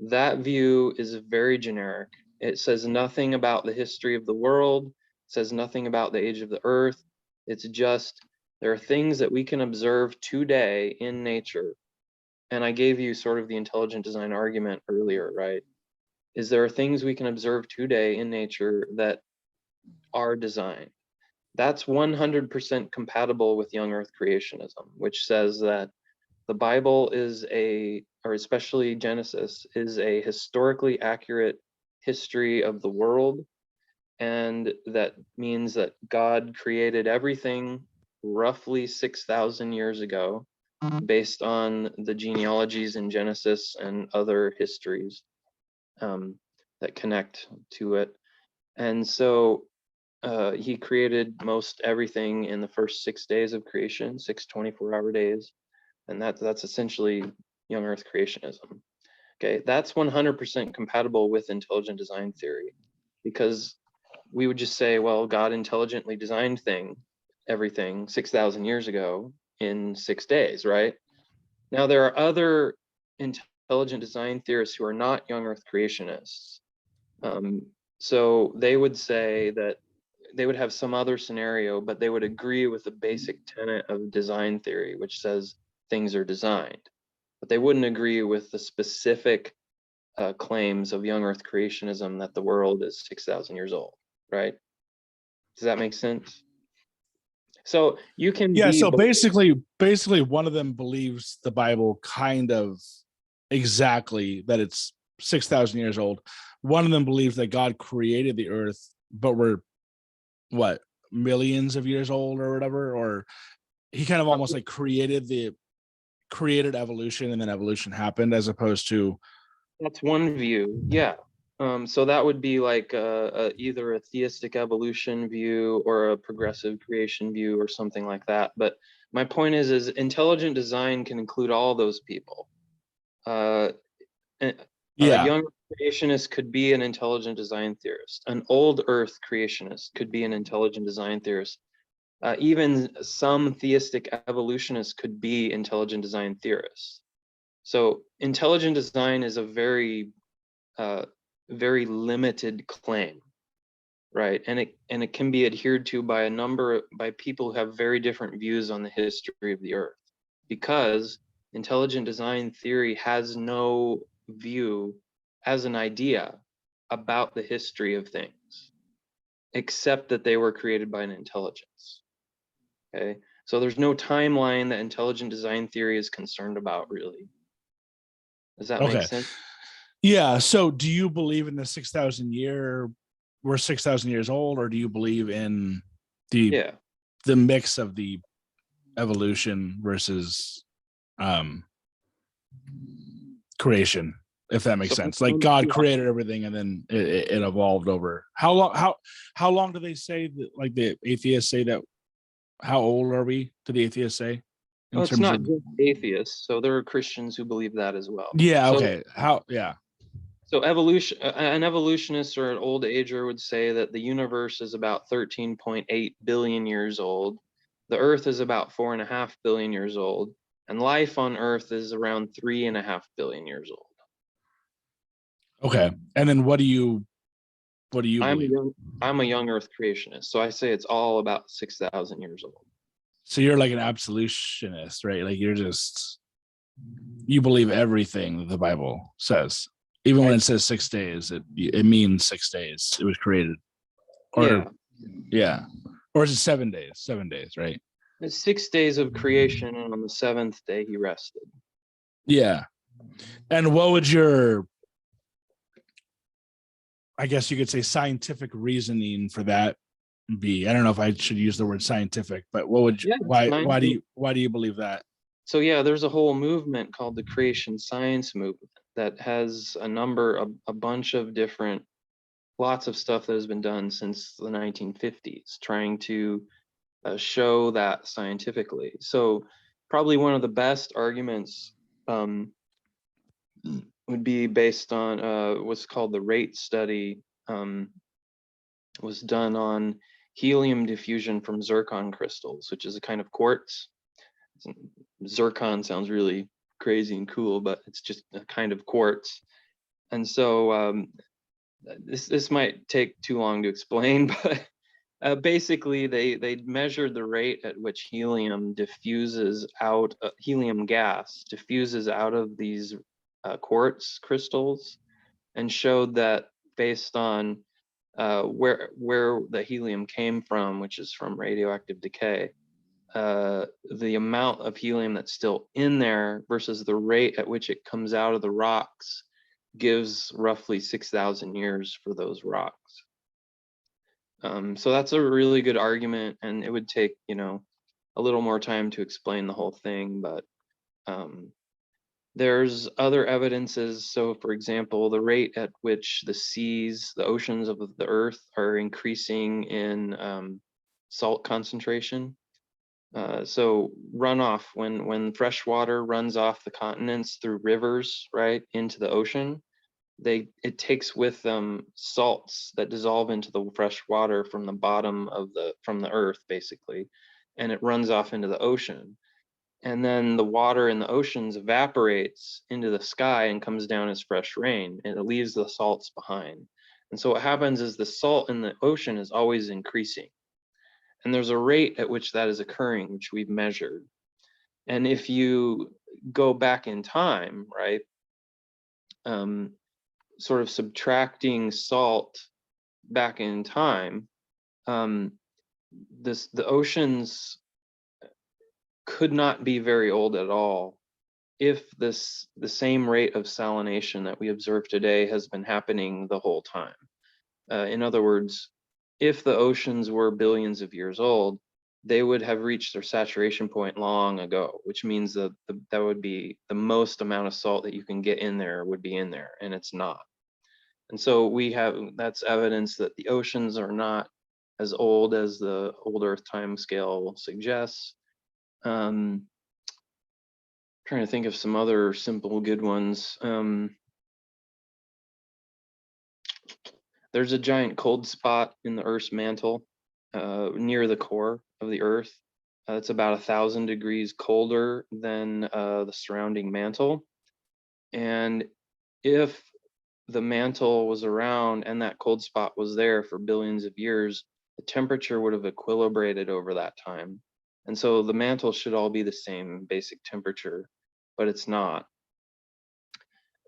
That view is very generic. It says nothing about the history of the world, it says nothing about the age of the earth. It's just there are things that we can observe today in nature. And I gave you sort of the intelligent design argument earlier, right? Is there are things we can observe today in nature that are designed. That's 100% compatible with young earth creationism, which says that the Bible is or especially Genesis, is a historically accurate history of the world. And that means that God created everything roughly 6,000 years ago based on the genealogies in Genesis and other histories that connect to it. And so he created most everything in the first 6 days of creation, 6 24-hour days. And that's essentially young earth creationism. Okay, that's 100% compatible with intelligent design theory, because we would just say, well, God intelligently designed everything 6,000 years ago in 6 days, right? Now, there are other intelligent design theorists who are not young earth creationists. So they would say that they would have some other scenario, but they would agree with the basic tenet of design theory, which says things are designed. But they wouldn't agree with the specific claims of young earth creationism that the world is 6,000 years old, right? Does that make sense? So you can Yeah. be So both. basically, one of them believes the Bible kind of exactly that it's 6,000 years old. One of them believes that God created the earth, but we're what, millions of years old or whatever, or he kind of almost like created evolution and then evolution happened, as opposed to That's one view, yeah. So that would be like either a theistic evolution view or a progressive creation view or something like that. But my point is intelligent design can include all those people. A yeah. young creationist could be an intelligent design theorist. An old Earth creationist could be an intelligent design theorist. Even some theistic evolutionists could be intelligent design theorists. So intelligent design is a very limited claim, right? And it can be adhered to by people who have very different views on the history of the earth, because intelligent design theory has no view as an idea about the history of things, except that they were created by an intelligence. Okay, so there's no timeline that intelligent design theory is concerned about, really. Does that make Okay. sense? Yeah. So do you believe in the 6,000 year, we're 6,000 years old, or do you believe in the Yeah. the mix of the evolution versus um creation, if that makes So sense? Like God created everything and then it evolved over how long, how long do they say that, like the atheists say that, how old are we, do the atheists say, in well, it's terms not of? just atheists. So there are Christians who believe that as well. Yeah. So Okay. How? Yeah. so evolution, an evolutionist or an old ager would say that the universe is about 13.8 billion years old. The Earth is about 4.5 billion years old, and life on Earth is around 3.5 billion years old. Okay. And then what do you I'm a believe? young, I'm a young Earth creationist, so I say it's all about 6,000 years old. So you're like an absolutionist, right? Like you're just you believe everything the Bible says, even when it says 6 days. It means 6 days. It was created, or or is it 7 days? 7 days, right? It's 6 days of creation, and on the seventh day he rested. Yeah. And what would your, I guess you could say, scientific reasoning for that be? I don't know if I should use the word scientific, but what would you, why do you believe that? So yeah, there's a whole movement called the creation science movement that has a bunch of different, lots of stuff that has been done since the 1950s, trying to show that scientifically. So probably one of the best arguments would be based on what's called the rate study, was done on helium diffusion from zircon crystals, which is a kind of quartz. Zircon sounds really crazy and cool, but it's just a kind of quartz. And so this might take too long to explain, but basically they measured the rate at which helium diffuses out, helium gas diffuses out of these quartz crystals, and showed that based on where the helium came from, which is from radioactive decay, the amount of helium that's still in there versus the rate at which it comes out of the rocks gives roughly 6,000 years for those rocks. So that's a really good argument, and it would take, a little more time to explain the whole thing, but there's other evidences. So for example, the rate at which the oceans of the earth are increasing in salt concentration. So runoff, when fresh water runs off the continents through rivers, right, into the ocean, it takes with them salts that dissolve into the fresh water from the bottom from the earth, basically, and it runs off into the ocean. And then the water in the oceans evaporates into the sky and comes down as fresh rain, and it leaves the salts behind. And so what happens is the salt in the ocean is always increasing. And there's a rate at which that is occurring, which we've measured. And if you go back in time, right, sort of subtracting salt back in time, the oceans could not be very old at all if the same rate of salination that we observe today has been happening the whole time. In other words, if the oceans were billions of years old, they would have reached their saturation point long ago, which means that that would be the most amount of salt that you can get in there would be in there, and it's not. And so that's evidence that the oceans are not as old as the old Earth time scale suggests. Trying to think of some other simple good ones. There's a giant cold spot in the Earth's mantle near the core of the Earth. It's about 1,000 degrees colder than the surrounding mantle. And if the mantle was around and that cold spot was there for billions of years, the temperature would have equilibrated over that time. And so the mantle should all be the same basic temperature, but it's not.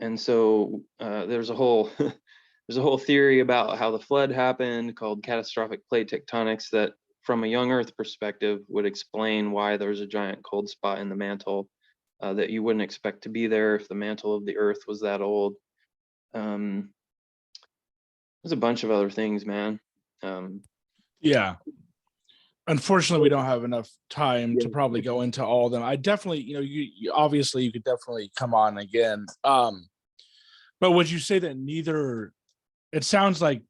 And so there's a whole theory about how the flood happened called catastrophic plate tectonics that, from a young Earth perspective, would explain why there's a giant cold spot in the mantle that you wouldn't expect to be there if the mantle of the Earth was that old. There's a bunch of other things, man. Yeah. Unfortunately, we don't have enough time to probably go into all of them. I definitely, you obviously you could definitely come on again. But would you say that it sounds like,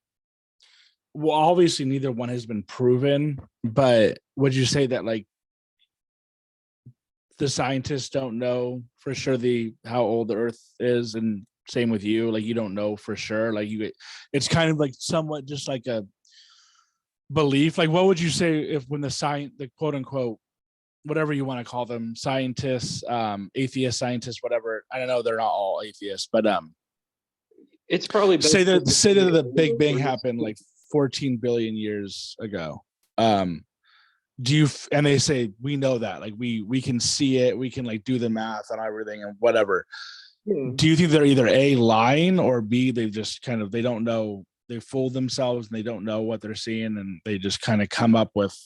well, obviously neither one has been proven, but would you say that like the scientists don't know for sure how old the Earth is, and same with you, like you don't know for sure, like it's kind of like somewhat just like a belief? Like what would you say if when the quote unquote, whatever you want to call them, scientists, atheist scientists, whatever, I don't know, they're not all atheists, but it's probably say that the Big Bang happened like 14 billion years ago. and they say, we know that, like we can see it, we can like do the math on everything and whatever. Do you think they're either A, lying, or B, they just kind of, they don't know, they fool themselves and they don't know what they're seeing and they just kind of come up with?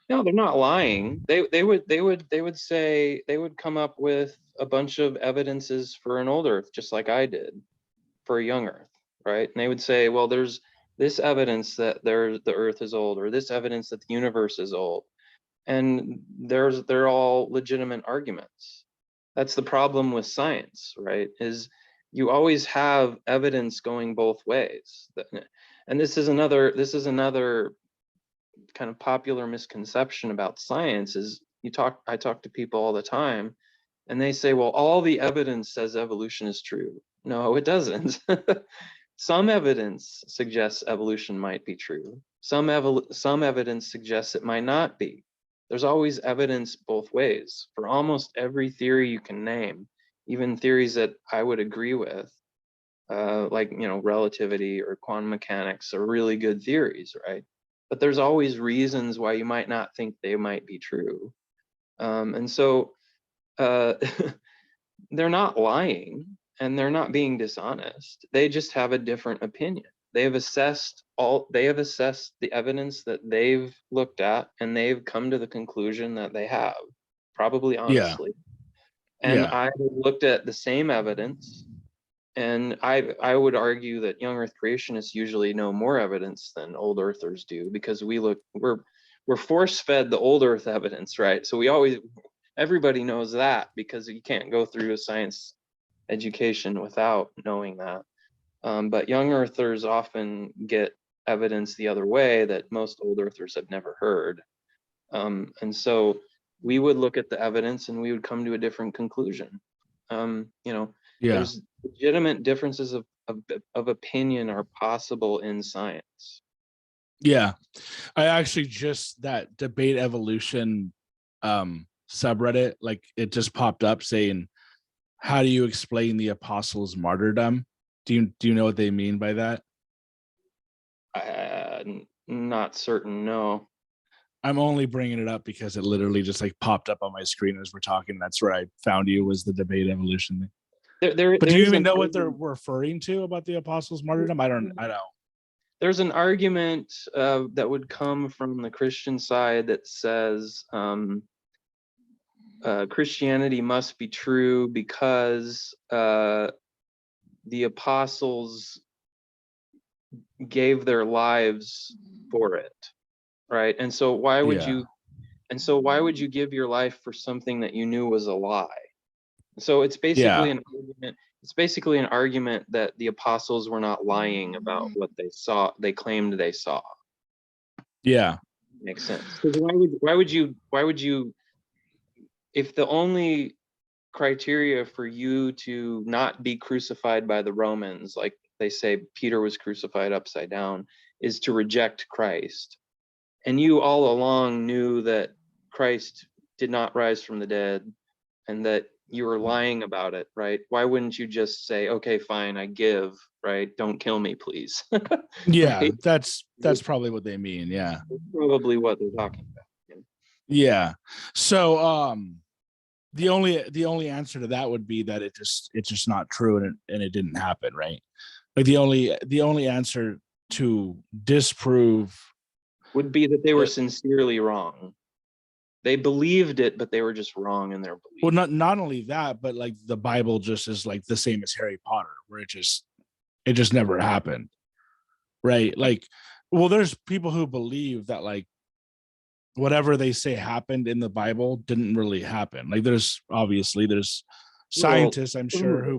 No, they're not lying. They would say, they would come up with a bunch of evidences for an old Earth, just like I did for a young Earth, right? And they would say, well, there's this evidence that the Earth is old, or this evidence that the universe is old, and they're all legitimate arguments. That's the problem with science, right? Is you always have evidence going both ways. And this is another kind of popular misconception about science. Is I talk to people all the time, and they say, well, all the evidence says evolution is true. No, it doesn't. Some evidence suggests evolution might be true. Some evidence suggests it might not be. There's always evidence both ways for almost every theory you can name, even theories that I would agree with, like, relativity or quantum mechanics are really good theories, right? But there's always reasons why you might not think they might be true. And so uh, they're not lying and they're not being dishonest. They just have a different opinion. They have assessed the evidence that they've looked at, and they've come to the conclusion that they have, probably Yeah. honestly. And Yeah. I looked at the same evidence, and I would argue that young Earth creationists usually know more evidence than old Earthers do, because we're force fed the old Earth evidence, right? So everybody knows that, because you can't go through a science education without knowing that. But young Earthers often get evidence the other way that most old Earthers have never heard. And so we would look at the evidence and we would come to a different conclusion. Yeah. There's legitimate differences of opinion are possible in science. Yeah. I actually just, that debate evolution subreddit, like it just popped up saying, how do you explain the apostles' martyrdom? Do you know what they mean by that? Not certain, no. I'm only bringing it up because it literally just like popped up on my screen as we're talking. That's where I found you, was the debate evolution thing. But do There you is even an know what they're argument. referring to about the apostles' martyrdom? I don't. There's an argument that would come from the Christian side that says Christianity must be true because the apostles gave their lives for it, right? And so why would Yeah. you give your life for something that you knew was a lie? So it's basically Yeah. an argument. It's basically an argument that the apostles were not lying about what they saw. They claimed they saw. Yeah. Makes sense. Why would you, if the only criteria for you to not be crucified by the Romans, like they say Peter was crucified upside down, is to reject Christ, and you all along knew that Christ did not rise from the dead and that you were lying about it, right? Why wouldn't you just say, okay, fine, I give, right? Don't kill me, please. Yeah. Right? That's probably what they mean. Yeah. That's probably what they're talking about. Yeah. So the only answer to that would be that it's just not true, and it didn't happen, right? Like the only answer to disprove Would be that they were it. sincerely wrong. They believed it, but they were just wrong in their Well, belief. not only that, but like the Bible just is like the same as Harry Potter, where it just never happened, right? Like, well, there's people who believe that like whatever they say happened in the Bible didn't really happen. Like there's Well, scientists, I'm some of sure,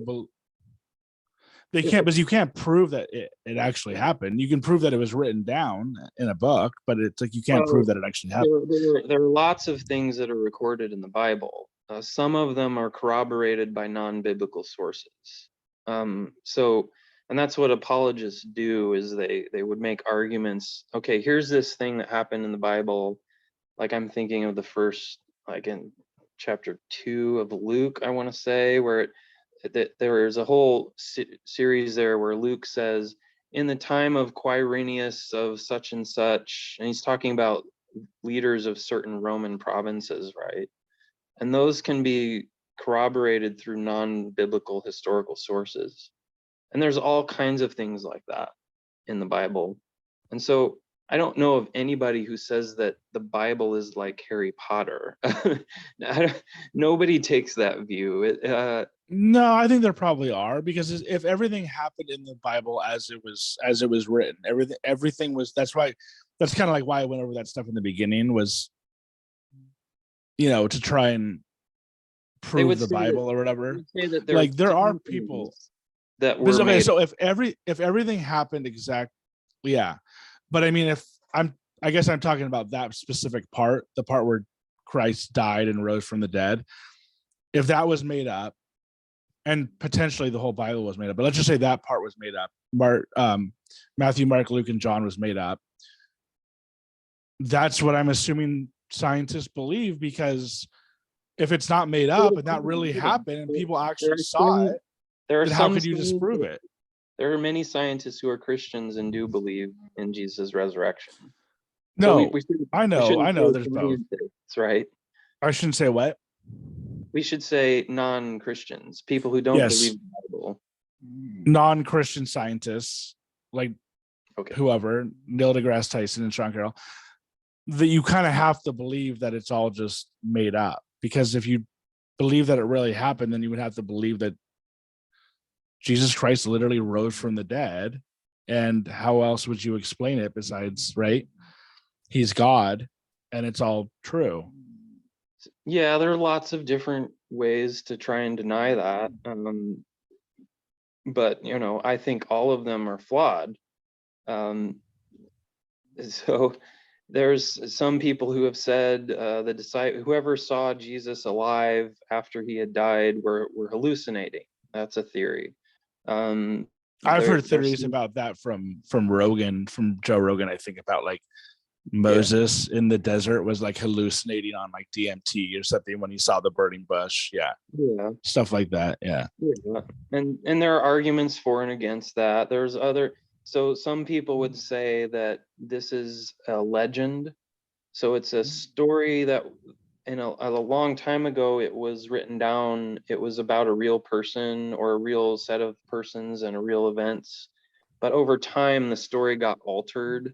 they can't, it. because you can't prove that it actually happened. You can prove that it was written down in a book, but it's like you can't prove Well, that it actually happened. there are lots of things that are recorded in the Bible. Some of them are corroborated by non-biblical sources. So, and that's what apologists do, is they would make arguments. Okay, here's this thing that happened in the Bible. Like I'm thinking of the first, like in chapter 2 of Luke, I want to say, where there's a whole series there where Luke says, in the time of Quirinius of such and such, and he's talking about leaders of certain Roman provinces, right? And those can be corroborated through non-biblical historical sources. And there's all kinds of things like that in the Bible. And so I don't know of anybody who says that the Bible is like Harry Potter. Nobody takes that view. No, I think there probably are, because if everything happened in the Bible as it was written, everything was. That's why. That's kind of like why I went over that stuff in the beginning, was, to try and They prove would the say Bible or whatever. say that there are Like there are some people. things that Because, were okay, made. so if everything happened exactly, yeah, but I mean, I guess I'm talking about that specific part, the part where Christ died and rose from the dead. If that was made up, and potentially the whole Bible was made up, but let's just say that part was made up. Matthew, Mark, Luke, and John was made up. That's what I'm assuming scientists believe, because if it's not made up and that really happened and people actually saw it, then how could you disprove it? There are many scientists who are Christians and do believe in Jesus' resurrection. No, so I know. There's both. Right? I shouldn't say what. We should say non-Christians, people who don't believe the Bible. Non-Christian scientists, like whoever, Neil deGrasse Tyson and Sean Carroll, that you kind of have to believe that it's all just made up. Because if you believe that it really happened, then you would have to believe that Jesus Christ literally rose from the dead. And how else would you explain it besides, right? He's God and it's all true. Yeah, there are lots of different ways to try and deny that. But, I think all of them are flawed. So there's some people who have said whoever saw Jesus alive after he had died were hallucinating. That's a theory. I've heard theories about that from Joe Rogan. I think about like Moses in the desert was like hallucinating on like DMT or something when he saw the burning bush. Yeah. Stuff like that. Yeah. And there are arguments for and against that. So some people would say that this is a legend. So it's a story that a long time ago it was written down. It was about a real person or a real set of persons and a real events. But over time the story got altered.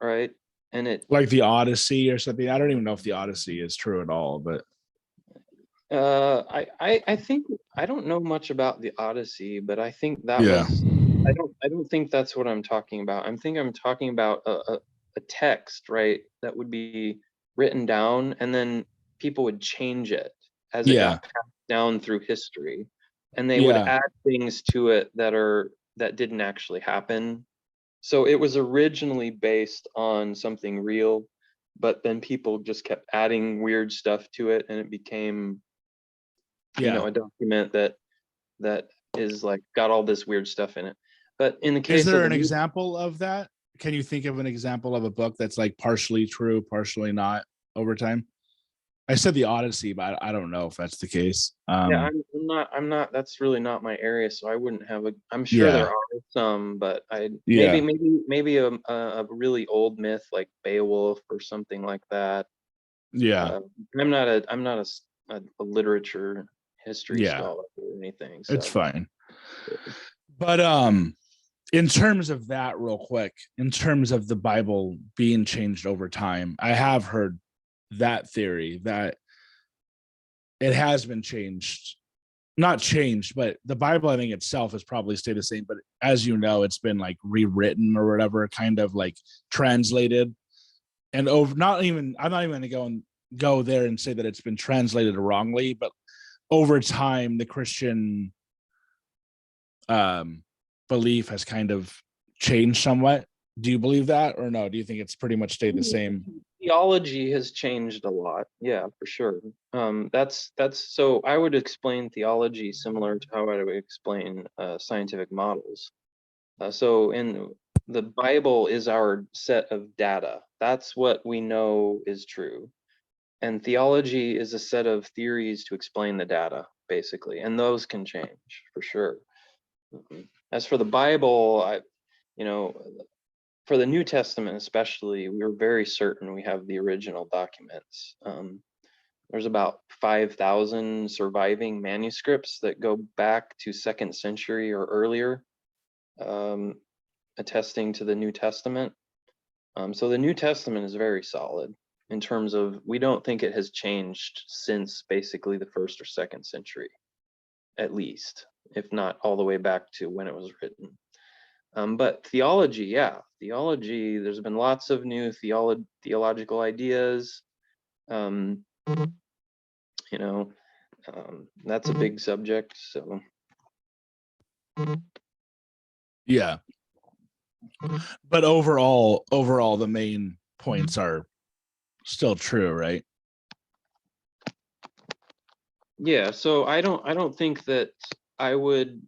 Right. And it like the Odyssey or something. I don't even know if the Odyssey is true at all, but I think I don't know much about the Odyssey, but I think that was I don't think that's what I'm talking about. I'm talking about a text, right, that would be written down and then people would change it as it got passed down through history, and they would add things to it that didn't actually happen. So it was originally based on something real, but then people just kept adding weird stuff to it, and it became, a document that is like got all this weird stuff in it. But in the case, is there an example of that? Can you think of an example of a book that's like partially true, partially not over time? I said the Odyssey, but I don't know if that's the case. Yeah, I'm not. That's really not my area, so I wouldn't have a. I'm sure there are some, but maybe a really old myth like Beowulf or something like that. Yeah, I'm not a literature history scholar or anything. So. It's fine. But in terms of that, real quick, in terms of the Bible being changed over time, I have heard that theory that it has been changed. Not changed, but the Bible, I think itself has probably stayed the same. But as you know, it's been like rewritten or whatever, kind of like translated. And over, I'm not even going to go there and say that it's been translated wrongly, but over time, the Christian belief has kind of changed somewhat. Do you believe that or no? Do you think it's pretty much stayed the same? Theology has changed a lot. Yeah, for sure. That's so I would explain theology similar to how I would explain scientific models. So in the Bible is our set of data. That's what we know is true. And theology is a set of theories to explain the data, basically. And those can change for sure. As for the Bible, for the New Testament especially, we were very certain we have the original documents. There's about 5,000 surviving manuscripts that go back to 2nd century or earlier, attesting to the New Testament. So the New Testament is very solid in terms of, we don't think it has changed since basically the 1st or 2nd century, at least, if not all the way back to when it was written. But theology, there's been lots of new theological ideas. That's a big subject. So Yeah. But overall, the main points are still true, right? yeah, so I don't think that I would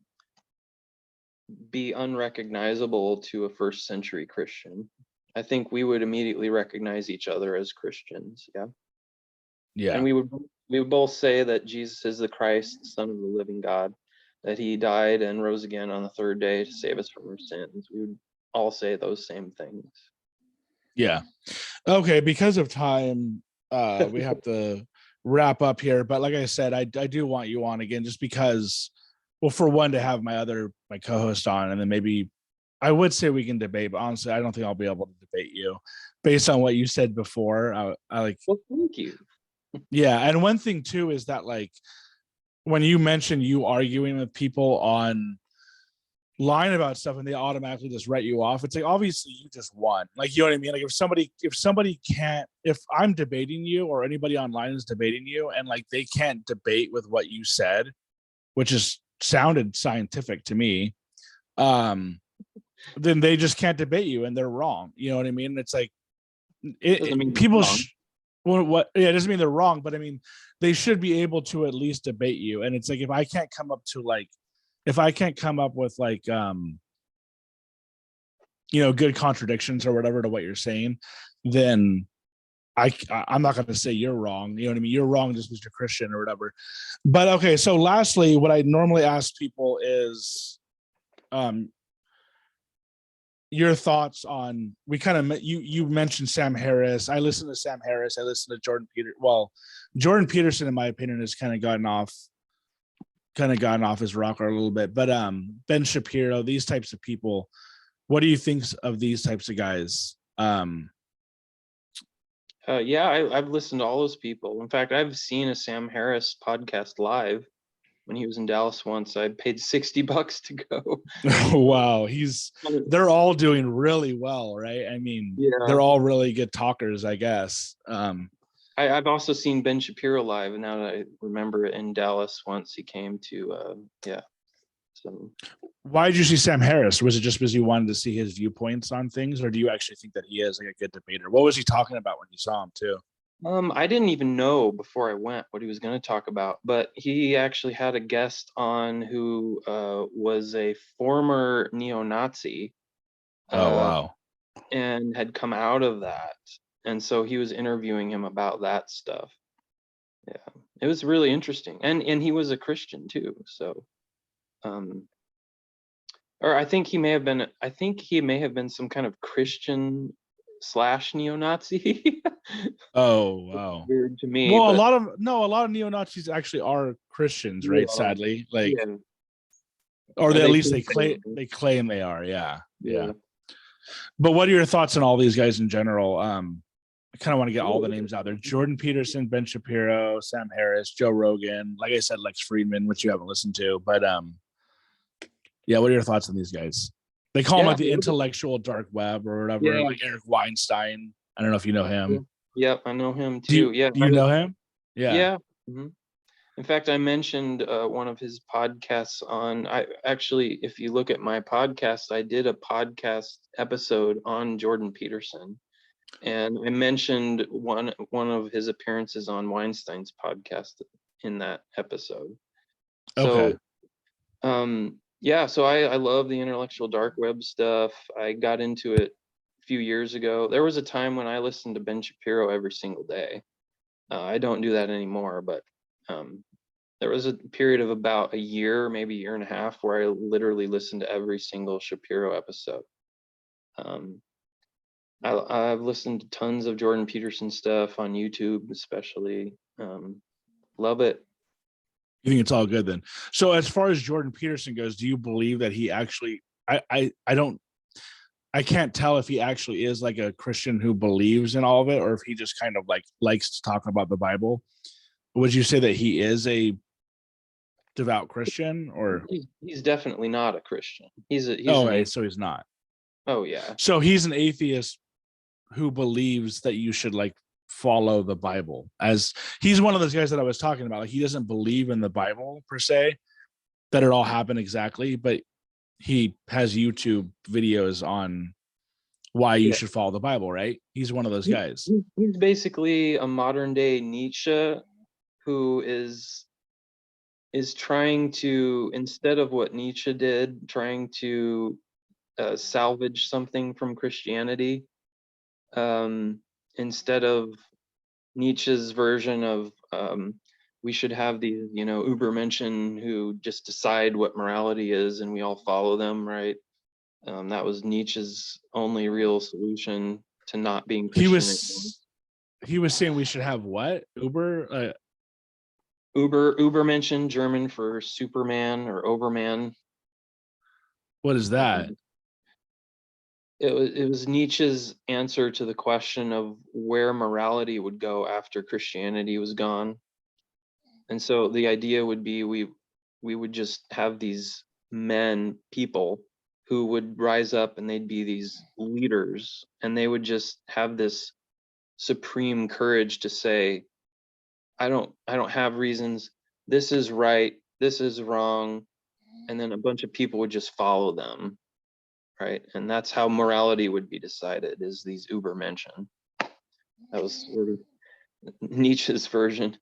be unrecognizable to a 1st century Christian. I think we would immediately recognize each other as Christians. Yeah. Yeah. And we would both say that Jesus is the Christ, the Son of the living God, that he died and rose again on the 3rd day to save us from our sins. We would all say those same things. Yeah. Okay, because of time, we have to wrap up here. But like I said, I do want you on again just because, well, for one, to have my co-host on, and then maybe I would say we can debate, but honestly, I don't think I'll be able to debate you based on what you said before. I like. Well, thank you. Yeah, and one thing too is that, like, when you mention you arguing with people on line about stuff and they automatically just write you off, it's like, obviously you just won. Like, you know what I mean? Like, if I'm debating you or anybody online is debating you and like they can't debate with what you said, which is sounded scientific to me, then they just can't debate you and they're wrong. You know what I mean? It's like people it doesn't mean they're wrong, but I mean, they should be able to at least debate you. And it's like, if I can't come up with like good contradictions or whatever to what you're saying, then I'm not going to say you're wrong. You know what I mean? You're wrong just because you're Christian or whatever. But okay, so lastly, what I normally ask people is your thoughts on, you mentioned Sam Harris. I listen to Sam Harris. I listen to Jordan Peterson, in my opinion, has kind of gotten off his rocker a little bit. But Ben Shapiro, these types of people, what do you think of these types of guys? I've listened to all those people. In fact, I've seen a Sam Harris podcast live when he was in Dallas once. I paid $60 to go. Wow, they're all doing really well, right? I mean, they're all really good talkers, I guess. I've also seen Ben Shapiro live, and now that I remember it, in Dallas once he came to So why did you see Sam Harris? Was it just because you wanted to see his viewpoints on things, or do you actually think that he is like a good debater? What was he talking about when you saw him too? I didn't even know before I went what he was going to talk about, but he actually had a guest on who was a former neo-Nazi. Oh, wow. And had come out of that. And so he was interviewing him about that stuff. Yeah, it was really interesting. And he was a Christian too. So, or I think he may have been some kind of Christian / neo-Nazi. Oh, wow. Weird to me. Well, a lot of neo-Nazis actually are Christians, right? Yeah. Sadly, like, Yeah. or Yeah, at least they claim they are. Yeah. Yeah. But what are your thoughts on all these guys in general? I kind of want to get all the names out there: Jordan Peterson, Ben Shapiro, Sam Harris, Joe Rogan. Like I said, Lex Friedman, which you haven't listened to. But yeah, what are your thoughts on these guys? They call him like the intellectual dark web or whatever, like Eric Weinstein. I don't know if you know him. Yep, I know him too. Do you know him? Yeah. Yeah. Mm-hmm. In fact, I mentioned one of his podcasts if you look at my podcast, I did a podcast episode on Jordan Peterson, and I mentioned one of his appearances on Weinstein's podcast in that episode. Okay. So, so I love the intellectual dark web stuff. I got into it a few years ago. There was a time when I listened to Ben Shapiro every single day. I don't do that anymore, but there was a period of about a year, maybe a year and a half, where I literally listened to every single Shapiro episode. I've listened to tons of Jordan Peterson stuff on YouTube, especially. Love it. You think it's all good then? So as far as Jordan Peterson goes, do you believe that he actually? I don't. I can't tell if he actually is like a Christian who believes in all of it, or if he just kind of like likes to talk about the Bible. Would you say that he is a devout Christian, or He's definitely not a Christian. He's oh, an okay, atheist. so he's not. Oh yeah. So he's an atheist who believes that you should like follow the Bible. As he's one of those guys that I was talking about. Like he doesn't believe in the Bible per se, that it all happened exactly, but he has YouTube videos on why you Yeah. should follow the Bible, right? He's one of those guys. He's basically a modern day Nietzsche who is trying to, instead of what Nietzsche did, trying to salvage something from Christianity, instead of Nietzsche's version of we should have these, Ubermenschen who just decide what morality is and we all follow them, right? That was Nietzsche's only real solution to not being He Christian anymore. was saying we should have what? Uber? Ubermenschen, German for Superman or Overman. What is that? Um, it was Nietzsche's answer to the question of where morality would go after Christianity was gone. And so the idea would be we would just have these people who would rise up and they'd be these leaders and they would just have this supreme courage to say, I don't have reasons. This is right. This is wrong. And then a bunch of people would just follow them. Right. And that's how morality would be decided, is these Ubermenschen. That was sort of Nietzsche's version.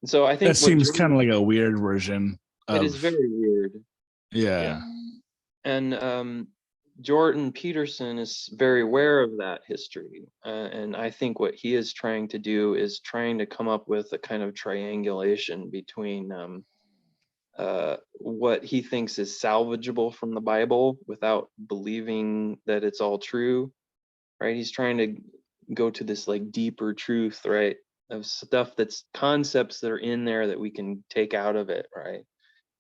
And so I That think seems kind of like a weird version it is of very weird. yeah. And Jordan Peterson is very aware of that history. And I think what he is trying to do is trying to come up with a kind of triangulation between what he thinks is salvageable from the Bible without believing that it's all true, right? He's trying to go to this like deeper truth, right? Of stuff that's concepts that are in there that we can take out of it, right?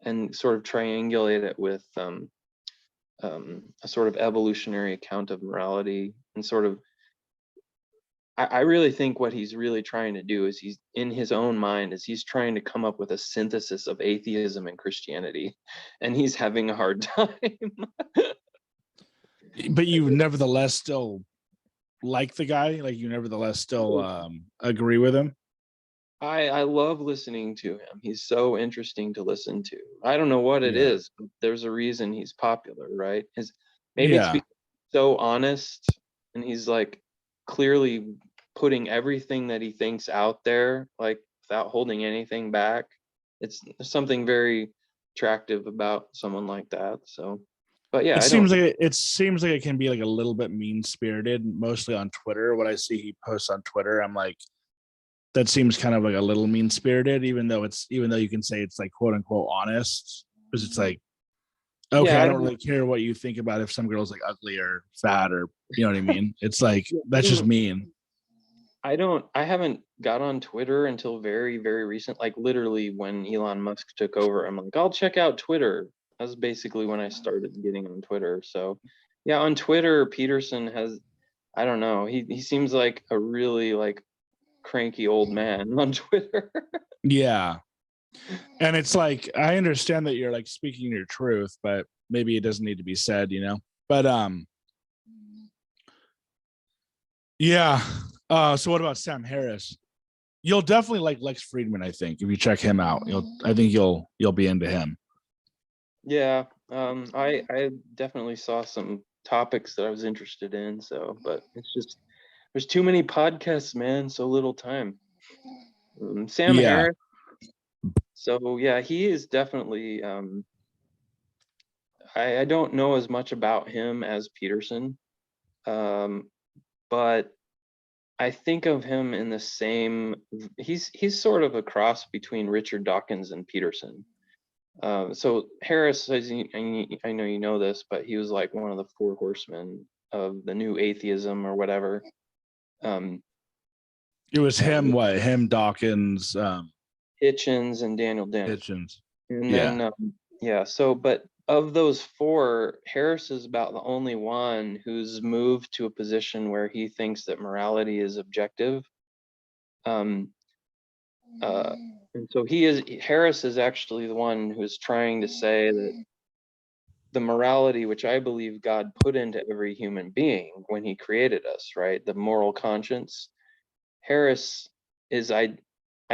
And sort of triangulate it with a sort of evolutionary account of morality, and sort of I really think what he's really trying to do is he's in his own mind is he's trying to come up with a synthesis of atheism and Christianity, and he's having a hard time. But you nevertheless still like the guy, like you nevertheless still agree with him. I love listening to him. He's so interesting to listen to. I don't know what it Yeah. is, but there's a reason he's popular, right? Maybe it's Yeah. because he's so honest and he's like clearly putting everything that he thinks out there, like without holding anything back. There's something very attractive about someone like that. So, but yeah, It I don't. seems like it seems like it can be like a little bit mean spirited, mostly on Twitter. What I see he posts on Twitter, I'm like, that seems kind of like a little mean spirited, even though you can say it's like quote unquote honest, because it's like, okay, Yeah, I I don't don't. really care what you think about if some girl's like ugly or fat or you know what I mean. It's like Yeah, that's just mean. I haven't got on Twitter until very, very recent, like literally when Elon Musk took over. I'm like, I'll check out Twitter. That's basically when I started getting on Twitter. So yeah, on Twitter, Peterson has, I don't know, he seems like a really like cranky old man on Twitter. Yeah. And it's like I understand that you're like speaking your truth, but maybe it doesn't need to be said, you know. But yeah. So what about Sam Harris? You'll definitely like Lex Friedman, I think, if you check him out. I think you'll be into him. Yeah, I definitely saw some topics that I was interested in. So, but it's just there's too many podcasts, man. So little time. Sam Yeah. Harris. So yeah, he is definitely. I don't know as much about him as Peterson, um, but I think of him in the same. He's sort of a cross between Richard Dawkins and Peterson. So Harris, I know you know this, but he was like one of the four horsemen of the new atheism or whatever. It was him, him, Dawkins, Hitchens and Daniel Dennett. Hitchens. And Yeah. then, so, but of those four, Harris is about the only one who's moved to a position where he thinks that morality is objective. And so Harris is actually the one who's trying to say that the morality, which I believe God put into every human being when he created us, right? The moral conscience. Harris is, I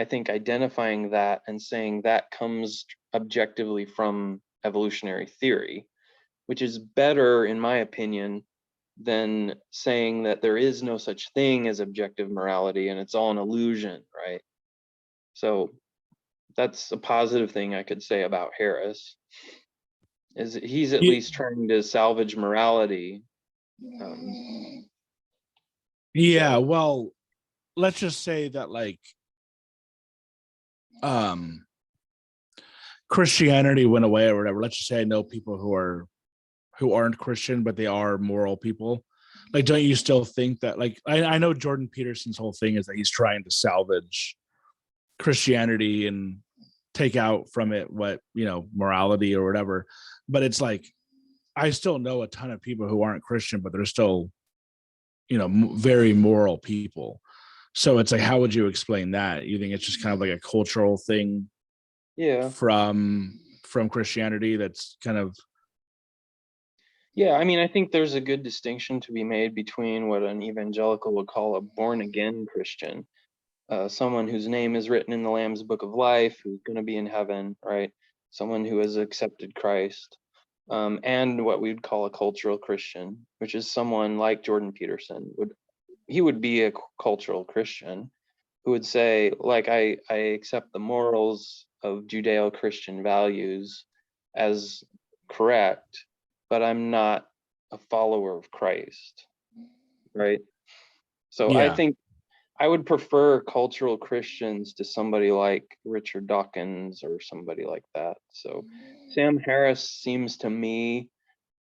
think, identifying that and saying that comes objectively from evolutionary theory, which is better, in my opinion, than saying that there is no such thing as objective morality and it's all an illusion, right? So that's a positive thing I could say about Harris, is he's at least trying to salvage morality. Yeah, well, let's just say that, like, Christianity went away or whatever. Let's just say I know people who aren't Christian, but they are moral people. Like, don't you still think that, like, I know Jordan Peterson's whole thing is that he's trying to salvage Christianity and take out from it what, morality or whatever. But it's like, I still know a ton of people who aren't Christian, but they're still, very moral people. So it's like, how would you explain that? You think it's just kind of like a cultural thing? Yeah. From Christianity that's kind of. Yeah, I mean, I think there's a good distinction to be made between what an evangelical would call a born-again Christian, someone whose name is written in the Lamb's Book of Life, who's going to be in heaven, right? Someone who has accepted Christ, and what we'd call a cultural Christian, which is someone like Jordan Peterson. He would be a cultural Christian who would say, like, I accept the morals of Judeo-Christian values as correct, but I'm not a follower of Christ, right? So I think I would prefer cultural Christians to somebody like Richard Dawkins or somebody like that. So Sam Harris seems to me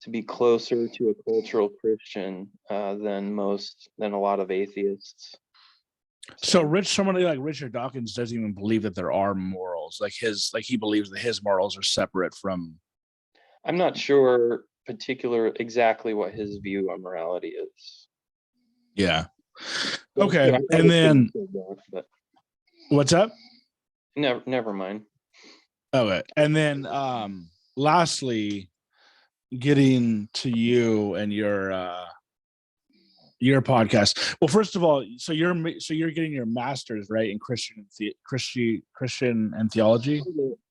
to be closer to a cultural Christian than a lot of atheists. So somebody like Richard Dawkins doesn't even believe that there are morals. Like he believes that his morals are separate from. I'm not sure exactly what his view on morality is. Yeah. Okay. And then what's up? Never mind. Okay. And then lastly, getting to you and your podcast. Well, first of all, so you're getting your master's, right, in Christian and theology,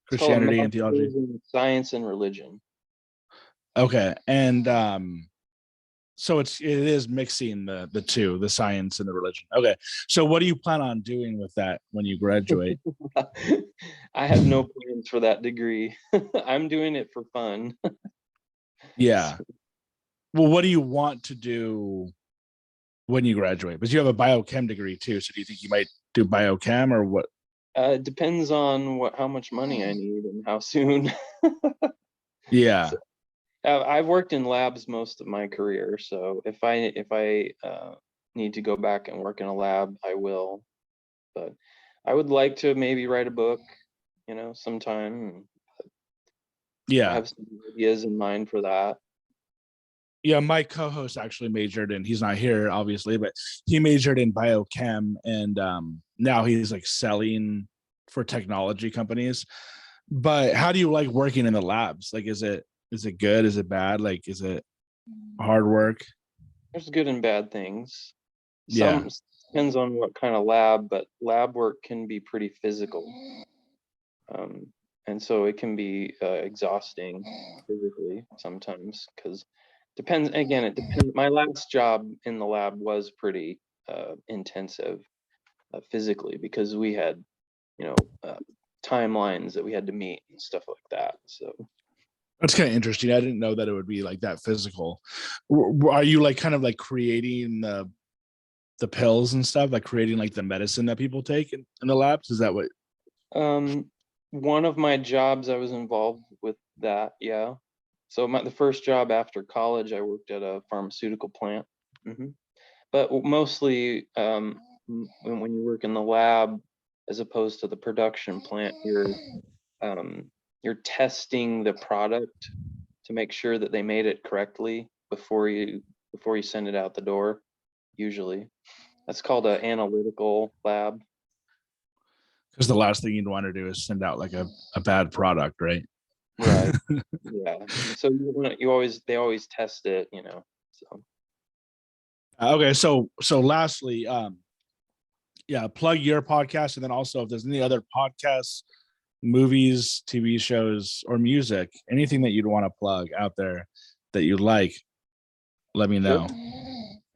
Christianity and theology, science and religion. Okay, and so it is mixing the two, the science and the religion. Okay, so what do you plan on doing with that when you graduate? I have no plans for that degree. I'm doing it for fun. Yeah. Well, what do you want to do when you graduate? Because you have a biochem degree too. So do you think you might do biochem or what? It depends on how much money I need and how soon. Yeah. So, I've worked in labs most of my career, so if I need to go back and work in a lab, I will. But I would like to maybe write a book, sometime. Yeah. I have some ideas in mind for that. Yeah, my co-host actually majored in, he's not here obviously, but he majored in biochem, and now he's like selling for technology companies. But how do you like working in the labs? Like, is it good? Is it bad? Like, is it hard work? There's good and bad things. Yeah. Depends on what kind of lab, but lab work can be pretty physical. And so it can be exhausting physically sometimes, because it depends. My last job in the lab was pretty intensive physically, because we had, timelines that we had to meet and stuff like that. So that's kind of interesting. I didn't know that it would be like that physical. Are you like kind of like creating the pills and stuff, like creating like the medicine that people take in the labs? Is that what? One of my jobs, I was involved with that. Yeah. So the first job after college, I worked at a pharmaceutical plant. But mostly when you work in the lab, as opposed to the production plant, you're testing the product to make sure that they made it correctly before you send it out the door. Usually, that's called an analytical lab. Because the last thing you'd want to do is send out like a bad product, right? Right. Yeah. So they always test it, So Okay, so lastly, yeah, plug your podcast, and then also if there's any other podcasts, movies, TV shows, or music, anything that you'd want to plug out there that you like, let me know. Sure.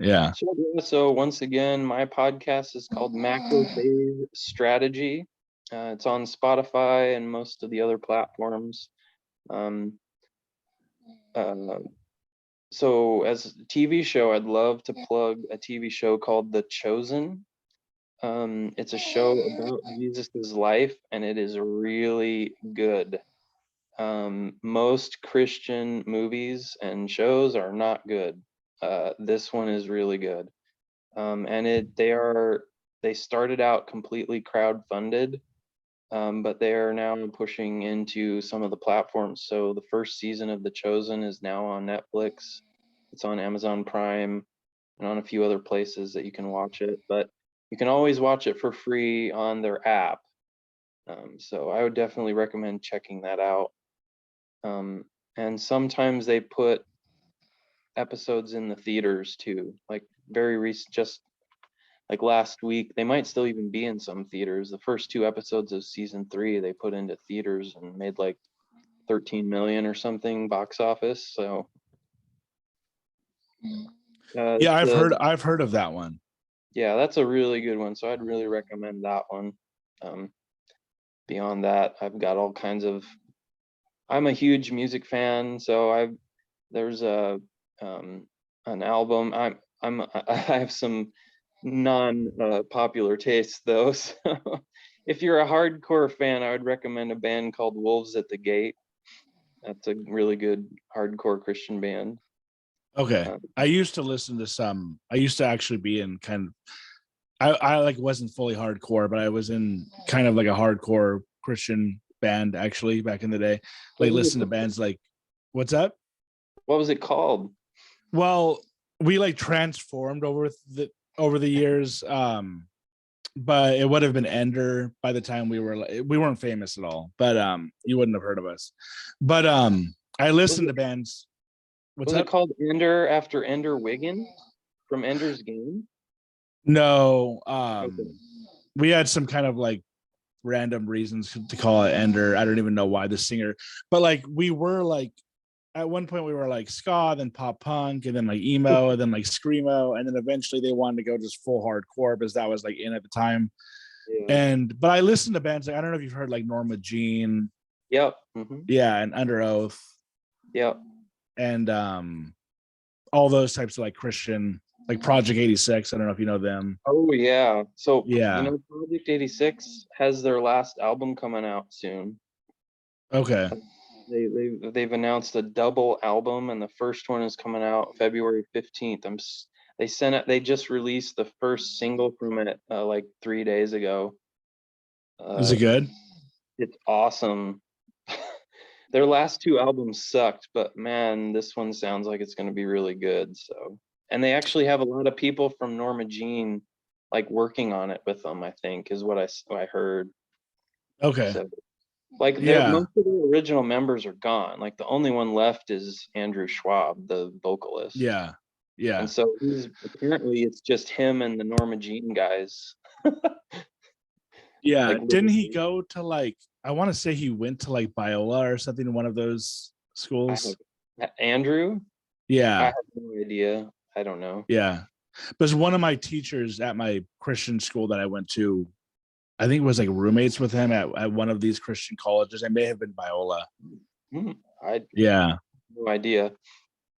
Yeah. So once again, my podcast is called Macrophage Strategy. It's on Spotify and most of the other platforms. So as a TV show, I'd love to plug a TV show called The Chosen. It's a show about Jesus's life, and it is really good. Most Christian movies and shows are not good. This one is really good. And they started out completely crowdfunded, but they are now pushing into some of the platforms. So the first season of The Chosen is now on Netflix. It's on Amazon Prime and on a few other places that you can watch it, but you can always watch it for free on their app. So I would definitely recommend checking that out. And sometimes they put episodes in the theaters too, like very recent, just like last week. They might still even be in some theaters. The first 2 episodes of season 3 they put into theaters and made like 13 million or something box office. So Yeah, I've heard of that one. Yeah, that's a really good one. So I'd really recommend that one. Beyond that, I've got all kinds of. I'm a huge music fan, so there's an album. I have some non-popular tastes though. So if you're a hardcore fan, I would recommend a band called Wolves at the Gate. That's a really good hardcore Christian band. Okay. I used to listen to some. I used to actually be in kind of. I like wasn't fully hardcore, but I was in kind of like a hardcore Christian band actually back in the day. Like listen to bands like, what's up? What was it called? Well, we like transformed over the years. But it would have been Ender by the time we weren't famous at all. But you wouldn't have heard of us. But I listened to bands. Was it called Ender after Ender Wiggin from Ender's Game? No, Okay. we had some kind of like random reasons to call it Ender. I don't even know why the singer, but like we were like at one point we were like ska, then pop punk, and then like emo, and then like screamo, and then eventually they wanted to go just full hardcore because that was like in at the time. Yeah. But I listened to bands like I don't know if you've heard like Norma Jean. Yep. Yeah, and Under Oath. Yep. And all those types of like Christian, like Project 86. I don't know if you know them. Oh yeah. So yeah, Project 86 has their last album coming out soon. Okay. They've announced a double album, and the first one is coming out February 15th. They just released the first single from it like 3 days ago. Is it good? It's awesome. Their last 2 albums sucked, but man, this one sounds like it's going to be really good. So, and they actually have a lot of people from Norma Jean like working on it with them, I think is what I heard. Okay. So, like most of the original members are gone. Like the only one left is Andrew Schwab, the vocalist. Yeah. And so apparently it's just him and the Norma Jean guys. Yeah. Like, didn't he go to like, I want to say he went to like Biola or something in one of those schools? Andrew? Yeah. I have no idea. I don't know. Yeah. Because one of my teachers at my Christian school that I went to, I think it was like roommates with him at one of these Christian colleges. I may have been Biola. No idea.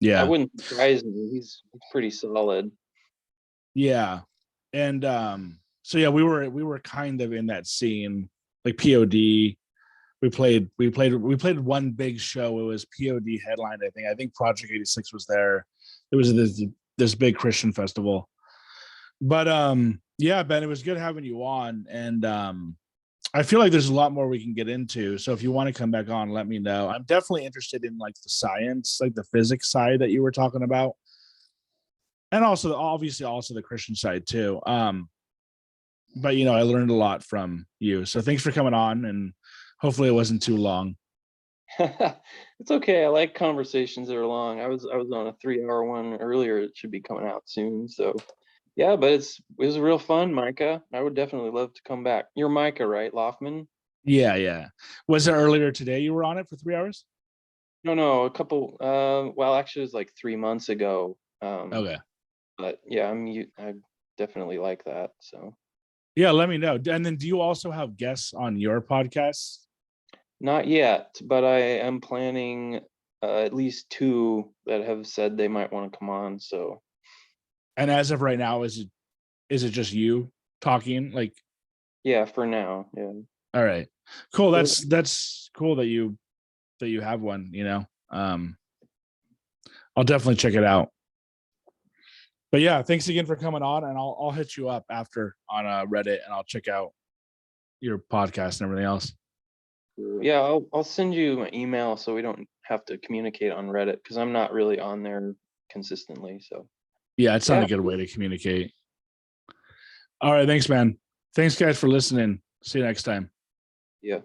Yeah. I wouldn't surprise me. He's pretty solid. Yeah. And so yeah, we were kind of in that scene, like POD. We we played one big show. It was POD headline, I think Project 86 was there. It was this big Christian festival. But yeah, Ben, it was good having you on. And I feel like there's a lot more we can get into. So if you want to come back on, let me know. I'm definitely interested in like the science, like the physics side that you were talking about. And also obviously also the Christian side too. But I learned a lot from you. So thanks for coming on, and hopefully it wasn't too long. It's okay. I like conversations that are long. I was on a 3-hour one earlier. It should be coming out soon. So yeah, but it was real fun, Micah. I would definitely love to come back. You're Micah, right? Loftman? Yeah, yeah. Was it earlier today you were on it for 3 hours? No, a couple well actually it was like 3 months ago. Okay. But yeah, I definitely like that. So Yeah, let me know. And then do you also have guests on your podcast? not yet, but I am planning at least 2 that have said they might want to come on. So And as of right now, is it just you talking? Like, yeah, for now, yeah. all right, cool. Cool. That's cool that you have one, I'll definitely check it out. But yeah, thanks again for coming on, and I'll hit you up after on Reddit, and I'll check out your podcast and everything else. Yeah, I'll send you my email so we don't have to communicate on Reddit because I'm not really on there consistently. So Yeah, it's not yeah. a good way to communicate. All right, thanks, man. Thanks, guys, for listening. See you next time. Yeah.